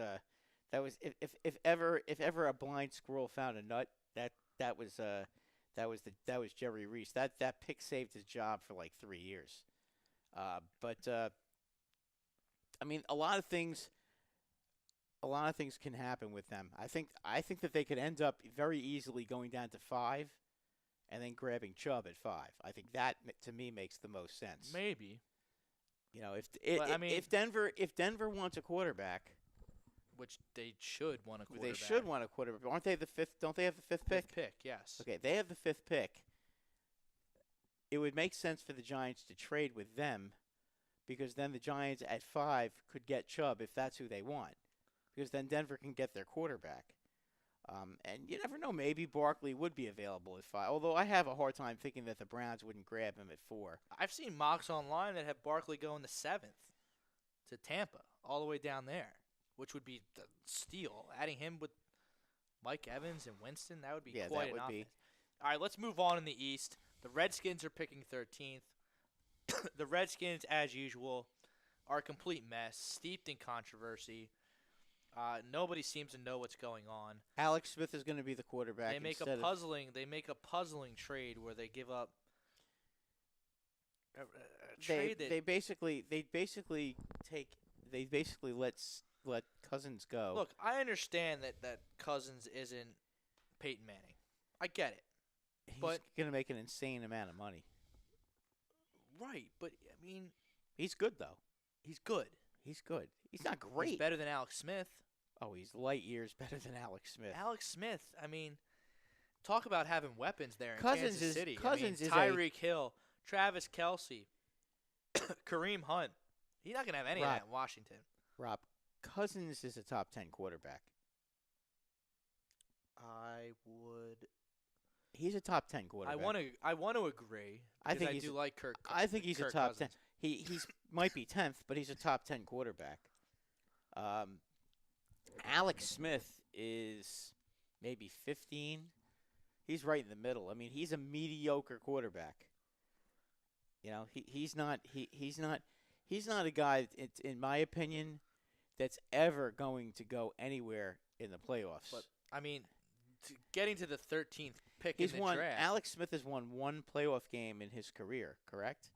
Speaker 3: if ever a blind squirrel found a nut, that was Jerry Reese. That pick saved his job for like 3 years. I mean, a lot of things can happen with them. I think that they could end up very easily going down to 5, and then grabbing Chubb at 5. I think that to me makes the most sense.
Speaker 4: Maybe.
Speaker 3: You know, if Denver wants a quarterback,
Speaker 4: which they should want a quarterback.
Speaker 3: They should want a quarterback. Aren't they the 5th? Don't they have the 5th pick?
Speaker 4: 5th pick, yes.
Speaker 3: Okay, they have the 5th pick. It would make sense for the Giants to trade with them, because then the Giants at 5 could get Chubb if that's who they want, because then Denver can get their quarterback. And you never know, maybe Barkley would be available at 5, although I have a hard time thinking that the Browns wouldn't grab him at 4.
Speaker 4: I've seen mocks online that have Barkley going to 7th to Tampa, all the way down there, which would be the steal. Adding him with Mike Evans and Winston, that would be quite an offense. All right, let's move on in the East. The Redskins are picking 13th. The Redskins, as usual, are a complete mess, steeped in controversy. Nobody seems to know what's going on.
Speaker 3: Alex Smith is going to be the quarterback.
Speaker 4: They make a puzzling trade where they give up a trade
Speaker 3: they basically let Cousins go.
Speaker 4: Look, I understand that Cousins isn't Peyton Manning. I get it.
Speaker 3: He's
Speaker 4: but
Speaker 3: going to make an insane amount of money.
Speaker 4: Right, but I mean,
Speaker 3: he's good though.
Speaker 4: He's good.
Speaker 3: He's good. He's not great.
Speaker 4: He's better than Alex Smith.
Speaker 3: Oh, he's light years better than Alex Smith.
Speaker 4: Alex Smith, I mean, talk about having weapons there in
Speaker 3: Cousins
Speaker 4: Kansas City.
Speaker 3: Cousins is
Speaker 4: Tyreek Hill, Travis Kelce, Kareem Hunt. He's not going to have any of that in Washington.
Speaker 3: Rob, Cousins is a top 10 quarterback. He's a top 10 quarterback.
Speaker 4: I want to agree. I do like Kirk.
Speaker 3: I think he's
Speaker 4: Kirk
Speaker 3: a top
Speaker 4: Cousins.
Speaker 3: 10. He's might be 10th, but he's a top 10 quarterback. Alex Smith is maybe 15. He's right in the middle. I mean, he's a mediocre quarterback. You know, he's not a guy, in my opinion, that's ever going to go anywhere in the playoffs.
Speaker 4: But I mean, getting to the 13th pick in the draft.
Speaker 3: Alex Smith has won one playoff game in his career, correct?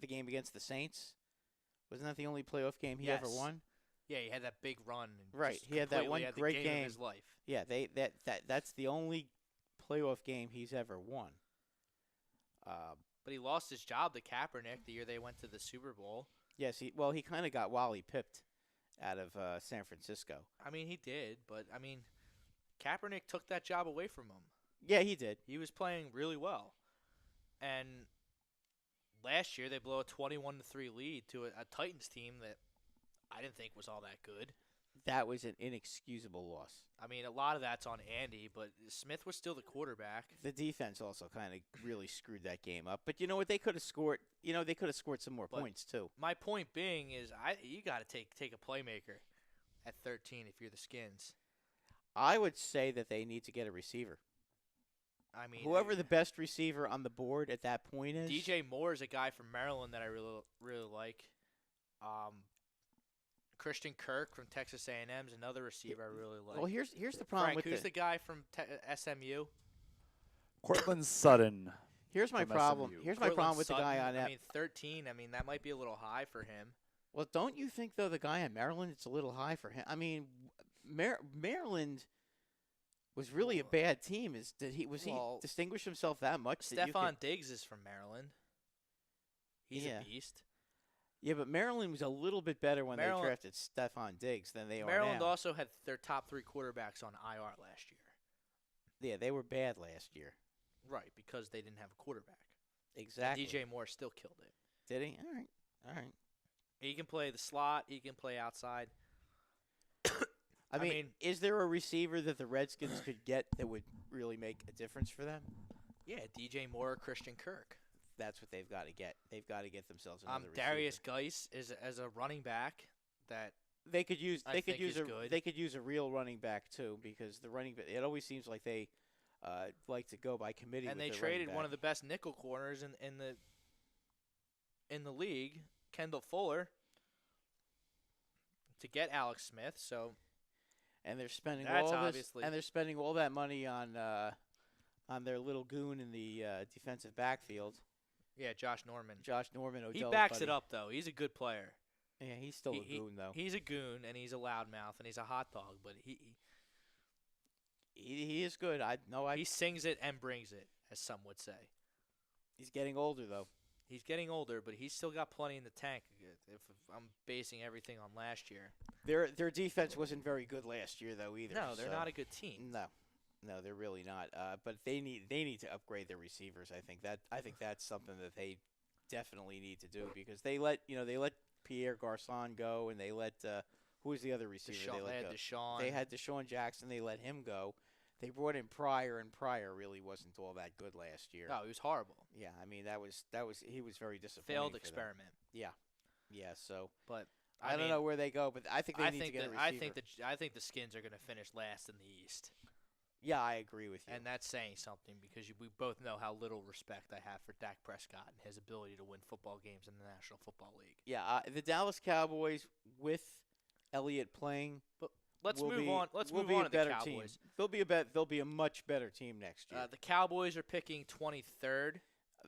Speaker 3: The game against the Saints? Wasn't that the only playoff game he ever won?
Speaker 4: Yeah, he had that big run.
Speaker 3: Right, he had that one great game
Speaker 4: of his life.
Speaker 3: Yeah, that's the only playoff game he's ever won.
Speaker 4: But he lost his job to Kaepernick the year they went to the Super Bowl.
Speaker 3: Yes, he kind of got Wally pipped out of San Francisco.
Speaker 4: I mean, he did, but I mean, Kaepernick took that job away from him.
Speaker 3: Yeah, he did.
Speaker 4: He was playing really well, and last year they blew a 21-3 lead to a Titans team that I didn't think was all that good.
Speaker 3: That was an inexcusable loss.
Speaker 4: I mean, a lot of that's on Andy, but Smith was still the quarterback.
Speaker 3: The defense also kind of really screwed that game up. But you know what? They could have scored. You know, they could have scored some more points too.
Speaker 4: My point being is, you got to take a playmaker at 13 if you're the Skins.
Speaker 3: I would say that they need to get a receiver.
Speaker 4: I mean,
Speaker 3: whoever the best receiver on the board at that point is.
Speaker 4: DJ Moore is a guy from Maryland that I really like. Christian Kirk from Texas A&M is another receiver I really like.
Speaker 3: Well, here's the problem
Speaker 4: Frank,
Speaker 3: with
Speaker 4: who's the guy from SMU?
Speaker 5: Cortland Sutton.
Speaker 3: Here's my problem.
Speaker 5: SMU.
Speaker 3: Here's my problem with
Speaker 4: Sutton,
Speaker 3: the guy on that.
Speaker 4: I mean, 13. I mean, that might be a little high for him.
Speaker 3: Well, don't you think though the guy in Maryland, it's a little high for him? I mean, Maryland was really a bad team. He distinguished himself that much?
Speaker 4: Stephon Diggs is from Maryland. He's
Speaker 3: Yeah.
Speaker 4: a beast.
Speaker 3: Yeah, but Maryland was a little bit better when they drafted Stephon Diggs than they are now.
Speaker 4: Maryland also had their top 3 quarterbacks on IR last year.
Speaker 3: Yeah, they were bad last year.
Speaker 4: Right, because they didn't have a quarterback.
Speaker 3: Exactly.
Speaker 4: And DJ Moore still killed it.
Speaker 3: Did he? All right.
Speaker 4: He can play the slot. He can play outside.
Speaker 3: I mean, is there a receiver that the Redskins could get that would really make a difference for them?
Speaker 4: Yeah, DJ Moore or Christian Kirk.
Speaker 3: That's what they've got to get. They've got to get themselves another receiver.
Speaker 4: Darius Geis is as a running back that
Speaker 3: they could use. They could use
Speaker 4: good.
Speaker 3: They could use a real running back too, because the running back. It always seems like they like to go by committee.
Speaker 4: And
Speaker 3: with
Speaker 4: they
Speaker 3: their
Speaker 4: traded
Speaker 3: running back.
Speaker 4: one of the best nickel corners in the league, Kendall Fuller, to get Alex Smith. So,
Speaker 3: and they're spending all that money on their little goon in the defensive backfield.
Speaker 4: Yeah, Josh Norman.
Speaker 3: Odell's
Speaker 4: he backs
Speaker 3: buddy.
Speaker 4: it up though. He's a good player.
Speaker 3: Yeah, he's still a goon though.
Speaker 4: He's a goon and he's a loudmouth and he's a hot dog, but
Speaker 3: he is good.
Speaker 4: He sings it and brings it, as some would say.
Speaker 3: He's getting older though.
Speaker 4: He's getting older, but he's still got plenty in the tank. If I'm basing everything on last year,
Speaker 3: their defense wasn't very good last year though either.
Speaker 4: No, they're not a good team.
Speaker 3: No, they're really not. But they need to upgrade their receivers. I think that's something that they definitely need to do, because they let Pierre Garçon go, and they let who was the other receiver? They had Deshaun Jackson. They let him go. They brought in Pryor, and Pryor really wasn't all that good last year.
Speaker 4: No, he was horrible.
Speaker 3: Yeah, I mean that was he was very disappointing.
Speaker 4: Failed experiment.
Speaker 3: Yeah. So,
Speaker 4: but
Speaker 3: I don't know where they go, but I think they need to get a receiver.
Speaker 4: I think the Skins are going to finish last in the East.
Speaker 3: Yeah, I agree with you.
Speaker 4: And that's saying something, because we both know how little respect I have for Dak Prescott and his ability to win football games in the National Football League.
Speaker 3: Yeah, the Dallas Cowboys with Elliott playing.
Speaker 4: But let's move on. Let's move on to the Cowboys.
Speaker 3: Team. They'll be a much better team next year.
Speaker 4: The Cowboys are picking 23rd.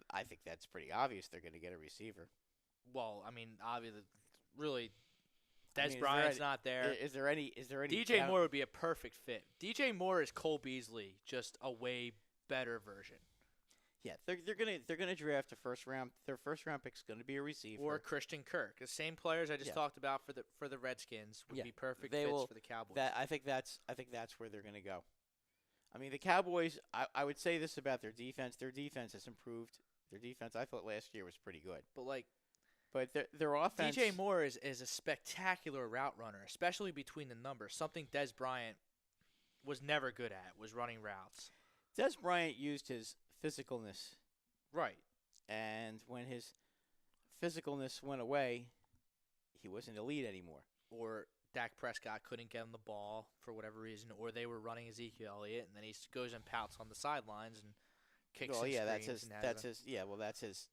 Speaker 3: I think that's pretty obvious. They're going to get a receiver.
Speaker 4: Well, I mean, obviously, really, Des Bryant's not there.
Speaker 3: Is there any?
Speaker 4: DJ Moore would be a perfect fit. DJ Moore is Cole Beasley, just a way better version.
Speaker 3: Yeah, they're gonna draft a first round. Their first round pick's going to be a receiver
Speaker 4: or Christian Kirk. The same players I just talked about for the Redskins would be perfect fits for the Cowboys.
Speaker 3: I think that's where they're going to go. I mean, the Cowboys. I would say this about their defense. Their defense has improved. Their defense, I thought last year was pretty good. But their offense.
Speaker 4: DJ Moore is a spectacular route runner, especially between the numbers. Something Des Bryant was never good at was running routes.
Speaker 3: Des Bryant used his physicalness.
Speaker 4: Right.
Speaker 3: And when his physicalness went away, he wasn't elite anymore.
Speaker 4: Or Dak Prescott couldn't get him the ball for whatever reason, or they were running Ezekiel Elliott, and then he goes and pouts on the sidelines and kicks and screams.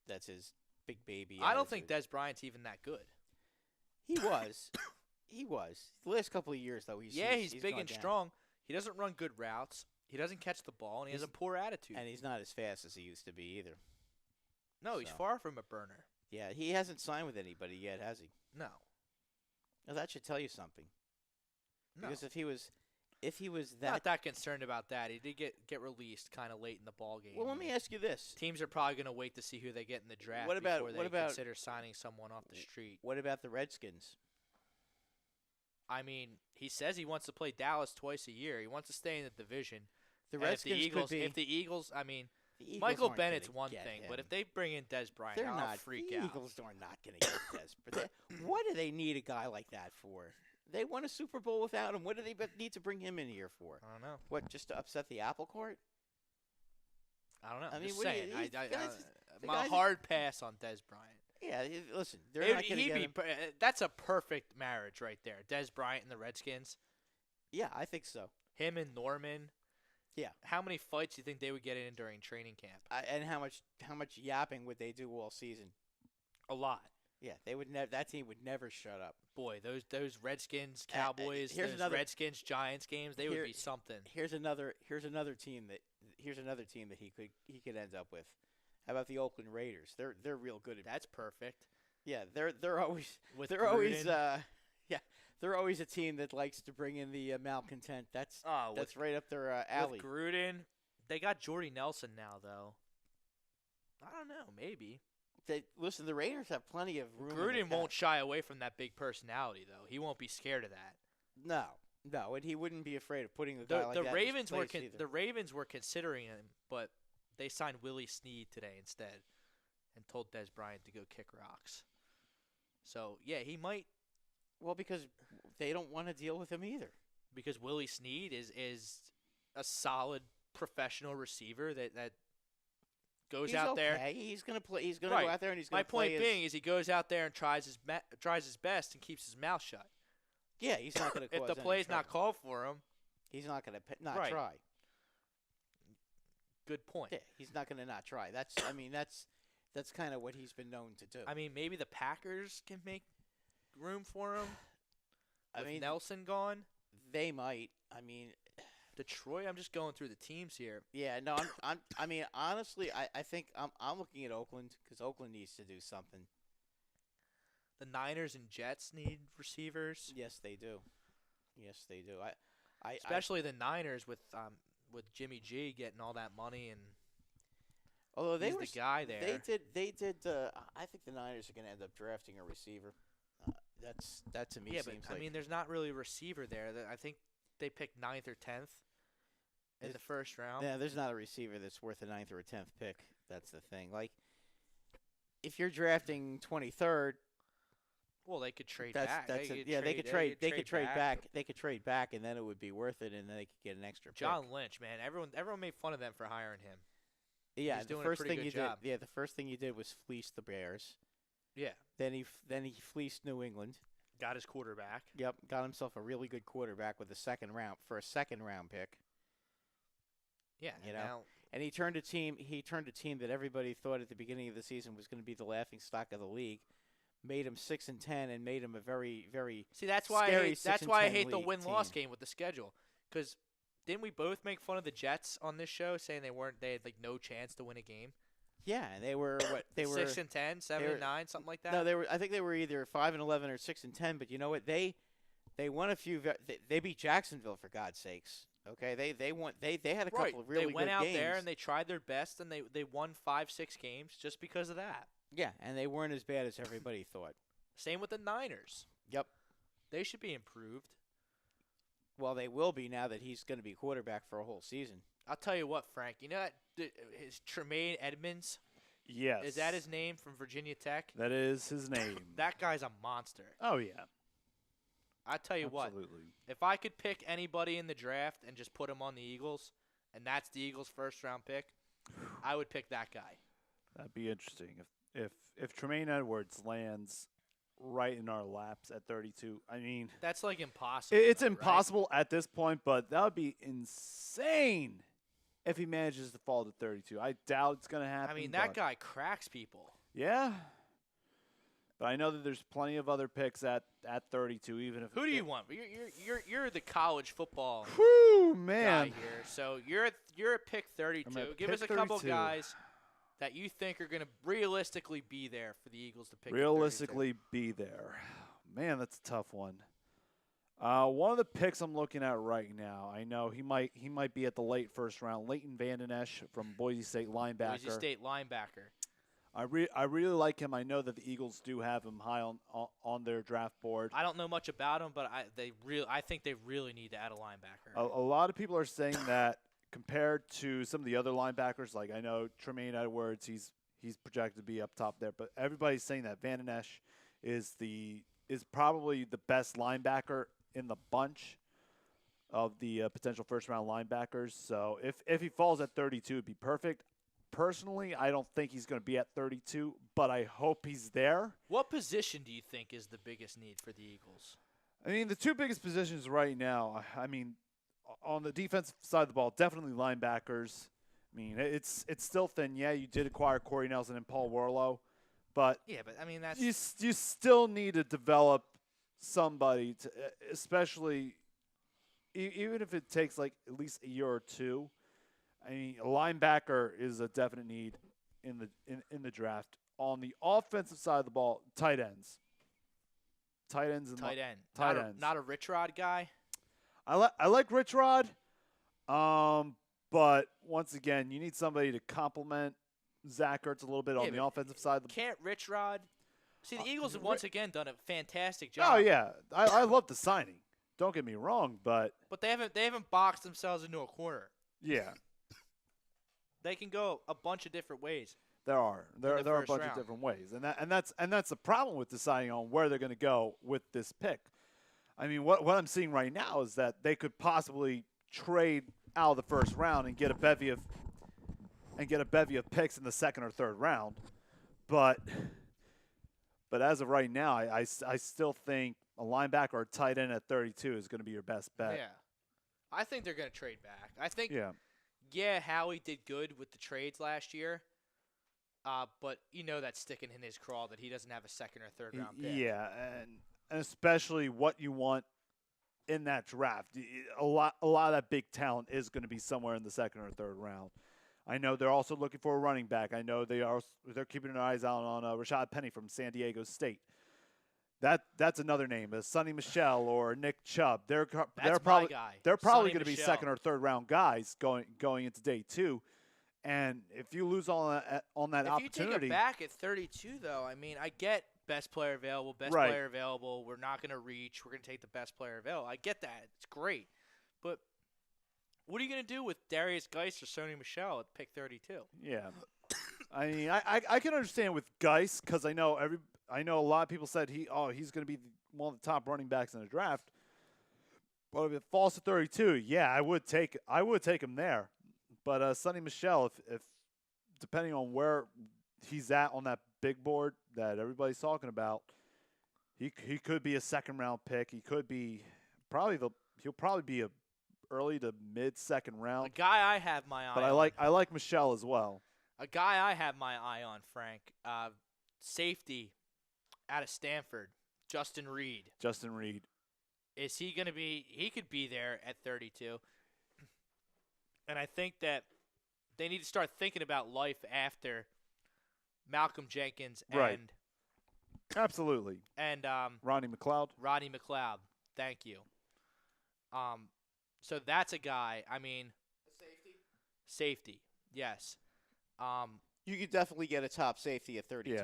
Speaker 3: That's his big baby.
Speaker 4: I don't think Des Bryant's even that good.
Speaker 3: He was. The last couple of years, though, he's
Speaker 4: big and strong. He doesn't run good routes. He doesn't catch the ball, and he has a poor attitude.
Speaker 3: And he's not as fast as he used to be either.
Speaker 4: No, he's far from a burner.
Speaker 3: Yeah, he hasn't signed with anybody yet, has he?
Speaker 4: No.
Speaker 3: Now, that should tell you something.
Speaker 4: No.
Speaker 3: Because if he was
Speaker 4: not that concerned about that, he did get released kind of late in the ball game.
Speaker 3: Well, let me ask you this:
Speaker 4: teams are probably going to wait to see who they get in the draft before they consider signing someone off the street.
Speaker 3: What about the Redskins?
Speaker 4: I mean, he says he wants to play Dallas twice a year. He wants to stay in the division.
Speaker 3: The Redskins
Speaker 4: if the Eagles, I mean, Michael Bennett's one thing, but if they bring in Des Bryant, I'll freak out.
Speaker 3: The Eagles are not going to get Des Bryant. What do they need a guy like that for? They won a Super Bowl without him. What do they need to bring him in here for?
Speaker 4: I don't know.
Speaker 3: What, just to upset the apple cart?
Speaker 4: I don't know.
Speaker 3: I mean,
Speaker 4: just saying. My hard pass on Des Bryant.
Speaker 3: Yeah, listen, they're not going to get him.
Speaker 4: That's a perfect marriage right there. Des Bryant and the Redskins.
Speaker 3: Yeah, I think so.
Speaker 4: Him and Norman.
Speaker 3: Yeah.
Speaker 4: How many fights do you think they would get in during training camp?
Speaker 3: And how much yapping would they do all season?
Speaker 4: A lot.
Speaker 3: Yeah, they would never. That team would never shut up.
Speaker 4: Boy, those Redskins, Cowboys, Redskins, Giants games, they would be something.
Speaker 3: Here's another team that he could end up with. How about the Oakland Raiders? They're real good.
Speaker 4: That's perfect.
Speaker 3: Yeah, they're always
Speaker 2: With
Speaker 3: they're always
Speaker 2: Gruden.
Speaker 3: yeah, they're always a team that likes to bring in the malcontent. That's
Speaker 2: With
Speaker 3: right up their alley.
Speaker 2: With Gruden, they got Jordy Nelson now, though. I don't know, maybe.
Speaker 3: Listen, the Raiders have plenty of room.
Speaker 2: Gruden won't shy away from that big personality, though. He won't be scared of that.
Speaker 3: No, and he wouldn't be afraid of putting a guy like
Speaker 2: The
Speaker 3: that
Speaker 2: Ravens
Speaker 3: in his place either.
Speaker 2: the Ravens were considering him, but they signed Willie Snead today instead, and told Des Bryant to go kick rocks. So yeah, he might,
Speaker 3: Well, because they don't want to deal with him either.
Speaker 2: because Willie Snead is a solid professional receiver that goes
Speaker 3: He's
Speaker 2: out there.
Speaker 3: okay. He's gonna play. He's gonna
Speaker 2: Right.
Speaker 3: go out there and he's
Speaker 2: My
Speaker 3: gonna play.
Speaker 2: point being is he goes out there and tries his best and keeps his mouth shut.
Speaker 3: Yeah, he's not gonna.
Speaker 2: If
Speaker 3: cause
Speaker 2: the
Speaker 3: any
Speaker 2: play's not
Speaker 3: trouble.
Speaker 2: called for him,
Speaker 3: He's not gonna not
Speaker 2: Right.
Speaker 3: try.
Speaker 2: good point.
Speaker 3: Yeah, he's not gonna not try. That's kind of what he's been known to do.
Speaker 2: I mean, maybe the Packers can make room for him.
Speaker 3: I
Speaker 2: With
Speaker 3: mean,
Speaker 2: Nelson gone.
Speaker 3: they might. I mean,
Speaker 2: Detroit. I'm just going through the teams here.
Speaker 3: yeah, no, I mean, honestly, I think I'm looking at Oakland because Oakland needs to do something.
Speaker 2: The Niners and Jets need receivers,
Speaker 3: Yes, they do. Yes, they do.
Speaker 2: especially the Niners with Jimmy G getting all that money, and
Speaker 3: Although they
Speaker 2: he's
Speaker 3: were
Speaker 2: the guy there.
Speaker 3: They did. I think the Niners are going to end up drafting a receiver. That to me
Speaker 2: yeah, but
Speaker 3: seems
Speaker 2: I
Speaker 3: like.
Speaker 2: mean, there's not really a receiver there. I think they picked 9th or 10th in
Speaker 3: Is-
Speaker 2: the first round.
Speaker 3: Yeah, there's not a receiver that's worth a 9th or a 10th pick. That's the thing. Like, if you're drafting 23rd,
Speaker 2: Well, they could trade
Speaker 3: that's
Speaker 2: back.
Speaker 3: that's
Speaker 2: They
Speaker 3: it.
Speaker 2: could
Speaker 3: Yeah, they could trade. They could trade
Speaker 2: back.
Speaker 3: back. They could trade back, and then it would be worth it, and then they could get an extra pick.
Speaker 2: John Lynch, man, everyone made fun of them for hiring him.
Speaker 3: Yeah,
Speaker 2: he's
Speaker 3: the
Speaker 2: doing a
Speaker 3: first
Speaker 2: pretty
Speaker 3: thing
Speaker 2: good
Speaker 3: you
Speaker 2: job.
Speaker 3: did. Yeah, the first thing you did was fleece the Bears.
Speaker 2: Yeah,
Speaker 3: Then he fleeced New England.
Speaker 2: got his quarterback.
Speaker 3: Yep, got himself a really good quarterback with a second round pick.
Speaker 2: Yeah,
Speaker 3: You
Speaker 2: and
Speaker 3: know?
Speaker 2: now
Speaker 3: And he turned a team that everybody thought at the beginning of the season was going to be the laughing stock of the league, made him 6-10, and made him a very, very
Speaker 2: see that's why
Speaker 3: scary
Speaker 2: that's why I
Speaker 3: 6-10
Speaker 2: hate the
Speaker 3: league
Speaker 2: win-loss
Speaker 3: team.
Speaker 2: game with the schedule. Because didn't we both make fun of the Jets on this show, saying they had like no chance to win a game?
Speaker 3: Yeah, and they were what they were
Speaker 2: 6-10, 7-9, something like that.
Speaker 3: No, they were. I think they were either 5-11 or 6-10. But you know what? They won a few. They beat Jacksonville for God's sakes. Okay, they had a couple
Speaker 2: right.
Speaker 3: of really
Speaker 2: they went
Speaker 3: good
Speaker 2: out
Speaker 3: games.
Speaker 2: there and they tried their best, and they won 5-6 games just because of that.
Speaker 3: Yeah, and they weren't as bad as everybody thought.
Speaker 2: Same with the Niners.
Speaker 3: Yep.
Speaker 2: They should be improved.
Speaker 3: Well, they will be now that he's going to be quarterback for a whole season.
Speaker 2: I'll tell you what, Frank. You know that his Tremaine Edmonds,
Speaker 5: Yes.
Speaker 2: is that his name from Virginia Tech?
Speaker 5: That is his name.
Speaker 2: That guy's a monster.
Speaker 5: Oh, yeah.
Speaker 2: I tell you what,
Speaker 5: Absolutely.
Speaker 2: if I could pick anybody in the draft and just put him on the Eagles, and that's the Eagles' first-round pick, I would pick that guy.
Speaker 5: That'd be interesting. If Tremaine Edwards lands right in our laps at 32, I mean,
Speaker 2: That's like impossible.
Speaker 5: it's
Speaker 2: though, right?
Speaker 5: impossible at this point, but that would be insane if he manages to fall to 32. I doubt it's going to happen.
Speaker 2: I mean, that
Speaker 5: but-
Speaker 2: guy cracks people.
Speaker 5: Yeah. But I know that there's plenty of other picks at 32, even if.
Speaker 2: Who do you want? You're the college football
Speaker 5: Whew,
Speaker 2: guy
Speaker 5: man.
Speaker 2: here. So you're at pick 32.
Speaker 5: I'm at
Speaker 2: Give us a
Speaker 5: pick
Speaker 2: couple
Speaker 5: 32.
Speaker 2: guys that you think are going to realistically be there for the Eagles to pick. at 32.
Speaker 5: Realistically be there. Man, that's a tough one. One of the picks I'm looking at right now, I know he might be at the late first round. Leighton Vander Esch from Boise State linebacker.
Speaker 2: Boise State linebacker.
Speaker 5: I really like him. I know that the Eagles do have him high on their draft board.
Speaker 2: I don't know much about him, but I think they really need to add a linebacker.
Speaker 5: A lot of people are saying that compared to some of the other linebackers, like I know Tremaine Edwards, he's projected to be up top there, but everybody's saying that Van Esch is probably the best linebacker in the bunch of the potential first round linebackers. So if he falls at 32, it'd be perfect. Personally, I don't think he's going to be at 32, but I hope he's there.
Speaker 2: What position do you think is the biggest need for the Eagles?
Speaker 5: I mean, the two biggest positions right now, I mean, on the defensive side of the ball, definitely linebackers. I mean, it's still thin. Yeah, you did acquire Corey Nelson and Paul Warlow, but
Speaker 2: Yeah, but I mean that's
Speaker 5: you still need to develop somebody, to, especially even if it takes like at least a year or two. I mean, a linebacker is a definite need in the draft. on the offensive side of the ball, tight ends. Tight ends and
Speaker 4: Tight end.
Speaker 5: Tight ends.
Speaker 4: Not a Rich Rod guy.
Speaker 5: I like Rich Rod, but once again, you need somebody to complement Zach Ertz a little bit on the offensive side.
Speaker 4: Can't Rich Rod? See, the Eagles have once again done a fantastic job.
Speaker 5: Oh yeah, I love the signing. Don't get me wrong, but
Speaker 4: But they haven't boxed themselves into a corner.
Speaker 5: yeah,
Speaker 4: They can go a bunch of different ways.
Speaker 5: there are
Speaker 4: the
Speaker 5: a
Speaker 4: first
Speaker 5: bunch
Speaker 4: round.
Speaker 5: of different ways, and that's the problem with deciding on where they're going to go with this pick. I mean, what I'm seeing right now is that they could possibly trade out of the first round and get a bevy of picks in the second or third round, but as of right now, I still think a linebacker or a tight end at 32 is going to be your best bet.
Speaker 4: Yeah. I think they're going to trade back. I think,
Speaker 5: Yeah.
Speaker 4: Howie did good with the trades last year, but that's sticking in his craw that he doesn't have a second or third round pick.
Speaker 5: Yeah, and especially what you want in that draft. A lot of that big talent is going to be somewhere in the second or third round. I know they're also looking for a running back. I know they're keeping their eyes out on Rashad Penny from San Diego State. That's another name, Sonny Michel or Nick Chubb. They're probably going to be second or third round guys going into day 2. And if you lose on that opportunity,
Speaker 4: if you take it back at 32, though, I mean, I get best player available,
Speaker 5: Right.
Speaker 4: player available. We're not going to reach. We're going to take the best player available. I get that. It's great. But what are you going to do with Darius Geis or Sonny Michel at pick 32?
Speaker 5: Yeah, I mean, I can understand with Geis because I know a lot of people said he's going to be one of the top running backs in the draft. But if it falls to 32, yeah, I would take him there. But Sonny Michel, if depending on where he's at on that big board that everybody's talking about, he could be a second round pick. He could be he'll probably be a early to mid second round.
Speaker 4: A guy I have my eye
Speaker 5: But
Speaker 4: on.
Speaker 5: I like Michel as well.
Speaker 4: A guy I have my eye on, Frank. Safety out of Stanford, Justin Reed.
Speaker 5: Justin Reed.
Speaker 4: Is he going to be – he could be there at 32. And I think that they need to start thinking about life after Malcolm Jenkins and
Speaker 5: Right. Absolutely. Ronnie McLeod.
Speaker 4: Rodney McLeod. Thank you. So that's a guy. I mean – Safety, yes.
Speaker 3: You could definitely get a top safety at 32.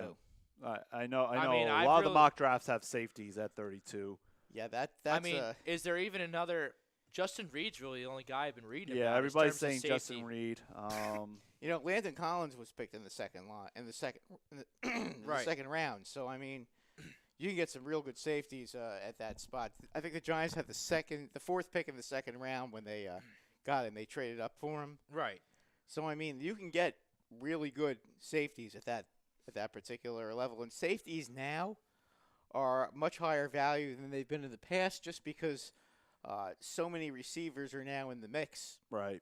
Speaker 5: Yeah. I know.
Speaker 4: mean,
Speaker 5: a lot of the mock drafts have safeties at 32.
Speaker 3: Yeah, that's.
Speaker 4: I mean, is there even another? Justin Reed's really the only guy I've been reading about.
Speaker 5: Yeah,
Speaker 4: in
Speaker 5: everybody's
Speaker 4: terms of
Speaker 5: saying
Speaker 4: safety.
Speaker 5: Justin Reed.
Speaker 3: Landon Collins was picked in the second
Speaker 4: Right.
Speaker 3: second round. So I mean, you can get some real good safeties at that spot. I think the Giants had the fourth pick in the second round when they got him. They traded up for him.
Speaker 4: Right.
Speaker 3: So I mean, you can get really good safeties at that particular level, and safeties now are much higher value than they've been in the past, just because so many receivers are now in the mix.
Speaker 5: Right.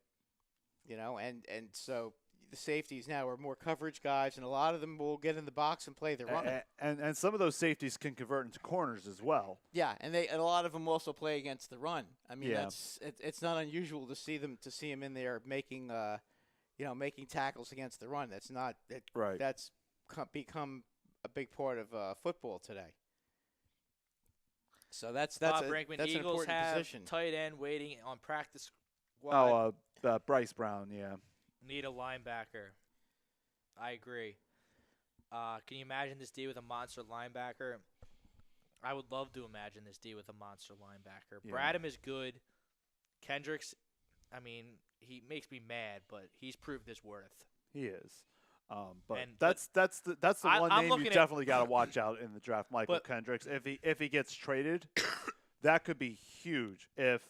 Speaker 3: And so the safeties now are more coverage guys, and a lot of them will get in the box and play the runner.
Speaker 5: And some of those safeties can convert into corners as well.
Speaker 3: Yeah, and a lot of them also play against the run. I mean,
Speaker 5: Yeah.
Speaker 3: it's not unusual to see them in there making making tackles against the run. That's not
Speaker 5: Right.
Speaker 3: That's become a big part of football today. So that's
Speaker 4: Bob
Speaker 3: an
Speaker 4: Brinkman,
Speaker 3: important
Speaker 4: Eagles have
Speaker 3: position.
Speaker 4: tight end waiting on practice squad.
Speaker 5: Bryce Brown. Yeah.
Speaker 4: Need a linebacker. I agree. Can you imagine this D with a monster linebacker? I would love to imagine this D with a monster linebacker.
Speaker 5: Yeah.
Speaker 4: Bradham is good. Kendricks, I mean, he makes me mad, but he's proved his worth.
Speaker 5: He is. But
Speaker 4: And-
Speaker 5: that's the one
Speaker 4: I'm
Speaker 5: name
Speaker 4: looking
Speaker 5: you
Speaker 4: at-
Speaker 5: definitely got to watch out in the draft, Michael
Speaker 4: But-
Speaker 5: Kendricks. If he gets traded, that could be huge. If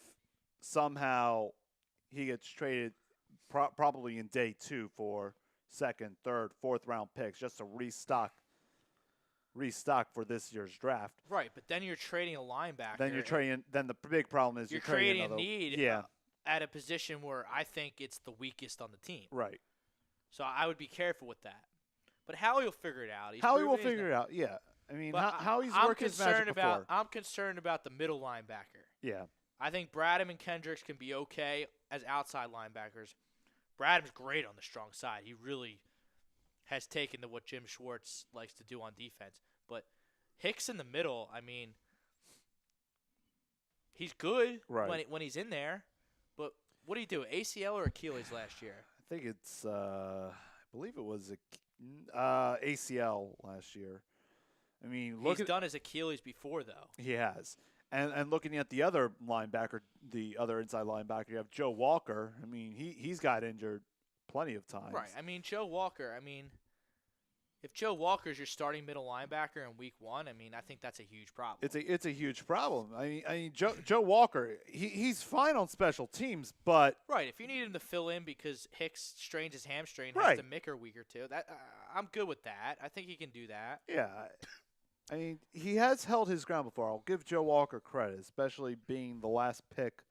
Speaker 5: somehow he gets traded, probably in day 2 for second, third, fourth round picks, just to restock for this year's draft.
Speaker 4: Right, but then you're trading a linebacker.
Speaker 5: Then you're trading. Then the big problem is
Speaker 4: You're
Speaker 5: trading
Speaker 4: creating a
Speaker 5: another,
Speaker 4: need
Speaker 5: Yeah.
Speaker 4: at a position where I think it's the weakest on the team.
Speaker 5: Right.
Speaker 4: So I would be careful with that. But Howie will figure it out.
Speaker 5: Howie will figure it out. Yeah. I mean, how he's worked his magic before.
Speaker 4: I'm concerned about the middle linebacker.
Speaker 5: Yeah.
Speaker 4: I think Bradham and Kendricks can be okay as outside linebackers. Bradham's great on the strong side. He really has taken to what Jim Schwartz likes to do on defense. But Hicks in the middle, I mean, he's good when he's in there. But what do you do, ACL or Achilles last year?
Speaker 5: I think it's I believe it was ACL last year. I mean,
Speaker 4: He's done his Achilles before, though.
Speaker 5: He has. And looking at the other linebacker, the other inside linebacker, you have Joe Walker. I mean, he's got injured plenty of times.
Speaker 4: Right. I mean, Joe Walker, if Joe Walker's your starting middle linebacker in week 1, I think that's a huge problem.
Speaker 5: It's a huge problem. I mean, Joe Walker, he's fine on special teams, but
Speaker 4: right. If you need him to fill in because Hicks strains his hamstring, has to mick a week or two, that I'm good with that. I think he can do that.
Speaker 5: Yeah. I mean, he has held his ground before. I'll give Joe Walker credit, especially being the last pick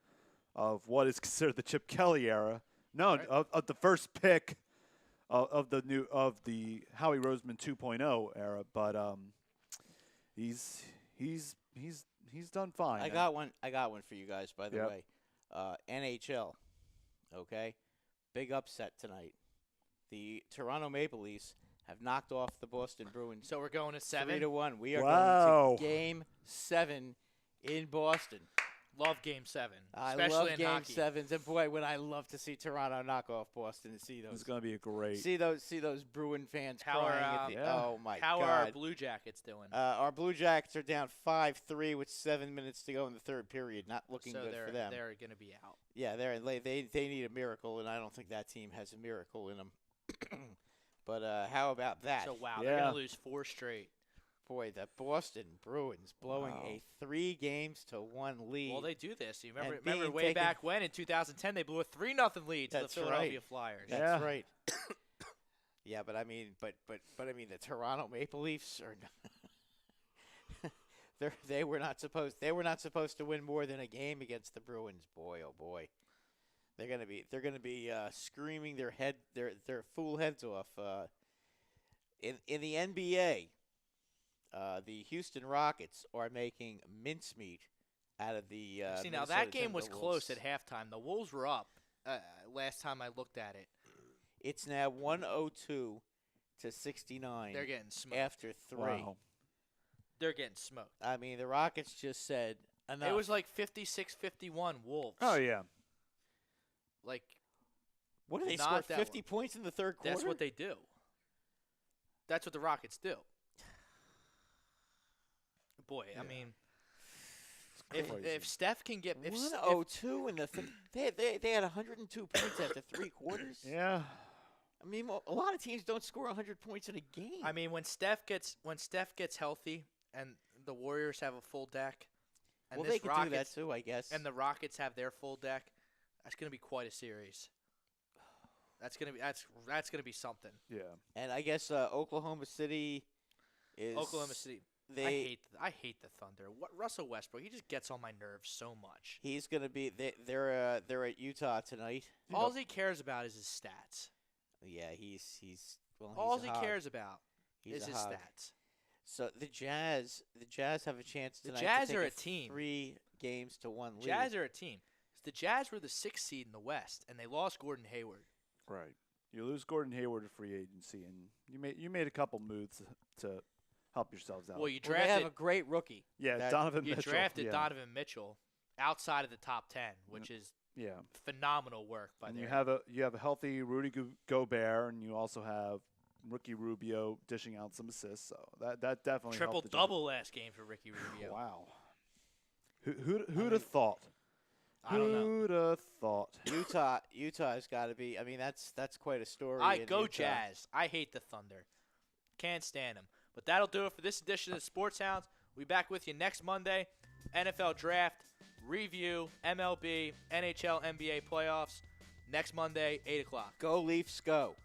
Speaker 5: of what is considered the Chip Kelly era. No,
Speaker 4: right.
Speaker 5: of the first pick of the Howie Roseman 2.0 era. But he's done fine.
Speaker 3: I got one for you guys, by the way. NHL. Okay, big upset tonight. The Toronto Maple Leafs have knocked off the Boston Bruins.
Speaker 4: So we're going to 7?
Speaker 3: 3-1. We are going to Game 7 in Boston.
Speaker 4: Love Game 7,
Speaker 3: I
Speaker 4: especially
Speaker 3: love
Speaker 4: in
Speaker 3: Game
Speaker 4: hockey.
Speaker 3: 7s, and boy, would I love to see Toronto knock off Boston and see those.
Speaker 5: It's going to be a great.
Speaker 3: See those Bruin fans
Speaker 4: How
Speaker 3: crying.
Speaker 4: are,
Speaker 3: Oh my
Speaker 4: How
Speaker 3: God!
Speaker 4: are our Blue Jackets doing?
Speaker 3: Our Blue Jackets are down 5-3 with 7 minutes to go in the third period. Not looking
Speaker 4: so
Speaker 3: good for them.
Speaker 4: They're going to be out.
Speaker 3: Yeah, they need a miracle, and I don't think that team has a miracle in them. But how about that?
Speaker 4: So they're going to lose 4 straight.
Speaker 3: Boy, the Boston Bruins blowing a 3-1 lead.
Speaker 4: Well, they do this. You remember
Speaker 3: being
Speaker 4: way
Speaker 3: taken-
Speaker 4: back when in 2010 they blew a 3-0 lead to the
Speaker 3: That's
Speaker 4: Philadelphia
Speaker 3: right.
Speaker 4: Flyers.
Speaker 3: That's right. Yeah, but I mean, the Toronto Maple Leafs are they were not supposed to win more than a game against the Bruins. Boy, oh boy, they're gonna be screaming their fool heads off. In the NBA, the Houston Rockets are making mincemeat out of the.
Speaker 4: See, now
Speaker 3: Minnesota
Speaker 4: that game was
Speaker 3: Timberwolves.
Speaker 4: close at halftime. The Wolves were up last time I looked at it.
Speaker 3: It's now 102 to 69.
Speaker 4: They're getting smoked.
Speaker 3: after 3.
Speaker 5: Wow.
Speaker 4: They're getting smoked.
Speaker 3: I mean, the Rockets just said enough.
Speaker 4: It was like 56-51 Wolves.
Speaker 5: Oh yeah.
Speaker 4: Like,
Speaker 3: what did they
Speaker 4: not
Speaker 3: score?
Speaker 4: that
Speaker 3: 50 points in the third quarter.
Speaker 4: that's what they do. That's what the Rockets do. Boy, I mean, if Steph can get
Speaker 3: 102 in the they had 102 points after 3 quarters.
Speaker 5: Yeah.
Speaker 3: I mean, a lot of teams don't score 100 points in a game.
Speaker 4: I mean, when Steph gets healthy and the Warriors have a full deck, and
Speaker 3: well,
Speaker 4: this
Speaker 3: they could do that too, I guess.
Speaker 4: and the Rockets have their full deck, that's going to be quite a series. That's going to be something.
Speaker 5: Yeah.
Speaker 3: And I guess Oklahoma City is
Speaker 4: Oklahoma City.
Speaker 3: They
Speaker 4: I hate the Thunder. Russell Westbrook, he just gets on my nerves so much.
Speaker 3: he's going to be they're at Utah tonight.
Speaker 4: All he cares about is his stats.
Speaker 3: Yeah, he's
Speaker 4: All
Speaker 3: a
Speaker 4: he
Speaker 3: hog.
Speaker 4: cares about
Speaker 3: He's
Speaker 4: is
Speaker 3: a
Speaker 4: his
Speaker 3: hog.
Speaker 4: stats.
Speaker 3: So the Jazz have a chance
Speaker 4: The
Speaker 3: tonight.
Speaker 4: Jazz
Speaker 3: to take
Speaker 4: are a team.
Speaker 3: 3 games to 1 lead.
Speaker 4: Jazz are a team. The Jazz were the 6th seed in the West, and they lost Gordon Hayward.
Speaker 5: Right. You lose Gordon Hayward to free agency, and you made a couple moves to help yourselves out.
Speaker 4: Well, you
Speaker 3: Well, they
Speaker 4: drafted
Speaker 3: have a great rookie.
Speaker 5: yeah,
Speaker 3: that-
Speaker 5: Donovan
Speaker 4: you
Speaker 5: Mitchell.
Speaker 4: drafted
Speaker 5: yeah.
Speaker 4: Donovan Mitchell outside of the top 10, which is
Speaker 5: Yeah.
Speaker 4: phenomenal work by
Speaker 5: And
Speaker 4: their
Speaker 5: you have a healthy Rudy Gobert, and you also have rookie Rubio dishing out some assists. So that definitely
Speaker 4: triple
Speaker 5: helped the
Speaker 4: double last game for Ricky Rubio.
Speaker 5: Wow. Who'd have thought?
Speaker 4: I don't know.
Speaker 5: Who'd have thought?
Speaker 3: Utah's got to be. I mean, that's quite a story.
Speaker 4: I
Speaker 3: in
Speaker 4: go
Speaker 3: Utah.
Speaker 4: Jazz. I hate the Thunder. Can't stand them. But that'll do it for this edition of Sports Hounds. We'll be back with you next Monday. NFL Draft, Review, MLB, NHL, NBA playoffs. Next Monday, 8 o'clock.
Speaker 3: Go Leafs, go.